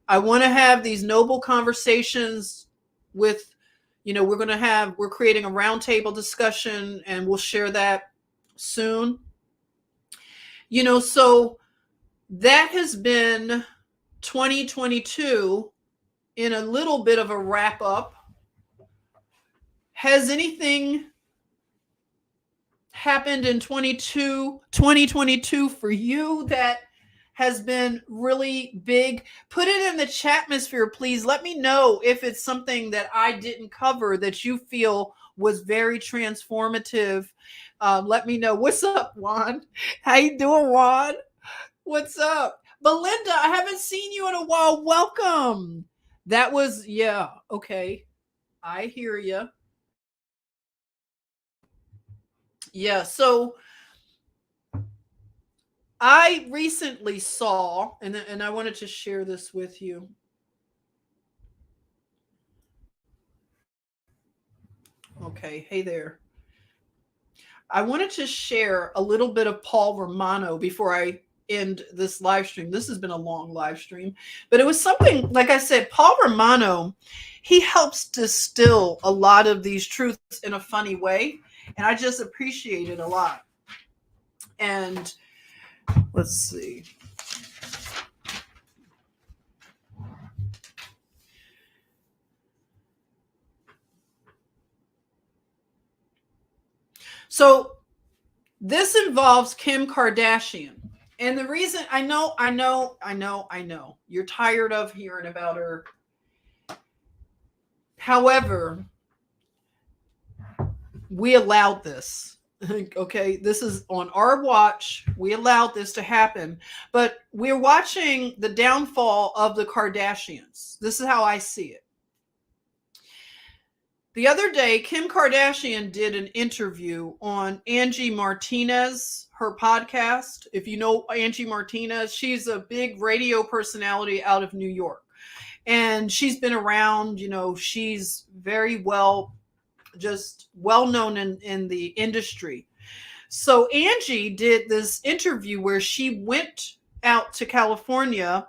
I want to have these noble conversations with, we're creating a roundtable discussion, and we'll share that soon. So that has been 2022 in a little bit of a wrap up. Has anything happened in 2022 for you that has been really big? Put it in the chatmosphere, please. Let me know if it's something that I didn't cover that you feel was very transformative. Let me know. What's up, Juan? How you doing, Juan? What's up? Belinda, I haven't seen you in a while. Welcome. That was, yeah, okay. I hear you. Yeah, so I recently saw, and I wanted to share this with you. Okay, hey there. I wanted to share a little bit of Paul Romano before I end this live stream. This has been a long live stream, but it was something, like I said, Paul Romano, he helps distill a lot of these truths in a funny way, and I just appreciate it a lot. And let's see. So this involves Kim Kardashian. And the reason I know, you're tired of hearing about her. However, we allowed this. Okay, this is on our watch. We allowed this to happen, but we're watching the downfall of the Kardashians. This is how I see it. The other day, Kim Kardashian did an interview on Angie Martinez, her podcast. If you know Angie Martinez, she's a big radio personality out of New York. And she's been around, she's very just well known in the industry. So Angie did this interview where she went out to California,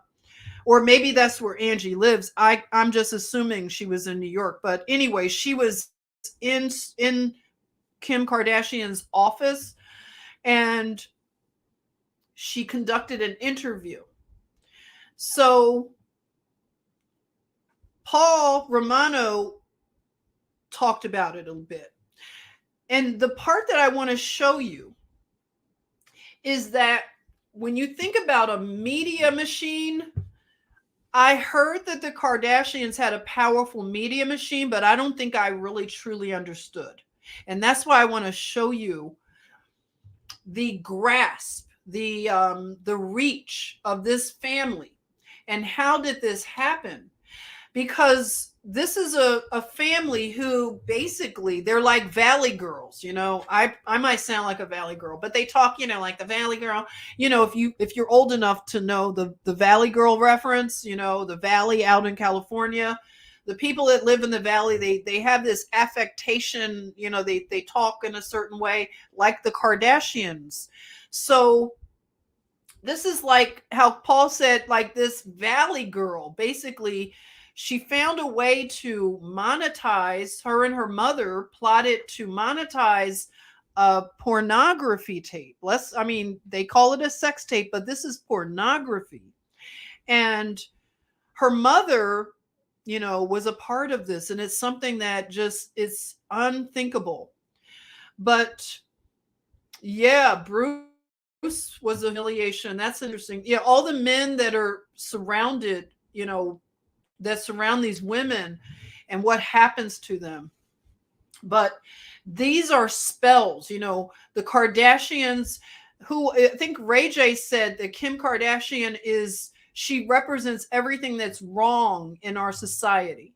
or maybe that's where Angie lives. I'm just assuming she was in New York. But anyway, she was in Kim Kardashian's office, and she conducted an interview. So Paul Romano talked about it a bit. And the part that I want to show you is that when you think about a media machine, I heard that the Kardashians had a powerful media machine, but I don't think I really truly understood. And that's why I want to show you the grasp, the reach of this family. And how did this happen? Because this is a family who basically, they're like Valley girls. I might sound like a Valley girl, but they talk, like the Valley girl. If you're old enough to know the Valley girl reference, the Valley out in California, the people that live in the Valley, they have this affectation, they talk in a certain way, like the Kardashians. So this is like how Paul said, like this Valley girl, basically, she found a way to monetize. Her and her mother plotted to monetize a pornography tape. They call it a sex tape, but this is pornography. And her mother, was a part of this. And it's something that just is unthinkable. But yeah, Bruce was a humiliation. That's interesting. Yeah, all the men that are surrounded, that surround these women and what happens to them. But these are spells, the Kardashians, who I think Ray J said that Kim Kardashian she represents everything that's wrong in our society.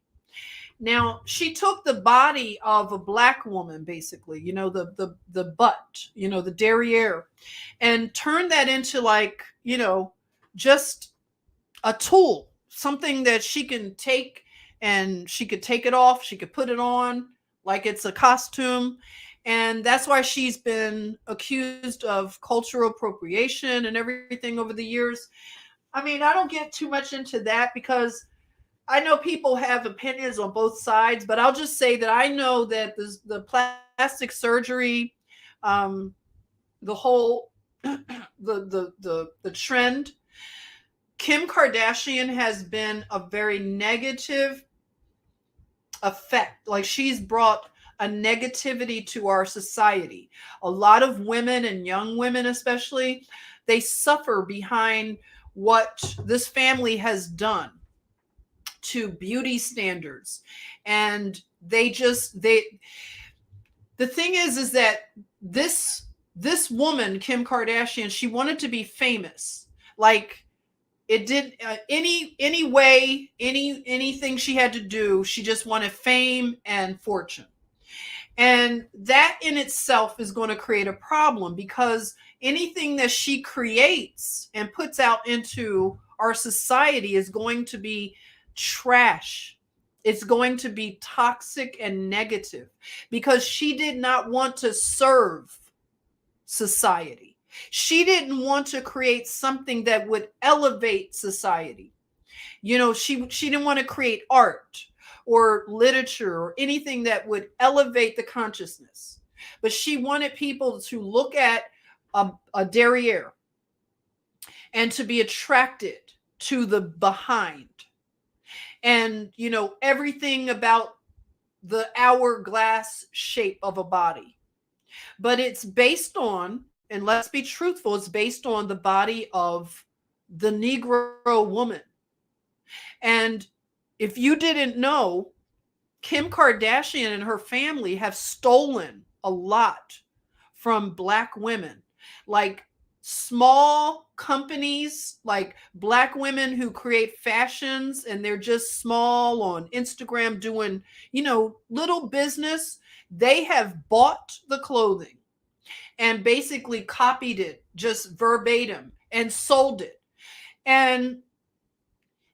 Now, she took the body of a Black woman, basically, the butt, the derriere, and turned that into just a tool, something that she can take, and she could take it off, she could put it on like it's a costume. And that's why she's been accused of cultural appropriation and everything over the years. I don't get too much into that because I know people have opinions on both sides, but I'll just say that I know that the plastic surgery, the whole the trend, Kim Kardashian has been a very negative effect. Like, she's brought a negativity to our society. A lot of women, and young women especially, they suffer behind what this family has done to beauty standards. And the thing is that this woman, Kim Kardashian, she wanted to be famous. Like, it did any way, anything she had to do, she just wanted fame and fortune. And that in itself is going to create a problem, because anything that she creates and puts out into our society is going to be trash. It's going to be toxic and negative, because she did not want to serve society. She didn't want to create something that would elevate society. She didn't want to create art or literature or anything that would elevate the consciousness. But she wanted people to look at a derriere and to be attracted to the behind. And, everything about the hourglass shape of a body. But it's based on, and let's be truthful, it's based on the body of the Negro woman. And if you didn't know, Kim Kardashian and her family have stolen a lot from Black women, like small companies, like Black women who create fashions and they're just small on Instagram doing, little business. They have bought the clothing and basically copied it just verbatim and sold it. And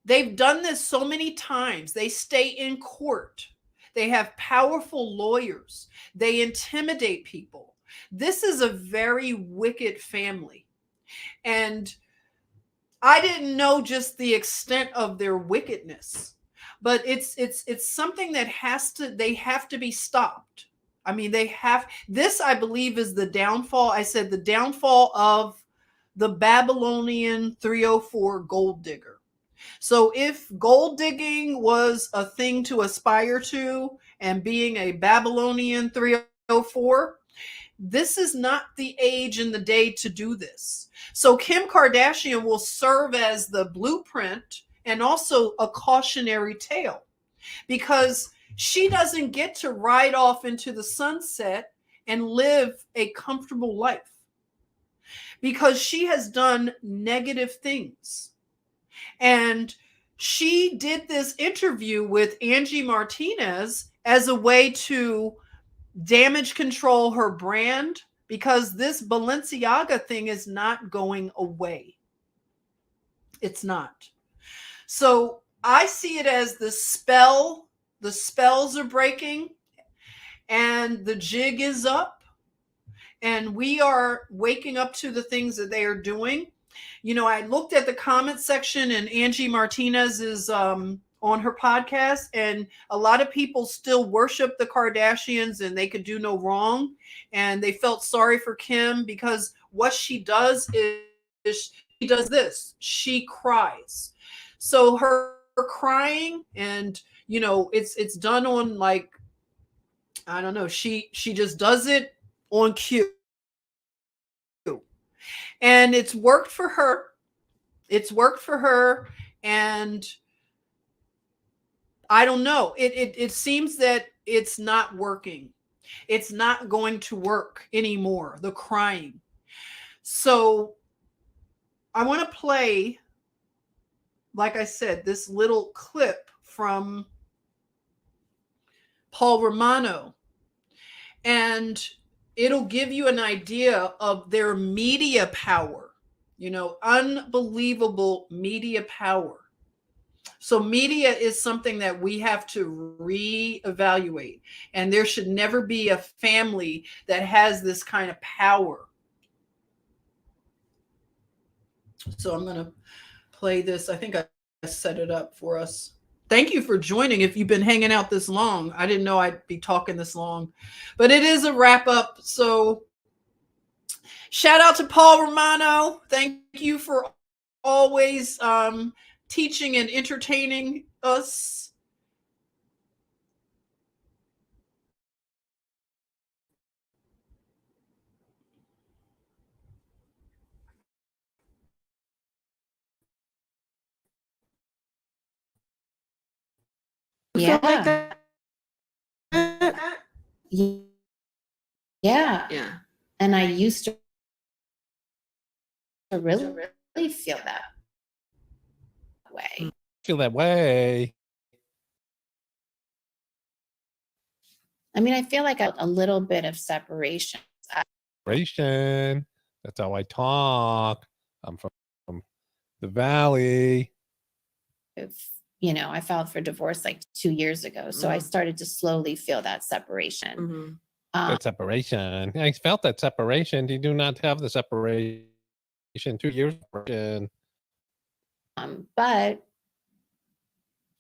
they've done this so many times. They stay in court. They have powerful lawyers. They intimidate people. This is a very wicked family. And I didn't know just the extent of their wickedness, but it's something that they have to be stopped. I mean, this, I believe, is the downfall. I said the downfall of the Babylonian 304 gold digger. So if gold digging was a thing to aspire to and being a Babylonian 304, this is not the age and the day to do this. So Kim Kardashian will serve as the blueprint and also a cautionary tale, because she doesn't get to ride off into the sunset and live a comfortable life because she has done negative things. And she did this interview with Angie Martinez as a way to damage control her brand, because this Balenciaga thing is not going away. It's not. So I see it as the spells are breaking and the jig is up, and we are waking up to the things that they are doing. I looked at the comment section, and Angie Martinez is on her podcast, and a lot of people still worship the Kardashians and they could do no wrong. And they felt sorry for Kim because what she does is she does this. She cries. So her crying, and it's done on, like, I don't know, she just does it on cue. And it's worked for her. And I don't know. It seems that it's not working. It's not going to work anymore, the crying. So I want to play, like I said, this little clip from Paul Romano, and it'll give you an idea of their media power, unbelievable media power. So media is something that we have to reevaluate, and there should never be a family that has this kind of power. So I'm going to play this. I think I set it up for us. Thank you for joining. If you've been hanging out this long, I didn't know I'd be talking this long, but it is a wrap up. So shout out to Paul Romano. Thank you for always teaching and entertaining us. Yeah. Yeah. And I used to really feel that way. Feel that way. I mean, I feel like a little bit of separation. Separation. That's how I talk. I'm from the Valley. I filed for divorce like 2 years ago. So I started to slowly feel that separation. That separation. I felt that separation. You do not have the separation 2 years. But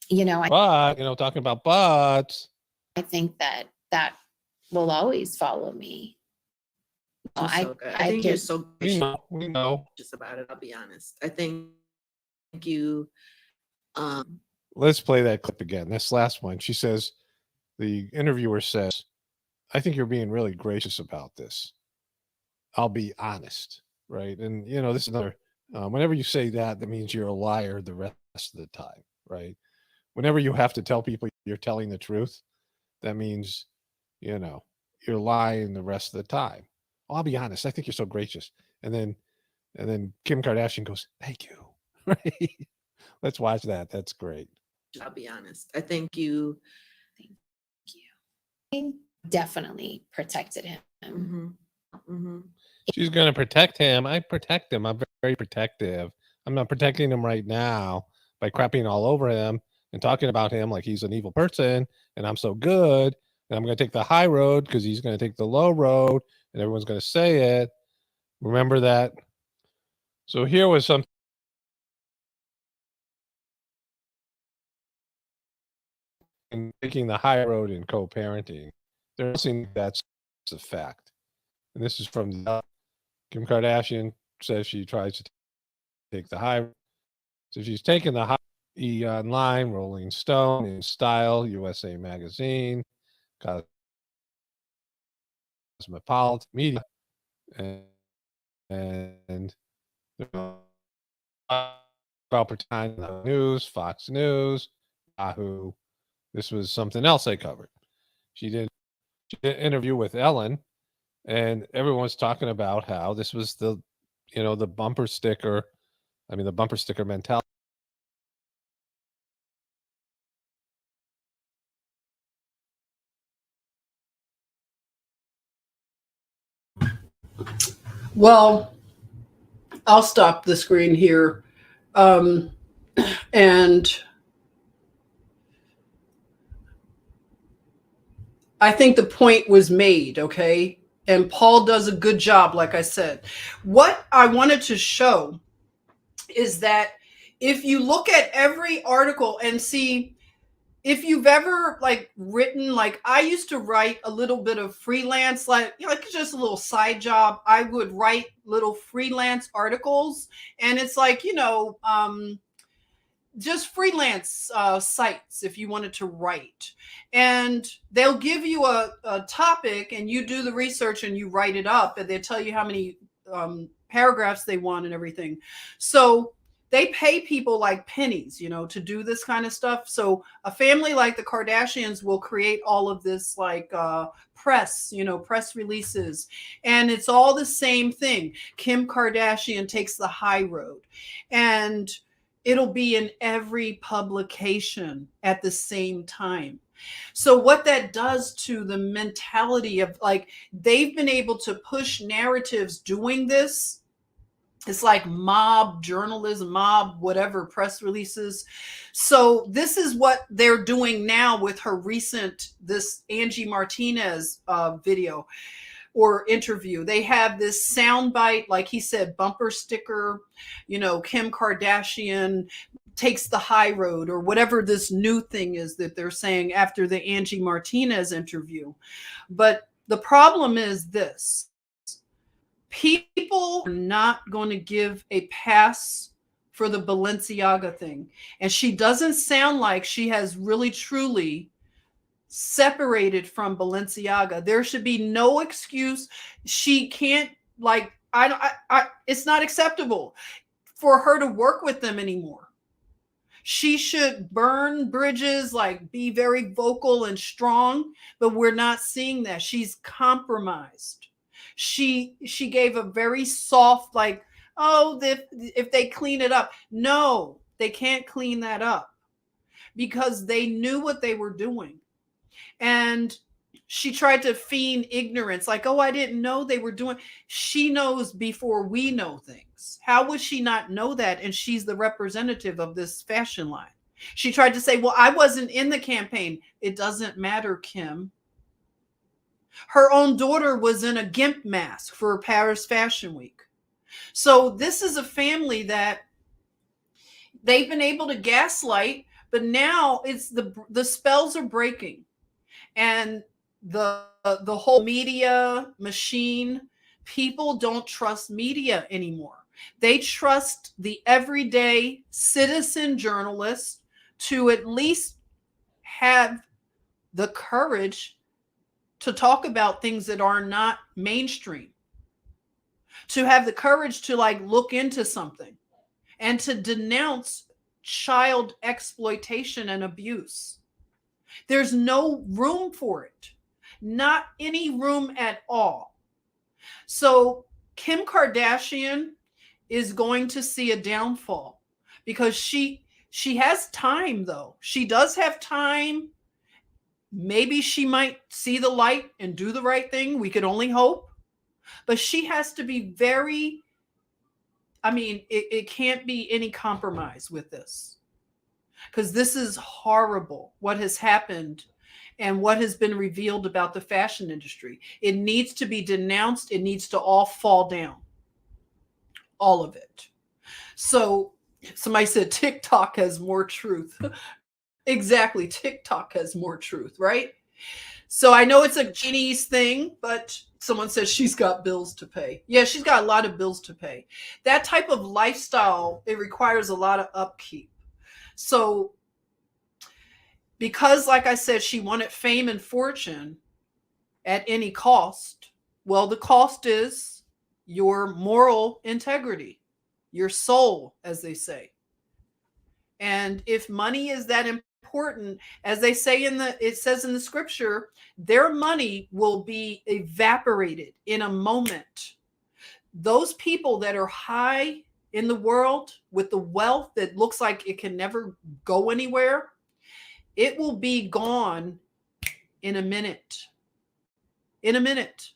talking about butts. I think that will always follow me. I think you're so we know just about it. I'll be honest. I think you. Let's play that clip again. This last one. She says, the interviewer says, I think you're being really gracious about this. I'll be honest. Right. And, this is another, whenever you say that means you're a liar the rest of the time. Right. Whenever you have to tell people you're telling the truth, that means, you're lying the rest of the time. Oh, I'll be honest. I think you're so gracious. And then Kim Kardashian goes, thank you. Right? Let's watch that. That's great. I'll be honest. I think you. Thank you. Definitely protected him. Mm-hmm, mm-hmm. She's going to protect him. I protect him. I'm very protective. I'm not protecting him right now by crapping all over him and talking about him like he's an evil person and I'm so good and I'm going to take the high road because he's going to take the low road and everyone's going to say it. Remember that? So here was some taking the high road in co-parenting. There's nothing that's a fact. And this is from Kim Kardashian says she tries to take the high. So she's taken the high E Online, Rolling Stone, In Style, USA Magazine, Cosmopolitan Media, and about pretending news, Fox News, Yahoo. This was something else I covered. She did an interview with Ellen, and everyone's talking about how this was the bumper sticker. I mean, the bumper sticker mentality. Well, I'll stop the screen here. And I think the point was made, okay? And Paul does a good job, like I said. What I wanted to show is that if you look at every article and see, if you've ever written, like I used to write a little bit of freelance, like just a little side job. I would write little freelance articles, and it's like, just freelance sites if you wanted to write, and they'll give you a topic and you do the research and you write it up, and they'll tell you how many paragraphs they want and everything. So they pay people like pennies, to do this kind of stuff. So a family like the Kardashians will create all of this press, press releases, and it's all the same thing. Kim Kardashian takes the high road, and it'll be in every publication at the same time. So what that does to the mentality of they've been able to push narratives doing this. It's like mob journalism, mob whatever, press releases. So this is what they're doing now with this Angie Martinez video or interview. They have this soundbite, like he said, bumper sticker, Kim Kardashian takes the high road, or whatever this new thing is that they're saying after the Angie Martinez interview. But the problem is this: people are not going to give a pass for the Balenciaga thing. And she doesn't sound like she has really truly separated from Balenciaga. There should be no excuse. She can't it's not acceptable for her to work with them anymore. She should burn bridges, be very vocal and strong, but we're not seeing that. She's compromised. She gave a very soft, if they clean it up. No, they can't clean that up because they knew what they were doing. And she tried to feign ignorance, I didn't know they were doing. She knows before we know things. How would she not know that? And she's the representative of this fashion line. She tried to say, well, I wasn't in the campaign. It doesn't matter, Kim. Her own daughter was in a GIMP mask for Paris Fashion Week. So this is a family that they've been able to gaslight, but now it's the spells are breaking. And the whole media machine, people don't trust media anymore. They trust the everyday citizen journalist to at least have the courage to talk about things that are not mainstream, to have the courage to look into something and to denounce child exploitation and abuse. There's no room for it. Not any room at all. So Kim Kardashian is going to see a downfall because she has time, though. She does have time. Maybe she might see the light and do the right thing. We could only hope. But she has to be very, I mean, it can't be any compromise with this. Because this is horrible, what has happened and what has been revealed about the fashion industry. It needs to be denounced. It needs to all fall down. All of it. So somebody said TikTok has more truth. Exactly. TikTok has more truth, right? So I know it's a Jeannie's thing, but someone says she's got bills to pay. Yeah, she's got a lot of bills to pay. That type of lifestyle, it requires a lot of upkeep. So because, like I said, she wanted fame and fortune at any cost, well, the cost is your moral integrity, your soul, as they say. And if money is that important, as they say it says in the scripture, their money will be evaporated in a moment. Those people that are high in the world with the wealth that looks like it can never go anywhere, it will be gone in a minute. In a minute.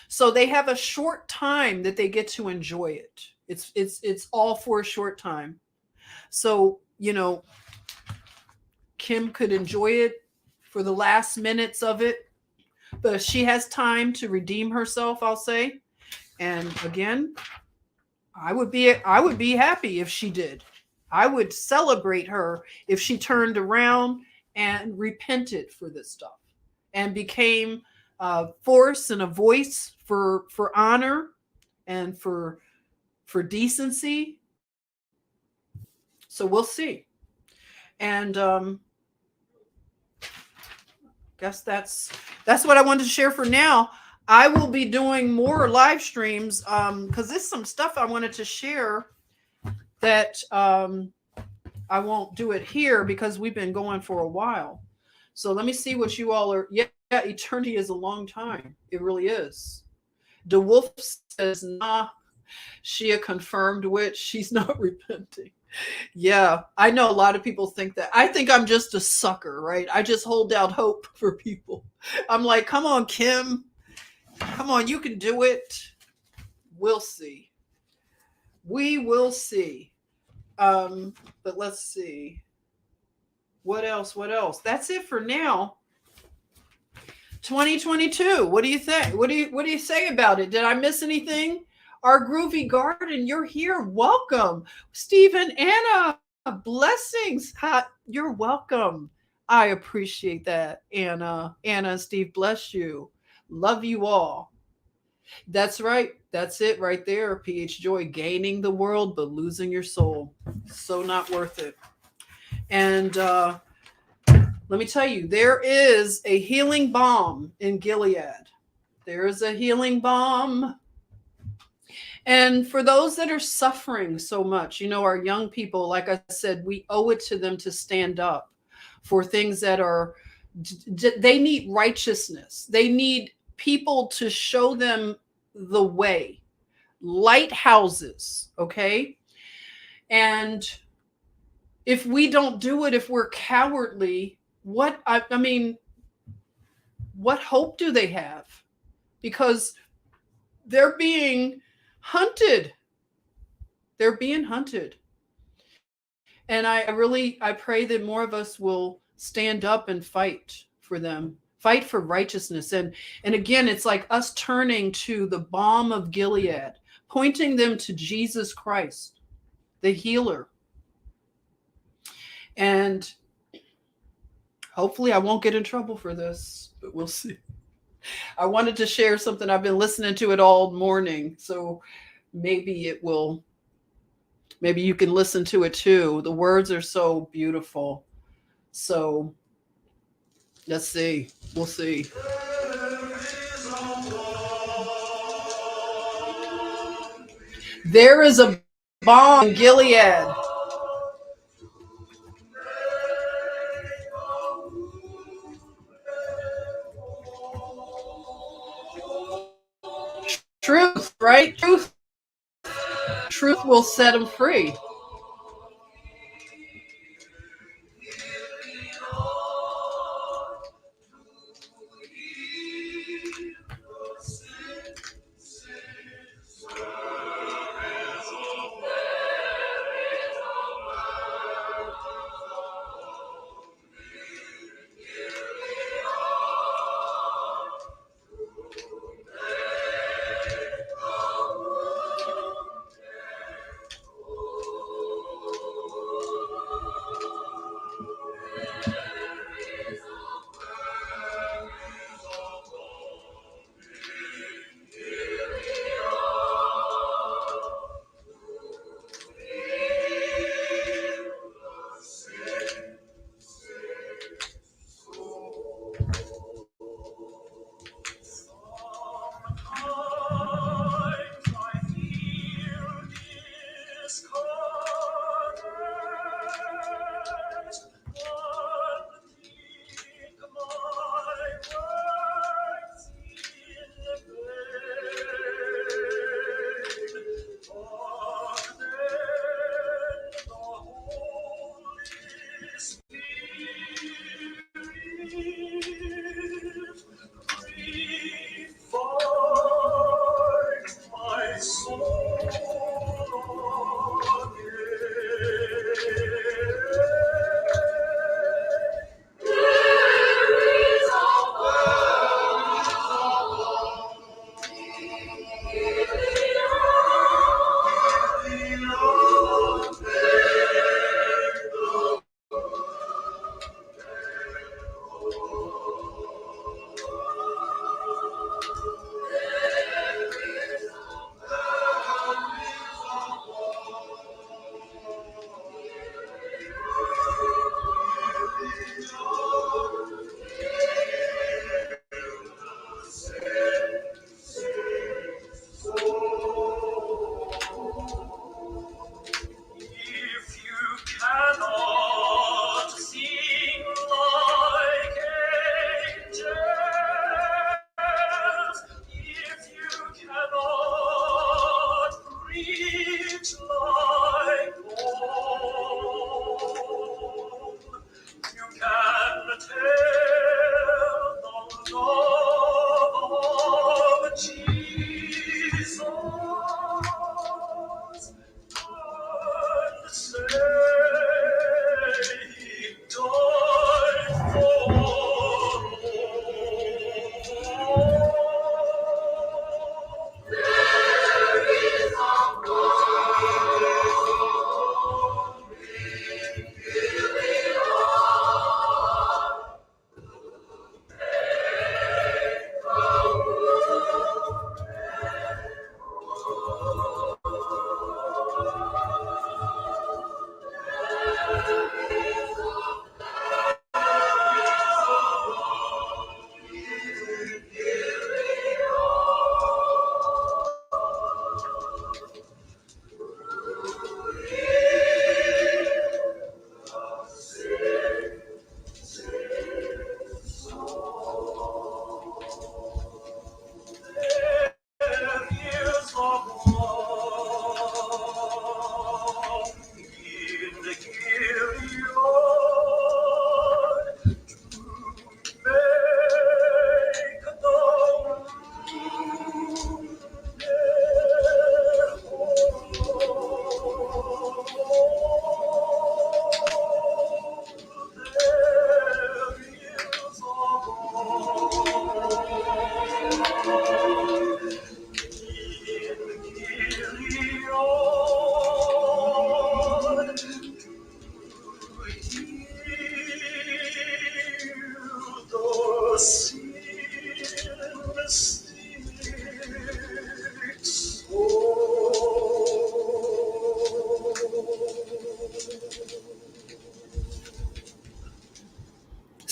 So they have a short time that they get to enjoy it. It's all for a short time. So, you know, Kim could enjoy it for the last minutes of it, but she has time to redeem herself, I'll say. And again, I would be happy if she did. I would celebrate her if she turned around and repented for this stuff and became a force and a voice for honor and for decency. So we'll see. And guess that's what I wanted to share for now. I will be doing more live streams because there's some stuff I wanted to share that I won't do it here because we've been going for a while. So let me see what you all are. Yeah, eternity is a long time. It really is. DeWolf says, nah, she a confirmed witch. She's not repenting. Yeah, I know a lot of people think that. I think I'm just a sucker, right? I just hold out hope for people. I'm like, come on, Kim. Come on, you can do it. We'll see. We will see. But let's see. What else? That's it for now. 2022. What do you think? What do you say about it? Did I miss anything? Our Groovy Garden, you're here. Welcome. Stephen, Anna, blessings. You're welcome. I appreciate that. Anna and Steve, bless you. Love you all. That's right. That's it right there. PH Joy, gaining the world, but losing your soul. So not worth it. And let me tell you, there is a healing balm in Gilead. There is a healing balm. And for those that are suffering so much, you know, our young people, like I said, we owe it to them to stand up for things that are, they need righteousness. They need people to show them the way. Lighthouses, okay? And if we don't do it, if we're cowardly, what hope do they have? Because they're being hunted. They're being hunted. And I pray that more of us will stand up and fight for them, fight for righteousness. And again, it's like us turning to the balm of Gilead, pointing them to Jesus Christ, the healer. And hopefully I won't get in trouble for this, but we'll see. I wanted to share something. I've been listening to it all morning, so maybe you can listen to it too. The words are so beautiful. So let's see. We'll see. There is a balm in Gilead. Truth, right? Truth. Truth will set them free.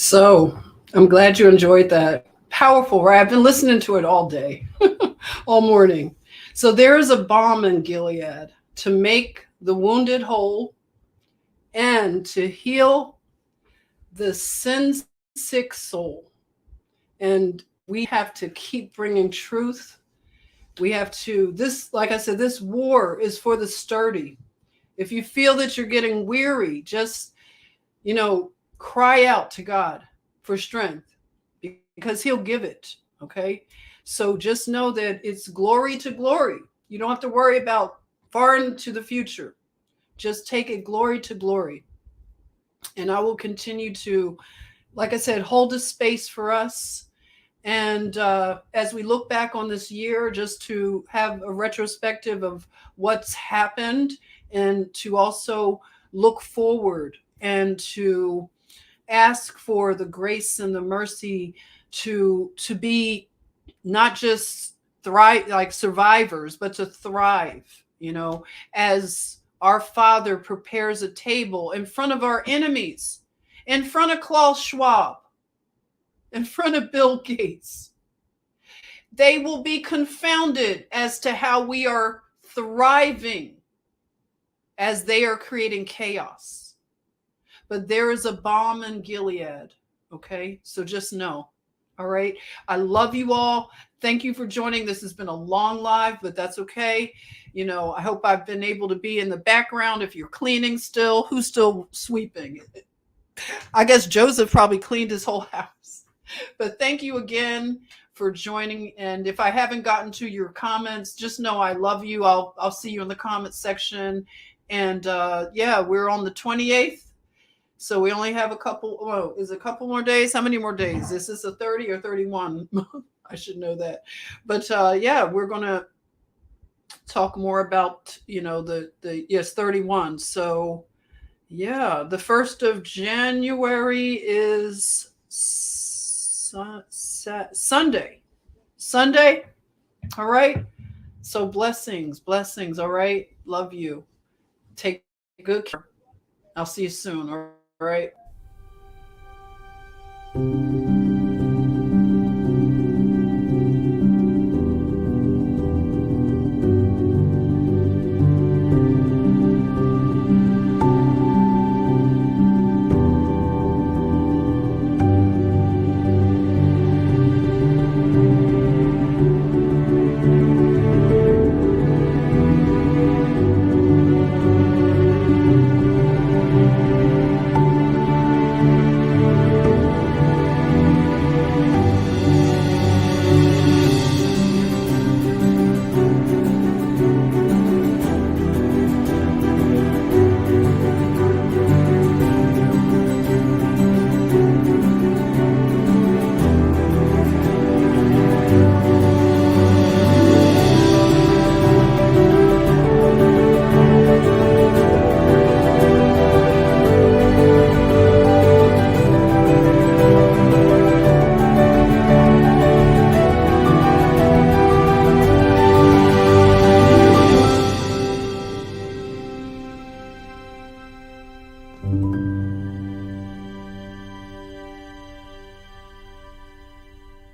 So I'm glad you enjoyed that. Powerful, right? I've been listening to it all day, all morning. So there is a balm in Gilead to make the wounded whole and to heal the sin-sick soul. And we have to keep bringing truth We have to, this, like I said, this war is for the sturdy. If you feel that you're getting weary, just, cry out to God for strength, because he'll give it. Okay. So just know that it's glory to glory. You don't have to worry about far into the future. Just take it glory to glory. And I will continue to, like I said, hold a space for us. And as we look back on this year, just to have a retrospective of what's happened, and to also look forward and to ask for the grace and the mercy to be not just thrive like survivors, but to thrive, as our Father prepares a table in front of our enemies, in front of Klaus Schwab, in front of Bill Gates. They will be confounded as to how we are thriving as they are creating chaos. But there is a balm in Gilead. Okay, so just know. All right, I love you all. Thank you for joining. This has been a long live, but that's okay. I hope I've been able to be in the background. If you're cleaning still, who's still sweeping? I guess Joseph probably cleaned his whole house. But thank you again for joining. And if I haven't gotten to your comments, just know I love you. I'll see you in the comments section. And we're on the 28th. So we only have a couple more days. How many more days? Is this a 30 or 31? I should know that. But we're going to talk more about, yes, 31. So the 1st of January is Sunday. All right. So blessings. All right. Love you. Take good care. I'll see you soon. All right.